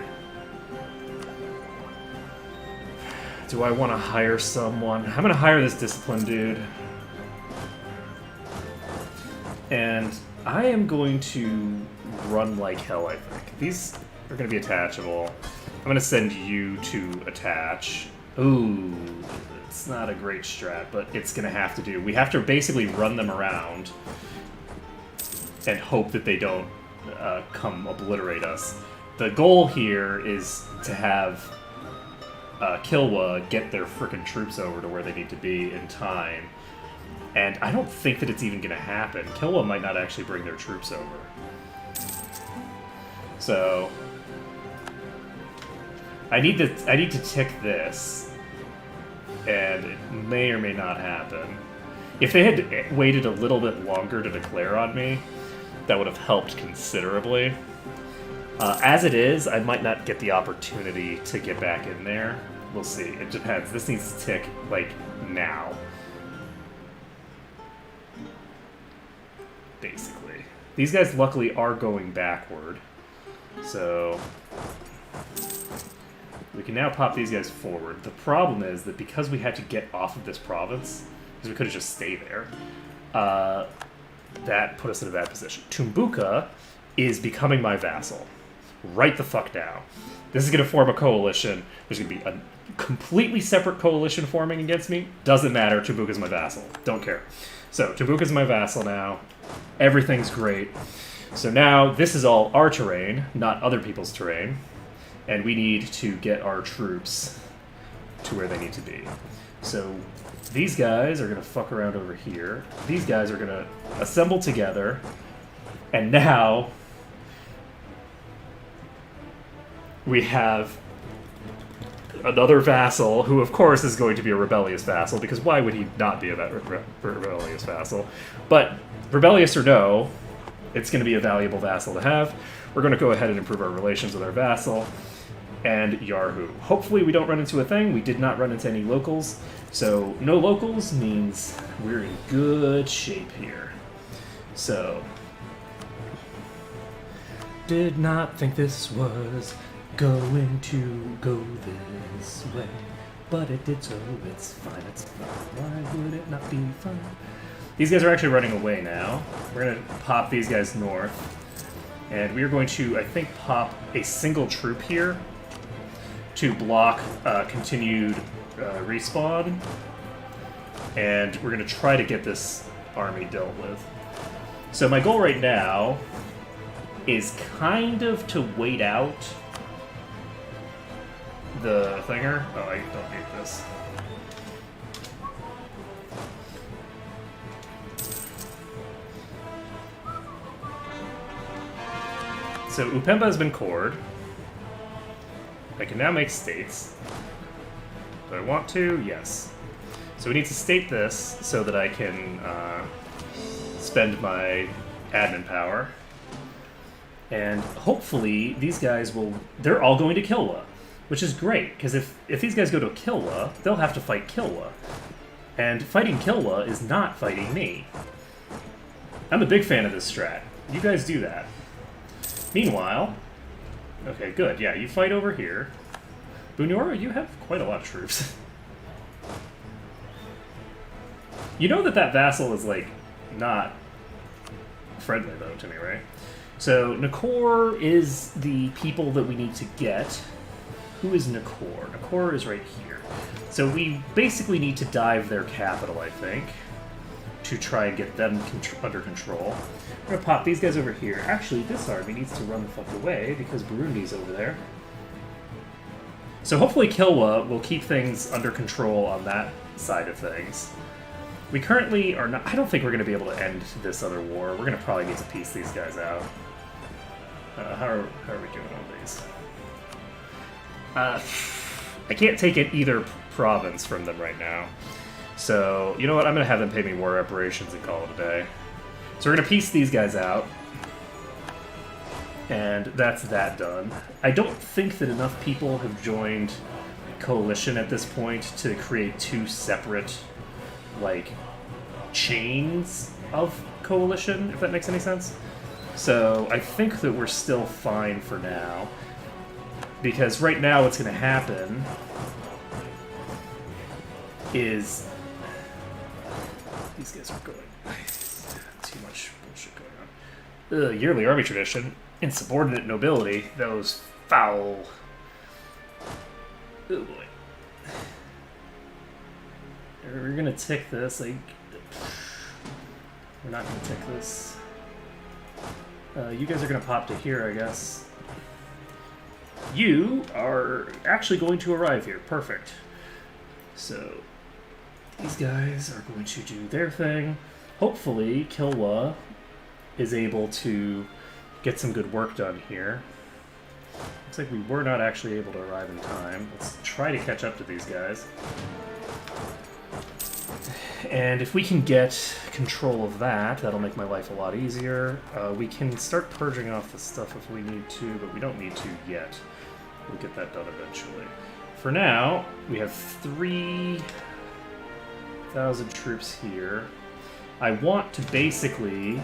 Do I want to hire someone? I'm going to hire this discipline dude. And I am going to run like hell, I think. These are going to be attachable. I'm going to send you to attach. Ooh, it's not a great strat, but it's going to have to do. We have to basically run them around and hope that they don't come obliterate us. The goal here is to have Kilwa get their frickin' troops over to where they need to be in time. And I don't think that it's even going to happen. Kilwa might not actually bring their troops over. So I need to tick this, and it may or may not happen. If they had waited a little bit longer to declare on me, that would have helped considerably. As it is, I might not get the opportunity to get back in there. We'll see. It depends. This needs to tick, like, now. Basically. These guys, luckily, are going backward. So we can now pop these guys forward. The problem is that because we had to get off of this province, because we could have just stayed there, that put us in a bad position. Tumbuka is becoming my vassal. Right the fuck now. This is going to form a coalition. There's going to be a completely separate coalition forming against me. Doesn't matter. Tumbuka's my vassal. Don't care. So, Tumbuka's my vassal now. Everything's great. So now, this is all our terrain, not other people's terrain. And we need to get our troops to where they need to be. So, these guys are going to fuck around over here. These guys are going to assemble together. And now we have another vassal, who of course is going to be a rebellious vassal, because why would he not be a rebellious vassal? But rebellious or no, it's going to be a valuable vassal to have. We're going to go ahead and improve our relations with our vassal. And Yarhu. Hopefully we don't run into a thing. We did not run into any locals. So no locals means we're in good shape here. So, did not think this was going to go this way, but it did, so it's fine, it's fine. Why would it not be fun? These guys are actually running away now. We're going to pop these guys north, and we are going to, I think, pop a single troop here to block continued respawn, and we're going to try to get this army dealt with. So my goal right now is kind of to wait out the thinger. Oh, I don't need this. So Upemba has been cored. I can now make states. Do I want to? Yes. So we need to state this so that I can spend my admin power. And hopefully these guys will... They're all going to Kilwa, which is great, because if these guys go to Kilwa, they'll have to fight Kilwa. And fighting Kilwa is not fighting me. I'm a big fan of this strat. You guys do that. Meanwhile... Okay, good. Yeah, you fight over here. Bunyora, you have quite a lot of troops. You know that vassal is, like, not friendly, though, to me, right? So, Nakor is the people that we need to get. Who is Nakor? Nakor is right here. So we basically need to dive their capital, I think, to try and get them under control. We're going to pop these guys over here. Actually, this army needs to run the fuck away because Burundi's over there. So hopefully Kilwa will keep things under control on that side of things. We currently are not... I don't think we're going to be able to end this other war. We're going to probably need to piece these guys out. How are we doing on these? I can't take it either province from them right now. So, you know what? I'm going to have them pay me war reparations and call it a day. So we're going to piece these guys out. And that's that done. I don't think that enough people have joined Coalition at this point to create two separate, like, chains of Coalition, if that makes any sense. So I think that we're still fine for now. Because right now what's going to happen is... These guys are going... Too much bullshit going on. Yearly army tradition. Insubordinate nobility. Those foul... Oh boy. We're going to tick this. Like, we're not going to tick this. You guys are going to pop to here, I guess. You are actually going to arrive here. Perfect. So, these guys are going to do their thing. Hopefully, Kilwa is able to get some good work done here. Looks like we were not actually able to arrive in time. Let's try to catch up to these guys. And if we can get control of that, that'll make my life a lot easier. We can start purging off the stuff if we need to, but we don't need to yet. We'll get that done eventually. For now, we have 3,000 troops here. I want to basically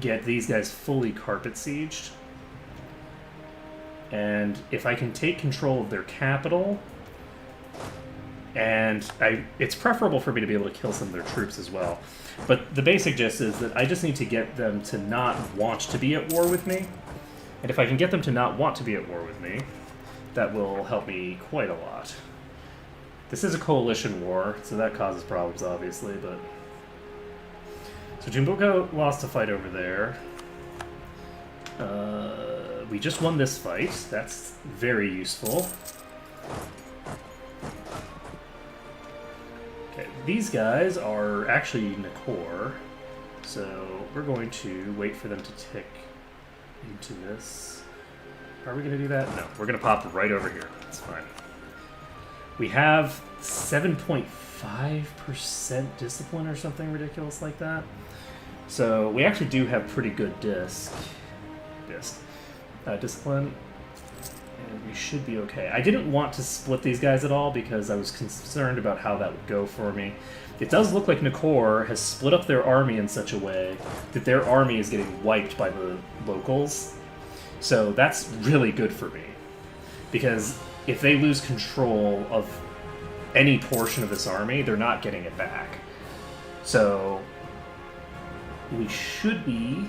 get these guys fully carpet sieged. And if I can take control of their capital... And it's preferable for me to be able to kill some of their troops as well. But the basic gist is that I just need to get them to not want to be at war with me. And if I can get them to not want to be at war with me, that will help me quite a lot. This is a coalition war, so that causes problems, obviously, but... So Jimboka lost a fight over there. We just won this fight. That's very useful. These guys are actually Nakor, so we're going to wait for them to tick into this. Are we going to do that? No, we're going to pop right over here. That's fine. We have 7.5% discipline or something ridiculous like that. So we actually do have pretty good discipline. And we should be okay. I didn't want to split these guys at all because I was concerned about how that would go for me. It does look like Nakor has split up their army in such a way that their army is getting wiped by the locals. So that's really good for me. Because if they lose control of any portion of this army, they're not getting it back. So we should be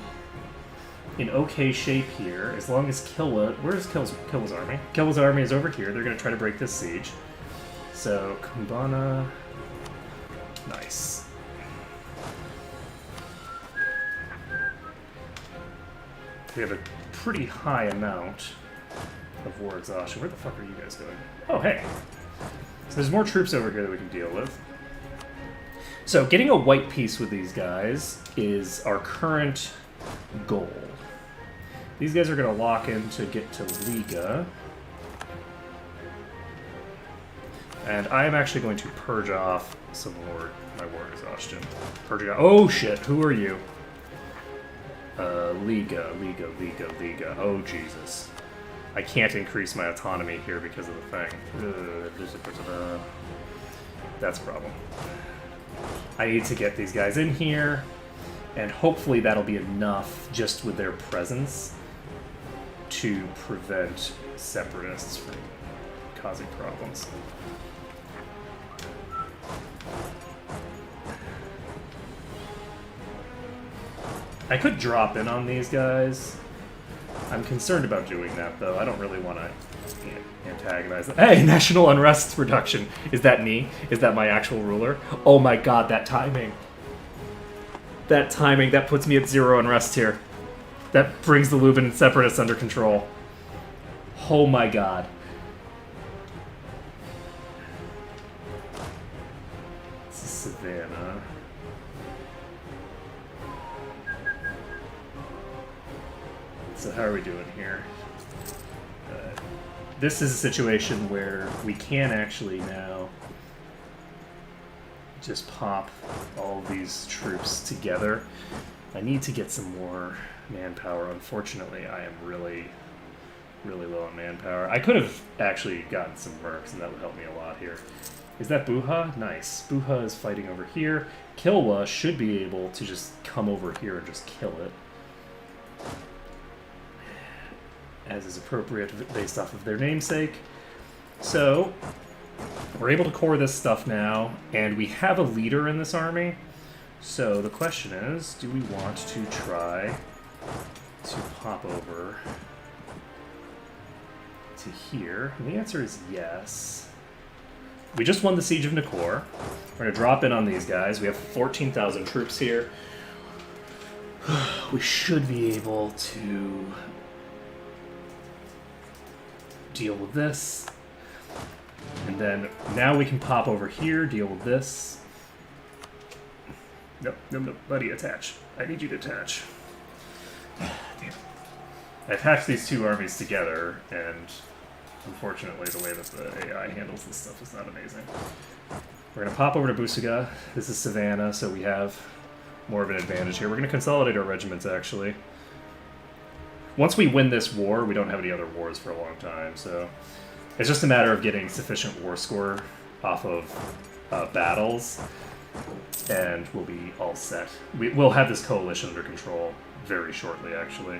in okay shape here, as long as Kilwa... Where's Kilwa's army? Kilwa's army is over here. They're going to try to break this siege. So, Kumbana... Nice. We have a pretty high amount of war exhaustion. Where the fuck are you guys going? Oh, hey! So there's more troops over here that we can deal with. So, getting a white peace with these guys is our current goal. These guys are going to lock in to get to Liga. And I am actually going to purge off some more my war exhaustion. Purging off. Oh shit, who are you? Liga. Oh Jesus. I can't increase my autonomy here because of the thing. That's a problem. I need to get these guys in here, and hopefully that'll be enough just with their presence to prevent separatists from causing problems. I could drop in on these guys. I'm concerned about doing that, though. I don't really want to antagonize them. Hey, national unrest reduction. Is that me? Is that my actual ruler? Oh my god, that timing. That timing, that puts me at 0 unrest here. That brings the Lubin separatists under control. Oh my god. This is Savannah. So how are we doing here? This is a situation where we can actually now just pop all these troops together. I need to get some more manpower. Unfortunately, I am really low on manpower. I could have actually gotten some mercs, and that would help me a lot here. Is that Buha? Nice. Buha is fighting over here. Kilwa should be able to just come over here and just kill it, as is appropriate based off of their namesake. So, we're able to core this stuff now, and we have a leader in this army. So the question is, do we want to try to pop over to here? And the answer is yes. We just won the Siege of Nakor. We're going to drop in on these guys. We have 14,000 troops here. We should be able to deal with this. And then now we can pop over here, deal with this. Nope, buddy, attach. I need you to attach. Damn. I attached these two armies together, and unfortunately the way that the AI handles this stuff is not amazing. We're going to pop over to Busuga. This is Savannah, so we have more of an advantage here. We're going to consolidate our regiments, actually. Once we win this war, we don't have any other wars for a long time, so it's just a matter of getting sufficient war score off of battles, and we'll be all set. We'll have this coalition under control very shortly, actually.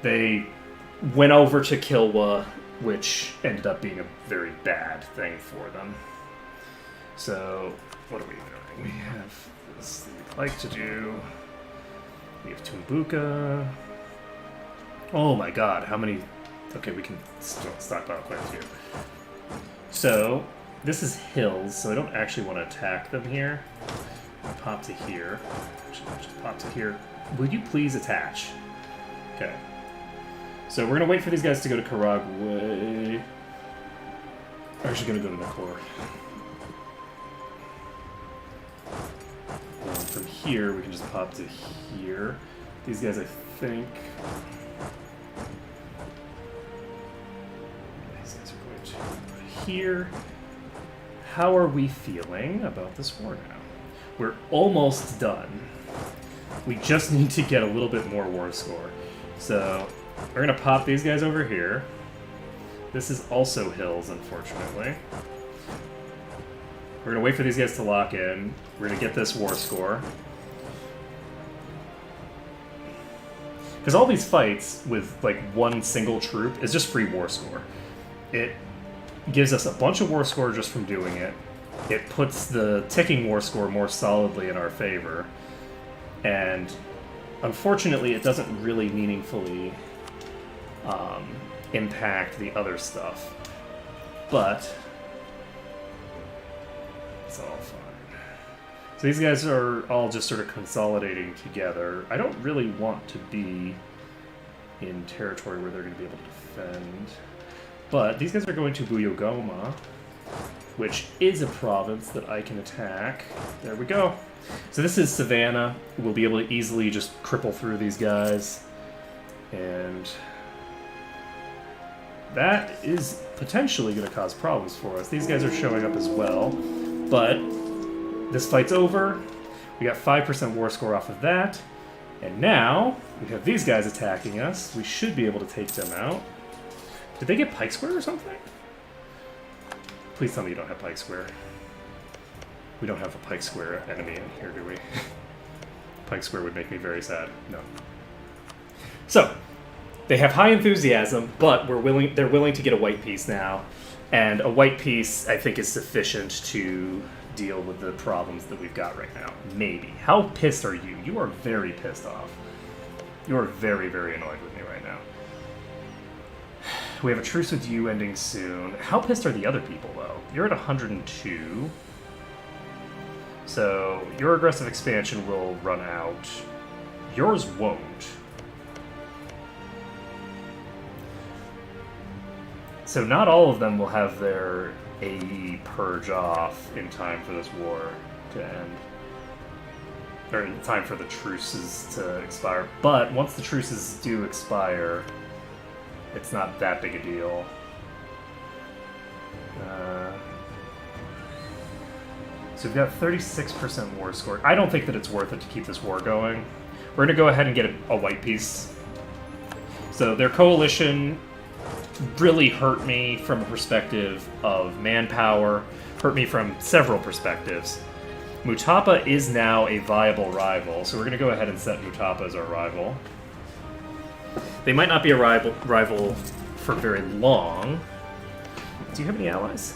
They went over to Kilwa, which ended up being a very bad thing for them. So, what are we doing? We have this thing we'd like to do. We have Tumbuka. Oh my god, how many... Okay, we can stockpile quite a few. So, this is hills, so I don't actually want to attack them here. I'll pop to here. Actually, I'll just pop to here. Would you please attach? Okay. So we're going to wait for these guys to go to Karagwe. We're actually going to go to Nakor. And from here, we can just pop to here. These guys, I think... These guys are going to go here. How are we feeling about this war now? We're almost done. We just need to get a little bit more war score. So we're going to pop these guys over here. This is also hills, unfortunately. We're going to wait for these guys to lock in. We're going to get this war score. Because all these fights with like one single troop is just free war score. It gives us a bunch of war score just from doing it. It puts the ticking war score more solidly in our favor. And unfortunately, it doesn't really meaningfully impact the other stuff. But it's all fine. So these guys are all just sort of consolidating together. I don't really want to be in territory where they're going to be able to defend. But these guys are going to Buyogoma, which is a province that I can attack. There we go. So this is Savannah. We'll be able to easily just cripple through these guys. And that is potentially going to cause problems for us. These guys are showing up as well. But this fight's over. We got 5% war score off of that. And now we have these guys attacking us. We should be able to take them out. Did they get Pike Square or something? Please tell me you don't have Pike Square. We don't have a Pike Square enemy in here, do we? Pike Square would make me very sad. No. So, they have high enthusiasm, but they're willing to get a white piece now. And a white piece, I think, is sufficient to deal with the problems that we've got right now. Maybe. How pissed are you? You are very pissed off. You're very, very annoyed with me right now. We have a truce with you ending soon. How pissed are the other people, though? You're at 102. So, your aggressive expansion will run out. Yours won't. So not all of them will have their AE purge off in time for this war to end. Or in time for the truces to expire. But once the truces do expire, it's not that big a deal. So we've got 36% war score. I don't think that it's worth it to keep this war going. We're going to go ahead and get a white piece. So their coalition really hurt me from a perspective of manpower, hurt me from several perspectives. Mutapa is now a viable rival, so we're going to go ahead and set Mutapa as our rival. They might not be a rival for very long. Do you have any allies?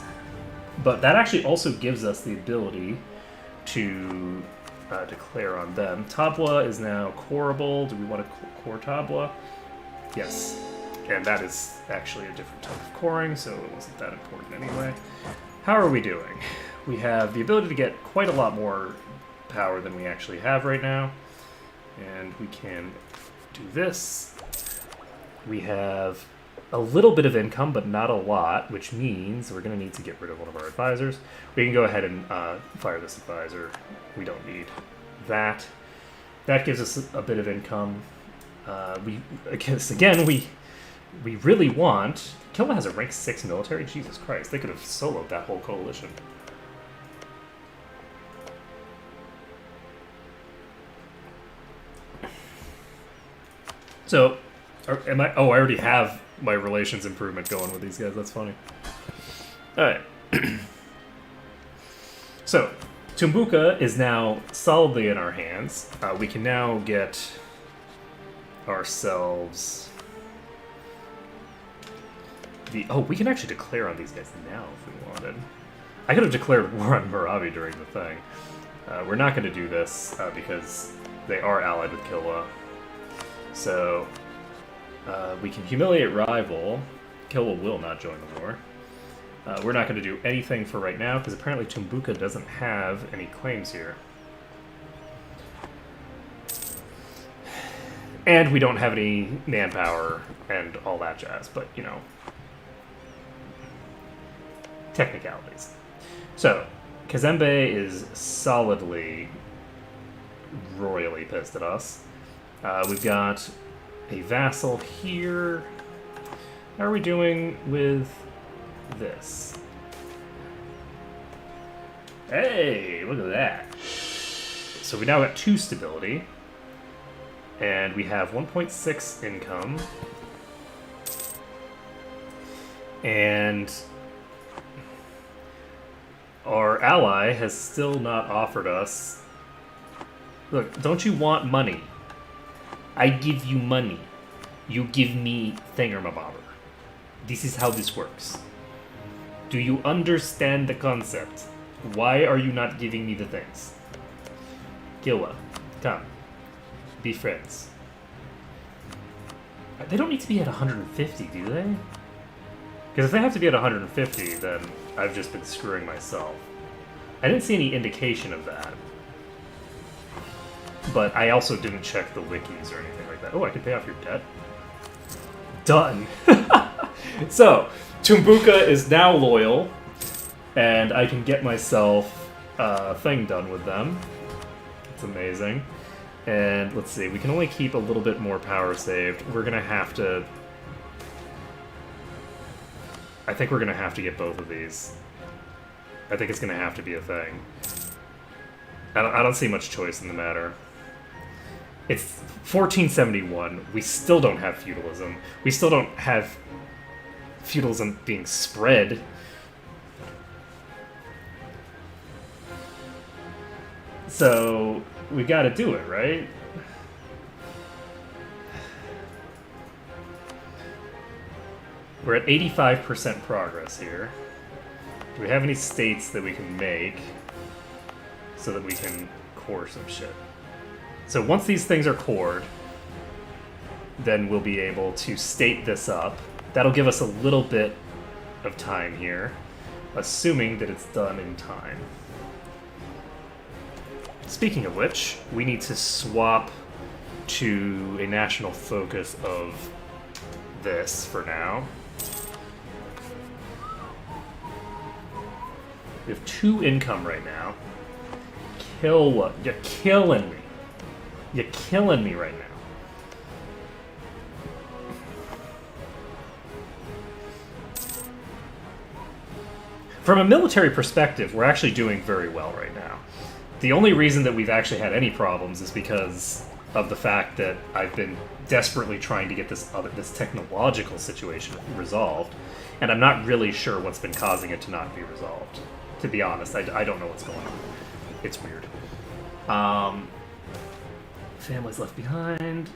But that actually also gives us the ability to declare on them. Tabla is now coreable. Do we want to core Tabla? Yes. And that is actually a different type of coring, so it wasn't that important anyway. How are we doing? We have the ability to get quite a lot more power than we actually have right now. And we can do this. We have a little bit of income, but not a lot, which means we're going to need to get rid of one of our advisors. We can go ahead and fire this advisor. We don't need that. That gives us a bit of income. We really want... Kilma has a rank 6 military? Jesus Christ, they could have soloed that whole coalition. So, I already have my relations improvement going with these guys. That's funny. Alright. So, Tumbuka is now solidly in our hands. We can now get ourselves... we can actually declare on these guys now if we wanted. I could have declared war on Maravi during the thing. We're not going to do this because they are allied with Kilwa. So, we can humiliate rival. Kilwa will not join the war. We're not going to do anything for right now because apparently Tumbuka doesn't have any claims here. And we don't have any manpower and all that jazz, but, you know, technicalities. So, Kazembe is solidly, royally pissed at us. We've got a vassal here. How are we doing with this? Hey, look at that. So we now got 2 stability. And we have 1.6 income. And our ally has still not offered us... Look, don't you want money? I give you money. You give me thingamabobber. This is how this works. Do you understand the concept? Why are you not giving me the things? Gilwa, come. Be friends. They don't need to be at 150, do they? Because if they have to be at 150, then I've just been screwing myself. I didn't see any indication of that. But I also didn't check the wikis or anything like that. Oh, I can pay off your debt. Done. So, Tumbuka is now loyal, and I can get myself a thing done with them. It's amazing. And let's see, we can only keep a little bit more power saved. We're gonna have to... I think we're gonna have to get both of these. I think it's gonna have to be a thing. I don't see much choice in the matter. It's 1471. We still don't have feudalism. We still don't have feudalism being spread. So, we gotta do it, right? We're at 85% progress here. Do we have any states that we can make so that we can core some shit? So once these things are cored, then we'll be able to state this up. That'll give us a little bit of time here, assuming that it's done in time. Speaking of which, we need to swap to a national focus of this for now. We have 2 income right now. Kill what? You're killing me. You're killing me right now. From a military perspective, we're actually doing very well right now. The only reason that we've actually had any problems is because of the fact that I've been desperately trying to get this technological situation resolved, and I'm not really sure what's been causing it to not be resolved. To be honest, I don't know what's going on. It's weird. Families left behind.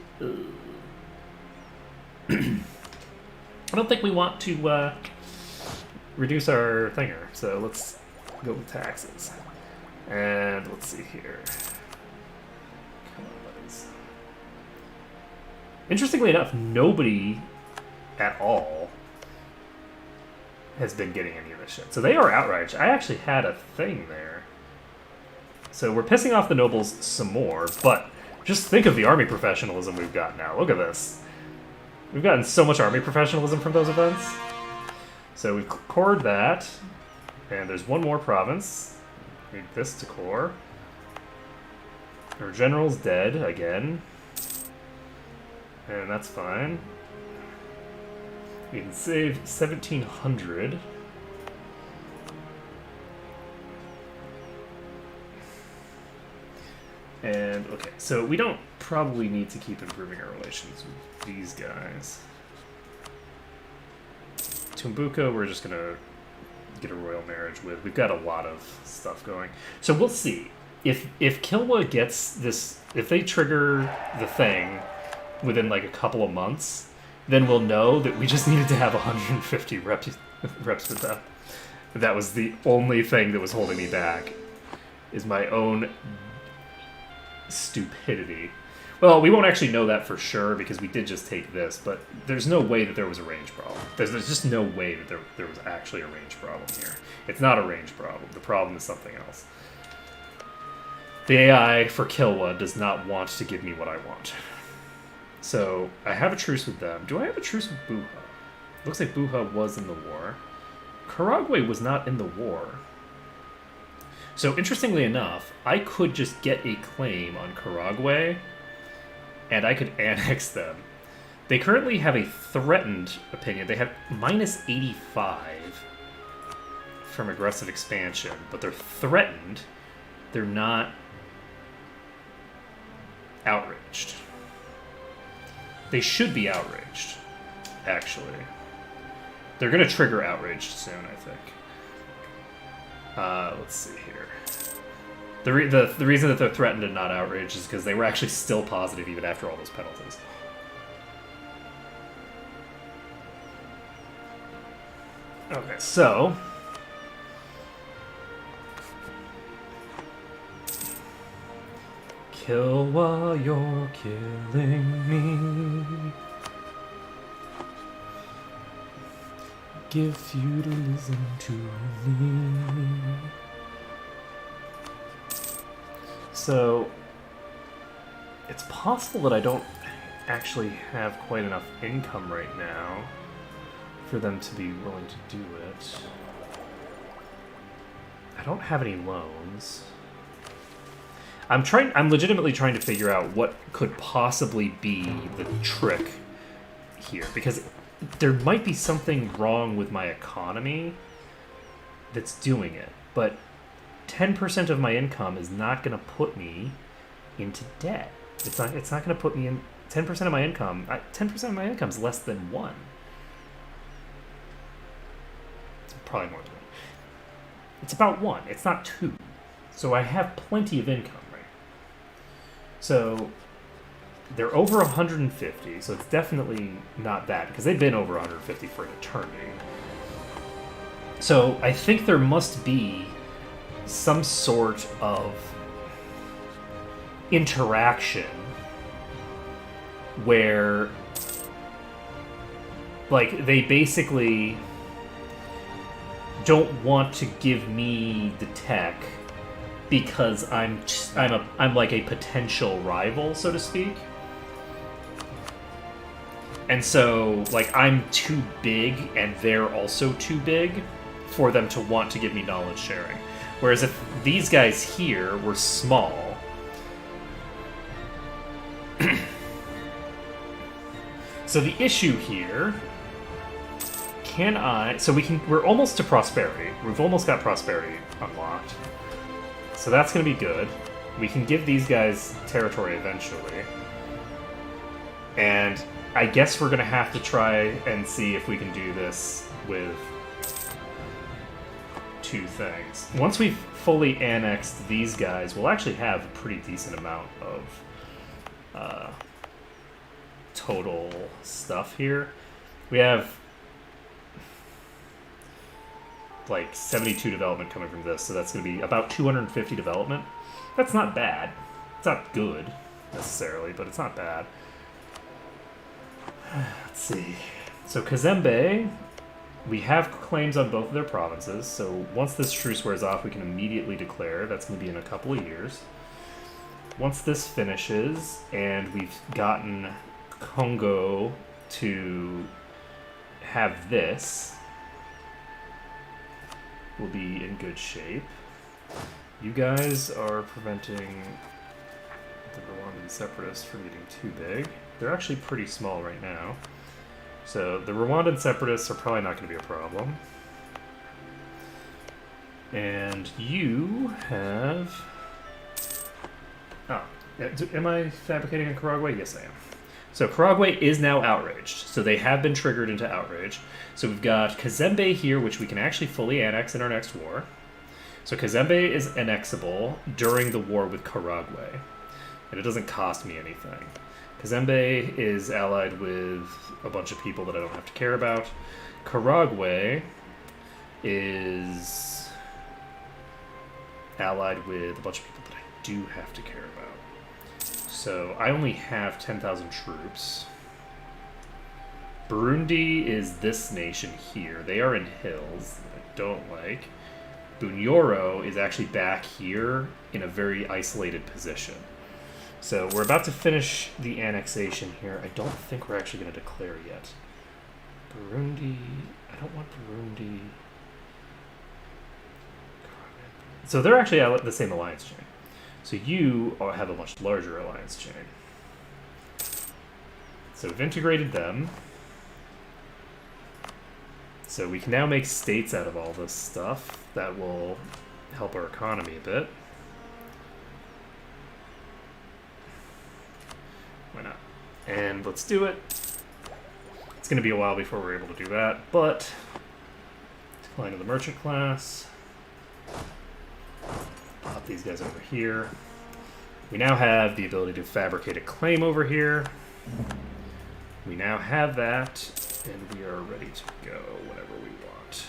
I don't think we want to reduce our thinger, so let's go with taxes. And let's see here. Interestingly enough, nobody at all has been getting any of this shit. So they are outraged. I actually had a thing there. So we're pissing off the nobles some more, but just think of the army professionalism we've got now. Look at this. We've gotten so much army professionalism from those events. So we've cored that, and there's one more province. Need this to core. Our general's dead again. And that's fine. We can save 1,700. And, okay, so we don't probably need to keep improving our relations with these guys. Tumbuka, we're just gonna get a royal marriage with. We've got a lot of stuff going. So we'll see. If Kilwa gets this, if they trigger the thing within like a couple of months, then we'll know that we just needed to have 150 reps with them. That was the only thing that was holding me back, is my own stupidity. Well, we won't actually know that for sure because we did just take this, but there's no way that there was a range problem. There's just no way that there was actually a range problem here. It's not a range problem. The problem is something else. The AI for Kilwa does not want to give me what I want. So, I have a truce with them. Do I have a truce with Buha? Looks like Buha was in the war. Karagwe was not in the war. So, interestingly enough, I could just get a claim on Karagwe, and I could annex them. They currently have a threatened opinion. They have minus 85 from aggressive expansion, but they're threatened. They're not outraged. They should be outraged, actually. They're going to trigger outraged soon, I think. Let's see here. The reason that they're threatened and not outraged is because they were actually still positive even after all those penalties. Okay, so... Kill while you're killing me. Give feudalism to me. So, it's possible that I don't actually have quite enough income right now for them to be willing to do it. I don't have any loans. I'm legitimately trying to figure out what could possibly be the trick here, because there might be something wrong with my economy that's doing it, but 10% of my income is not going to put me into debt. It's not going to put me in 10% of my income. 10% of my income is less than 1. It's probably more than 1. It's about 1. It's not 2. So I have plenty of income, right? So they're over 150, so it's definitely not bad, because they've been over 150 for an eternity. So I think there must be some sort of interaction where like, they basically don't want to give me the tech because I'm like a potential rival, so to speak. And so, like, I'm too big and they're also too big for them to want to give me knowledge sharing. Whereas if these guys here were small, so the issue here, we're almost to prosperity. We've almost got prosperity unlocked. So that's going to be good. We can give these guys territory eventually. And I guess we're going to have to try and see if we can do this with two things. Once we've fully annexed these guys, we'll actually have a pretty decent amount of total stuff here. We have like 72 development coming from this, so that's going to be about 250 development. That's not bad. It's not good, necessarily, but it's not bad. Let's see. So Kazembe, we have claims on both of their provinces, so once this truce wears off, we can immediately declare. That's going to be in a couple of years. Once this finishes, and we've gotten Kongo to have this, we'll be in good shape. You guys are preventing the Rwandan separatists from getting too big. They're actually pretty small right now. So the Rwandan separatists are probably not going to be a problem. And you have... Oh, am I fabricating in Karagwe? Yes, I am. So Karagwe is now outraged. So they have been triggered into outrage. So we've got Kazembe here, which we can actually fully annex in our next war. So Kazembe is annexable during the war with Karagwe. And it doesn't cost me anything. Kazembe is allied with a bunch of people that I don't have to care about. Karagwe is allied with a bunch of people that I do have to care about. So I only have 10,000 troops. Burundi is this nation here. They are in hills that I don't like. Bunyoro is actually back here in a very isolated position. So we're about to finish the annexation here. I don't think we're actually going to declare yet. Burundi... I don't want Burundi... So they're actually the same alliance chain. So you have a much larger alliance chain. So we've integrated them. So we can now make states out of all this stuff. That will help our economy a bit. Why not? And let's do it. It's going to be a while before we're able to do that, but decline to the merchant class. Pop these guys over here. We now have the ability to fabricate a claim over here. We now have that, and we are ready to go whenever we want.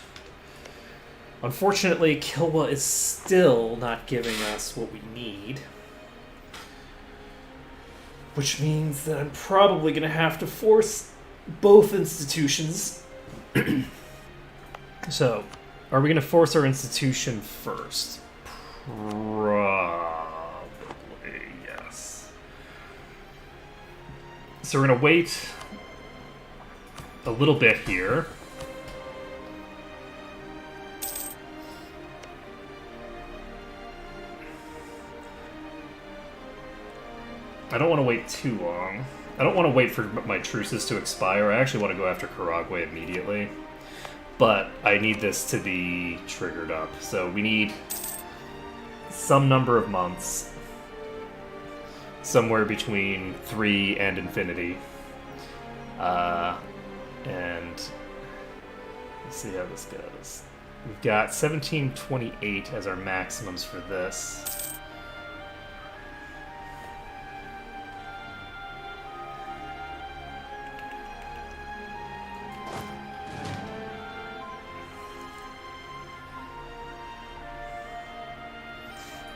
Unfortunately, Kilwa is still not giving us what we need. Which means that I'm probably going to have to force both institutions. So, are we going to force our institution first? Probably, yes. So we're going to wait a little bit here. I don't want to wait too long. I don't want to wait for my truces to expire. I actually want to go after Karagwe immediately. But I need this to be triggered up. So we need some number of months. Somewhere between 3 and infinity. And let's see how this goes. We've got 1728 as our maximums for this.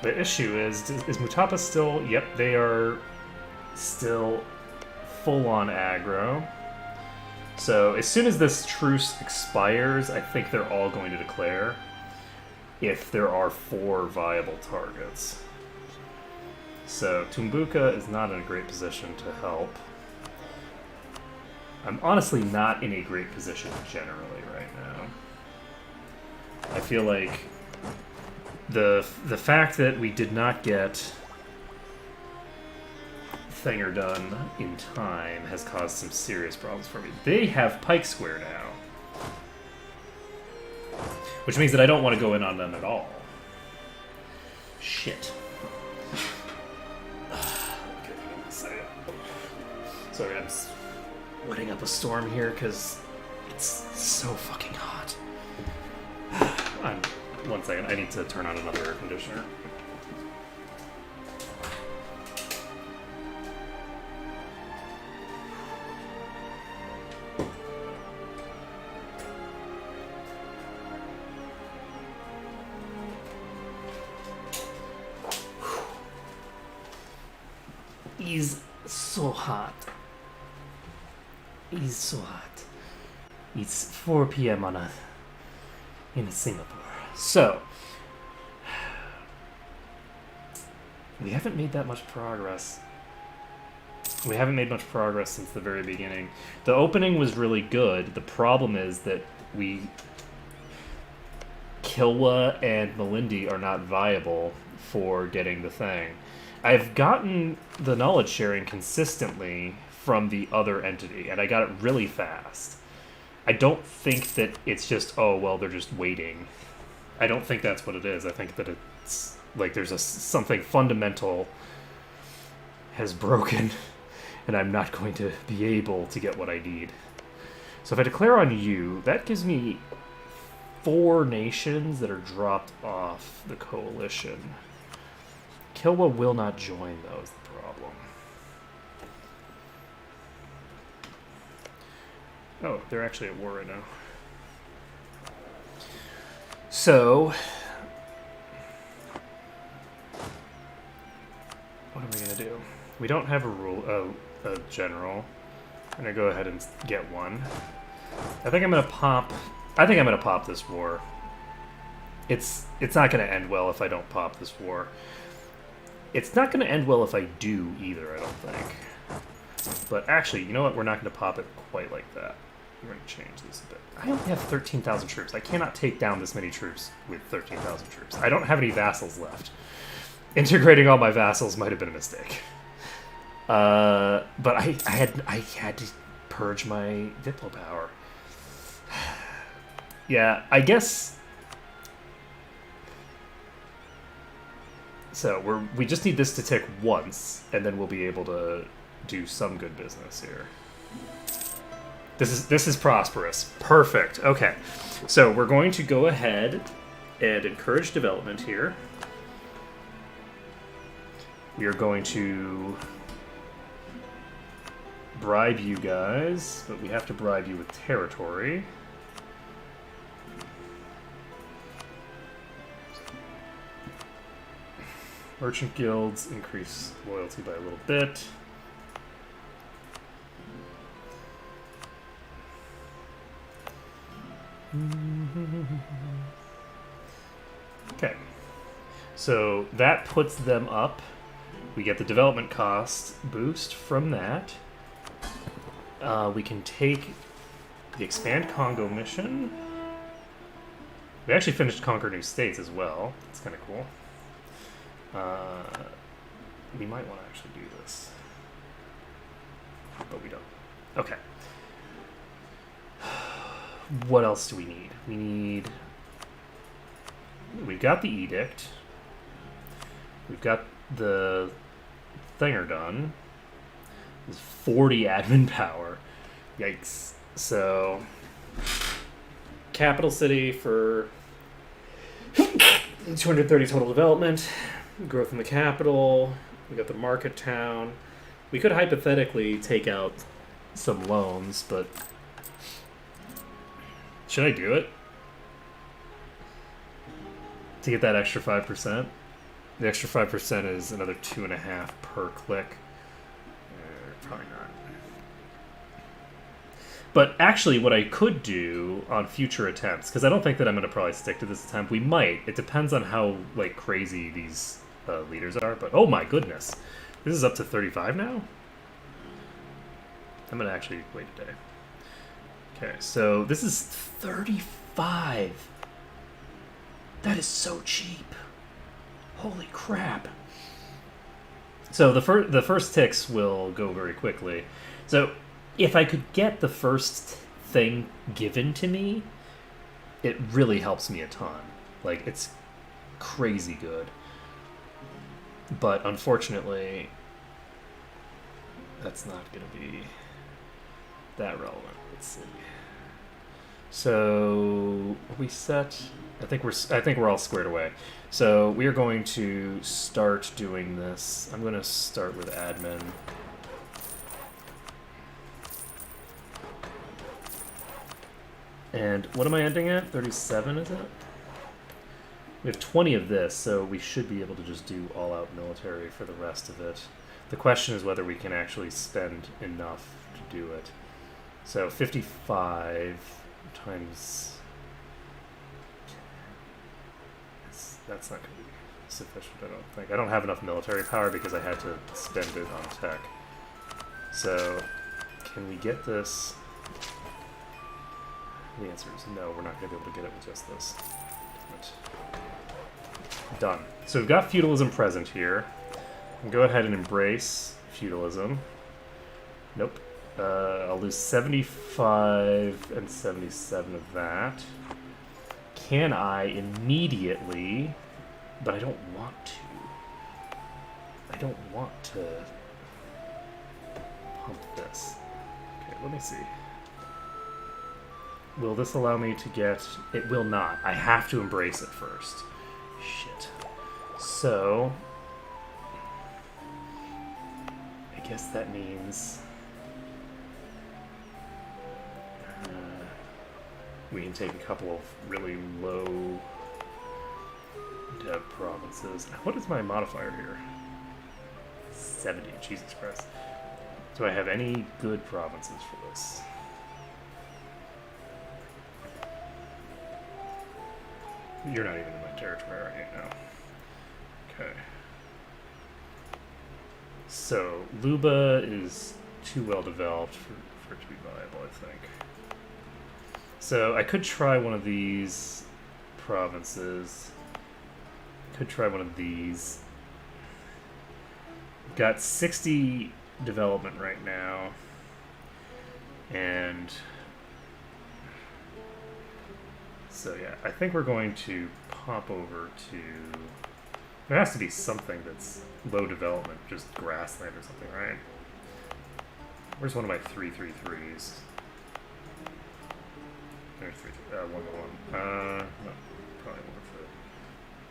The issue is Mutapa still... Yep, they are still full-on aggro. So as soon as this truce expires, I think they're all going to declare if there are 4 viable targets. So Tumbuka is not in a great position to help. I'm honestly not in a great position generally right now. I feel like the fact that we did not get Thinger done in time has caused some serious problems for me. They have Pike Square now, which means that I don't want to go in on them at all. Shit. Okay, give me a second. Sorry, I'm letting up a storm here because it's so fucking hot. One second, I need to turn on another air conditioner. He's so hot. He's so hot. It's 4 p.m. in Singapore. So, we haven't made that much progress. We haven't made much progress since the very beginning. The opening was really good. The problem is that Kilwa and Malindi are not viable for getting the thing. I've gotten the knowledge sharing consistently from the other entity, and I got it really fast. I don't think that it's just, oh, well, they're just waiting. I don't think that's what it is. I think that it's like there's something fundamental has broken, and I'm not going to be able to get what I need. So if I declare on you, that gives me 4 nations that are dropped off the coalition. Kilwa will not join, though, is the problem. Oh, they're actually at war right now. So, what are we gonna do? We don't have a general. I'm gonna go ahead and get one. I think I'm gonna pop this war. It's not gonna end well if I don't pop this war. It's not gonna end well if I do either, I don't think. But actually, you know what? We're not gonna pop it quite like that. We're going to change this a bit. I only have 13,000 troops. I cannot take down this many troops with 13,000 troops. I don't have any vassals left. Integrating all my vassals might have been a mistake. But I had to purge my Diplo power. Yeah, I guess. So we just need this to tick once, and then we'll be able to do some good business here. This is prosperous. Perfect. Okay. So we're going to go ahead and encourage development here. We are going to bribe you guys, but we have to bribe you with territory. Merchant guilds increase loyalty by a little bit. Okay, so that puts them up. We get the development cost boost from that. We can take the Expand Kongo mission. We actually finished Conquer New States as well. It's kind of cool. We might want to actually do this, but we don't. Okay. What else do we need? We've got the edict. We've got the thinger done. There's 40 admin power. Yikes. So, capital city for 230 total development. Growth in the capital. We got the market town. We could hypothetically take out some loans, but should I do it? To get that extra 5%? The extra 5% is another 2.5 per click. Probably not. But actually, what I could do on future attempts, because I don't think that I'm going to probably stick to this attempt. We might. It depends on how like crazy these leaders are. But oh my goodness, this is up to 35 now. I'm going to actually wait a day. Okay, so this is 35. That is so cheap. Holy crap. So the first ticks will go very quickly. So if I could get the first thing given to me, it really helps me a ton. Like, it's crazy good. But unfortunately, that's not going to be that relevant. Let's see. So are we set? I think we're all squared away. So we are going to start doing this. I'm going to start with admin. And what am I ending at? 37, is it? We have 20 of this, so we should be able to just do all-out military for the rest of it. The question is whether we can actually spend enough to do it. So 55 times... That's not going to be sufficient, I don't think. I don't have enough military power because I had to spend it on tech. So, can we get this? The answer is no, we're not going to be able to get it with just this. Done. So we've got feudalism present here. Go ahead and embrace feudalism. Nope. I'll lose 75 and 77 of that. Can I immediately... But I don't want to. I don't want to pump this. Okay, let me see. Will this allow me to get... It will not. I have to embrace it first. Shit. So... I guess that means... we can take a couple of really low dev provinces. What is my modifier here? 70. Jesus Christ. Do I have any good provinces for this? You're not even in my territory right now. Okay. So, Luba is too well developed for it to be viable, I think. So, I could try one of these provinces. Could try one of these. Got 60 development right now. And... So yeah, I think we're going to pop over to... There has to be something that's low development, just grassland or something, right? Where's one of my 333s? There's 1 1. No, probably won't fit.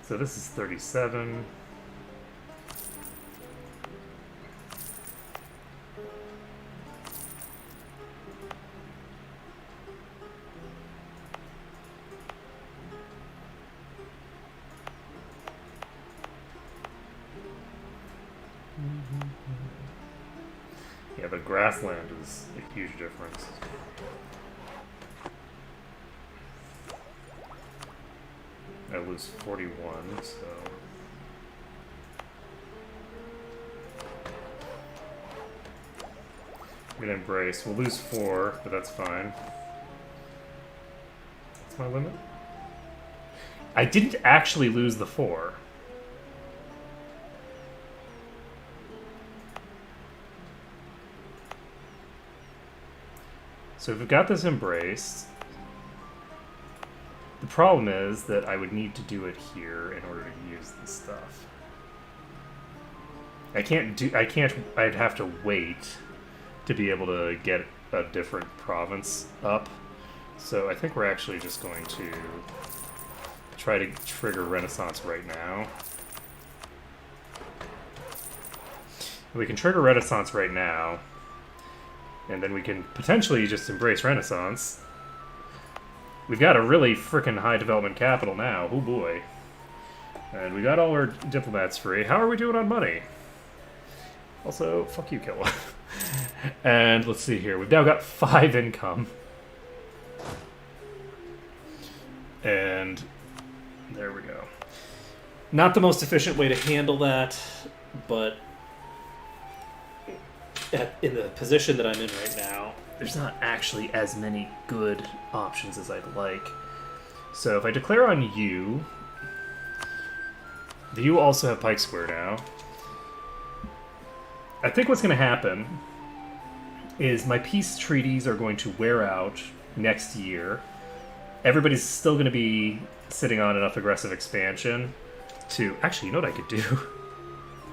So this is 37. Yeah, but grassland is a huge difference. I lose 41, so... I'm gonna embrace. We'll lose 4, but that's fine. What's my limit? I didn't actually lose the 4. So we've got this embraced. The problem is that I would need to do it here in order to use this stuff. I'd have to wait to be able to get a different province up. So I think we're actually just going to try to trigger Renaissance right now. We can trigger Renaissance right now, and then we can potentially just embrace Renaissance. We've got a really freaking high development capital now. Oh boy. And we got all our diplomats free. How are we doing on money? Also, fuck you, Killa. And let's see here. We've now got 5 income. And there we go. Not the most efficient way to handle that, but in the position that I'm in right now, there's not actually as many good options as I'd like. So if I declare on you, you also have Pike Square now. I think what's going to happen is my peace treaties are going to wear out next year. Everybody's still going to be sitting on enough aggressive expansion to... Actually, you know what I could do?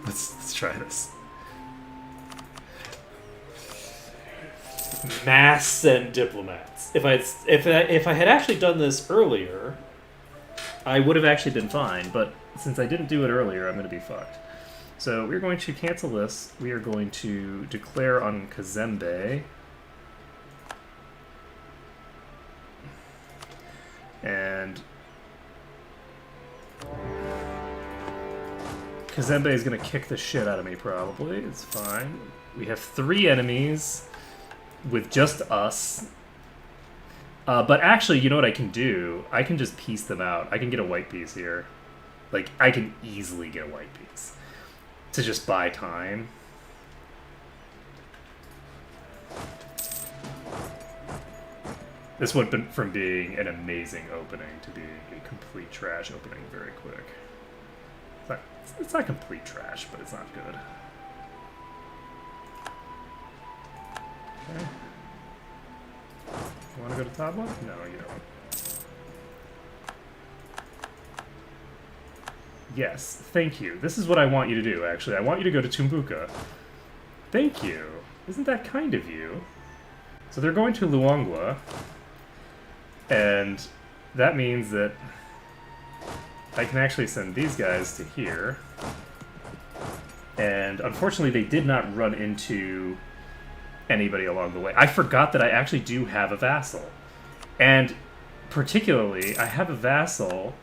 Let's try this. Mass send diplomats. If I had actually done this earlier, I would have actually been fine, but since I didn't do it earlier, I'm going to be fucked. So we're going to cancel this. We are going to declare on Kazembe. And Kazembe is going to kick the shit out of me, probably. It's fine. We have 3 enemies with just us. But actually, you know what I can do? I can just piece them out. I can get a white piece here. Like, I can easily get a white piece. To just buy time. This went from being an amazing opening to being a complete trash opening very quick. It's not complete trash, but it's not good. Okay. You want to go to top left? No, you don't. Yes, thank you. This is what I want you to do, actually. I want you to go to Tumbuka. Thank you. Isn't that kind of you? So they're going to Luangwa, and that means that I can actually send these guys to here. And unfortunately, they did not run into anybody along the way. I forgot that I actually do have a vassal. And particularly, I have a vassal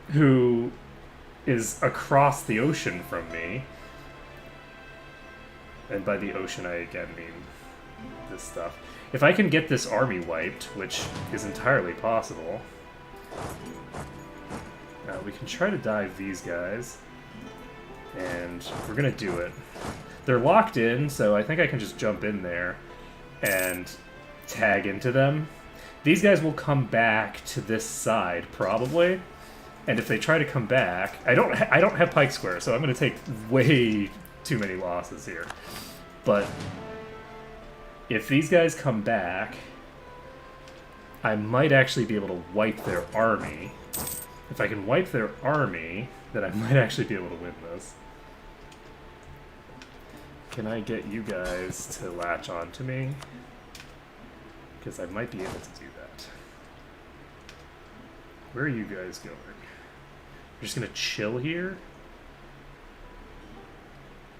who is across the ocean from me. And by the ocean, I again mean this stuff. If I can get this army wiped, which is entirely possible, we can try to dive these guys. And we're going to do it. They're locked in, so I think I can just jump in there and tag into them. These guys will come back to this side, probably. And if they try to come back... I don't have Pike Square, so I'm going to take way too many losses here. But if these guys come back, I might actually be able to wipe their army. If I can wipe their army, then I might actually be able to win this. Can I get you guys to latch on to me? Because I might be able to do that. Where are you guys going? You're just going to chill here?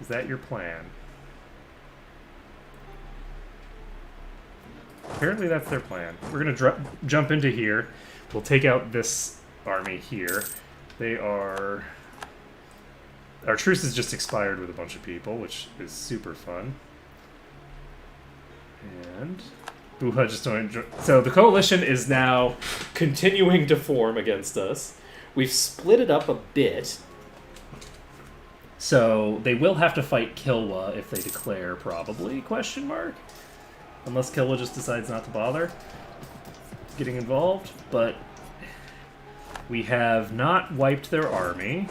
Is that your plan? Apparently that's their plan. We're going to jump into here. We'll take out this army here. They are... Our truce has just expired with a bunch of people, which is super fun. And Buha just joined. So the coalition is now continuing to form against us. We've split it up a bit. So they will have to fight Kilwa if they declare, probably, question mark. Unless Kilwa just decides not to bother getting involved. But we have not wiped their army.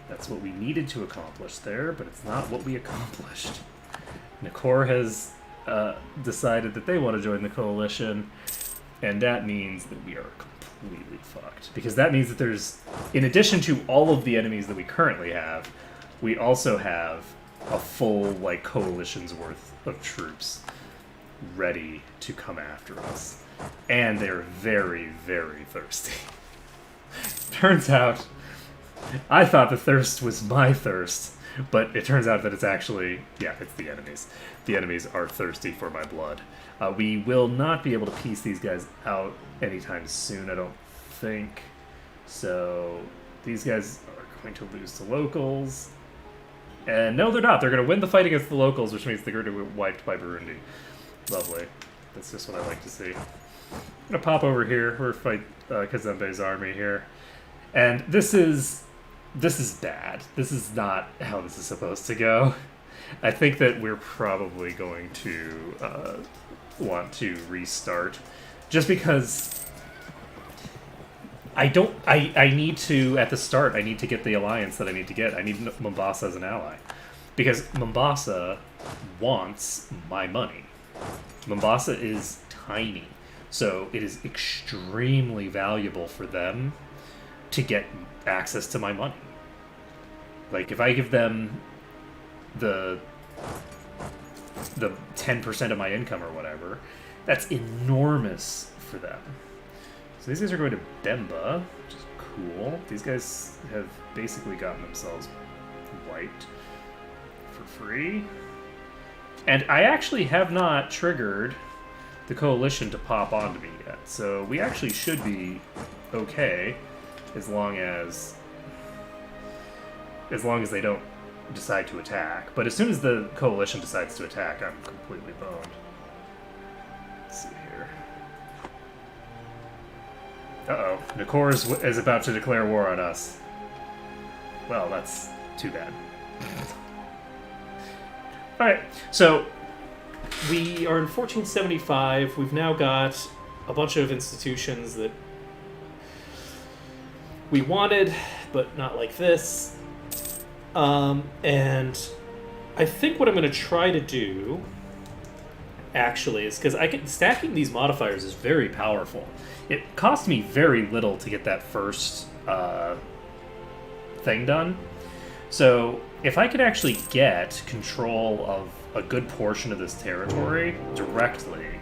That's what we needed to accomplish there, but it's not what we accomplished. Nakor has decided that they want to join the coalition, and that means that we are completely fucked. Because that means that there's, in addition to all of the enemies that we currently have, we also have a full, like, coalition's worth of troops ready to come after us. And they're very, very thirsty. Turns out... I thought the thirst was my thirst, but it turns out that it's actually, yeah, it's the enemies. The enemies are thirsty for my blood. We will not be able to piece these guys out anytime soon, I don't think. So these guys are going to lose to locals, And no, they're not. They're going to win the fight against the locals, which means they're going to get wiped by Burundi. Lovely. That's just what I like to see. I'm going to pop over here. We're fight Kazembe's army here. And this is bad. This is not how this is supposed to go. I think that we're probably going to want to restart. Just because I need to, at the start, I need to get the alliance that I need to get. I need Mombasa as an ally. Because Mombasa wants my money. Mombasa is tiny. So it is extremely valuable for them to get access to my money. Like, if I give them the 10% of my income or whatever, that's enormous for them. So these guys are going to Bemba, which is cool. These guys have basically gotten themselves wiped for free. And I actually have not triggered the coalition to pop onto me yet. So we actually should be okay as long as they don't decide to attack. But as soon as the coalition decides to attack, I'm completely boned. Let's see here. Uh-oh. Nakor is about to declare war on us. Well, that's too bad. Alright, so we are in 1475. We've now got a bunch of institutions that we wanted, but not like this. And I think what I'm going to try to do, actually, is because stacking these modifiers is very powerful. It cost me very little to get that first thing done. So if I could actually get control of a good portion of this territory directly,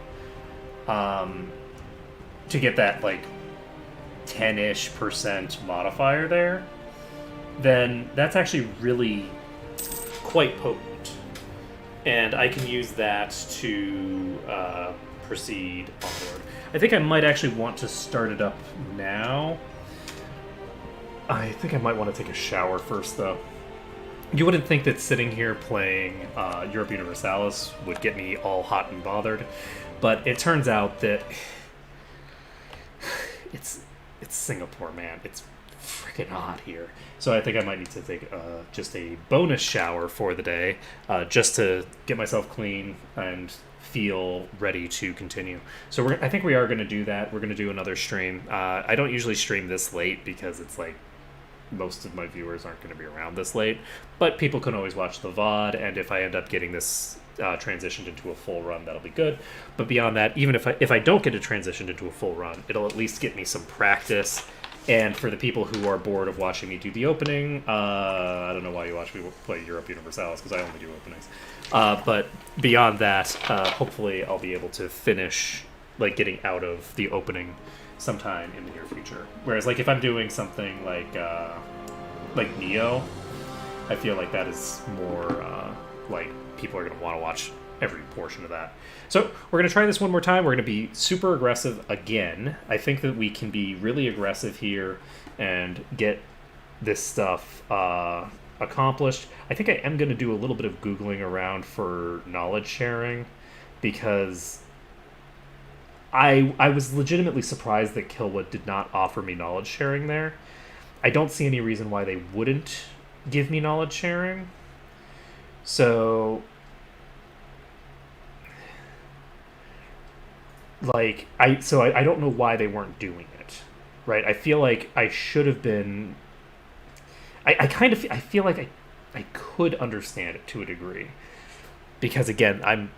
to get that like 10-ish% modifier there, then that's actually really quite potent. And I can use that to proceed onward. I think I might actually want to start it up now. I think I might want to take a shower first, though. You wouldn't think that sitting here playing Europe Universalis would get me all hot and bothered, but it turns out that it's Singapore, man. It's freaking hot here. So I think I might need to take just a bonus shower for the day, just to get myself clean and feel ready to continue. So I think we are going to do that. We're going to do another stream. I don't usually stream this late because it's like most of my viewers aren't going to be around this late, but people can always watch the VOD, and if I end up getting this transitioned into a full run, that'll be good. But beyond that, even if I don't get it transitioned into a full run, it'll at least get me some practice. And for the people who are bored of watching me do the opening, I don't know why you watch me play Europe Universalis, because I only do openings. But beyond that, hopefully I'll be able to finish like getting out of the opening sometime in the near future. Whereas like if I'm doing something like Neo, I feel like that is more like people are going to want to watch every portion of that. So we're going to try this one more time. We're going to be super aggressive again. I think that we can be really aggressive here and get this stuff accomplished. I think I am going to do a little bit of Googling around for knowledge sharing, because I was legitimately surprised that Kilwa did not offer me knowledge sharing there. I don't see any reason why they wouldn't give me knowledge sharing. So like I don't know why they weren't doing it, right? I feel like I should have been. I feel like I could understand it to a degree, because again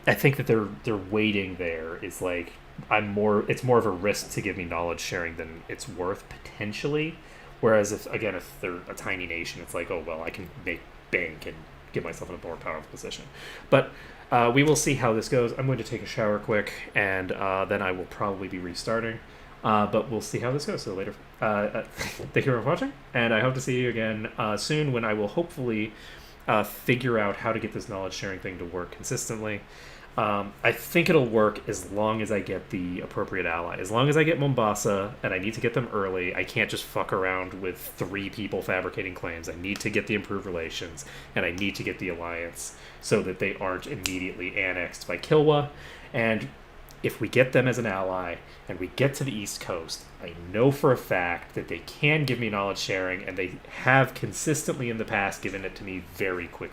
I think that they're waiting there is like it's more of a risk to give me knowledge sharing than it's worth potentially. Whereas if they're a tiny nation, it's like, oh well, I can make bank and get myself in a more powerful position. But we will see how this goes. I'm going to take a shower quick, and then I will probably be restarting. But we'll see how this goes. So later. Thank you for watching, and I hope to see you again soon, when I will hopefully figure out how to get this knowledge sharing thing to work consistently. I think it'll work as long as I get the appropriate ally. As long as I get Mombasa, and I need to get them early, I can't just fuck around with 3 people fabricating claims. I need to get the improved relations, and I need to get the alliance so that they aren't immediately annexed by Kilwa. And if we get them as an ally and we get to the East Coast, I know for a fact that they can give me knowledge sharing, and they have consistently in the past given it to me very quickly.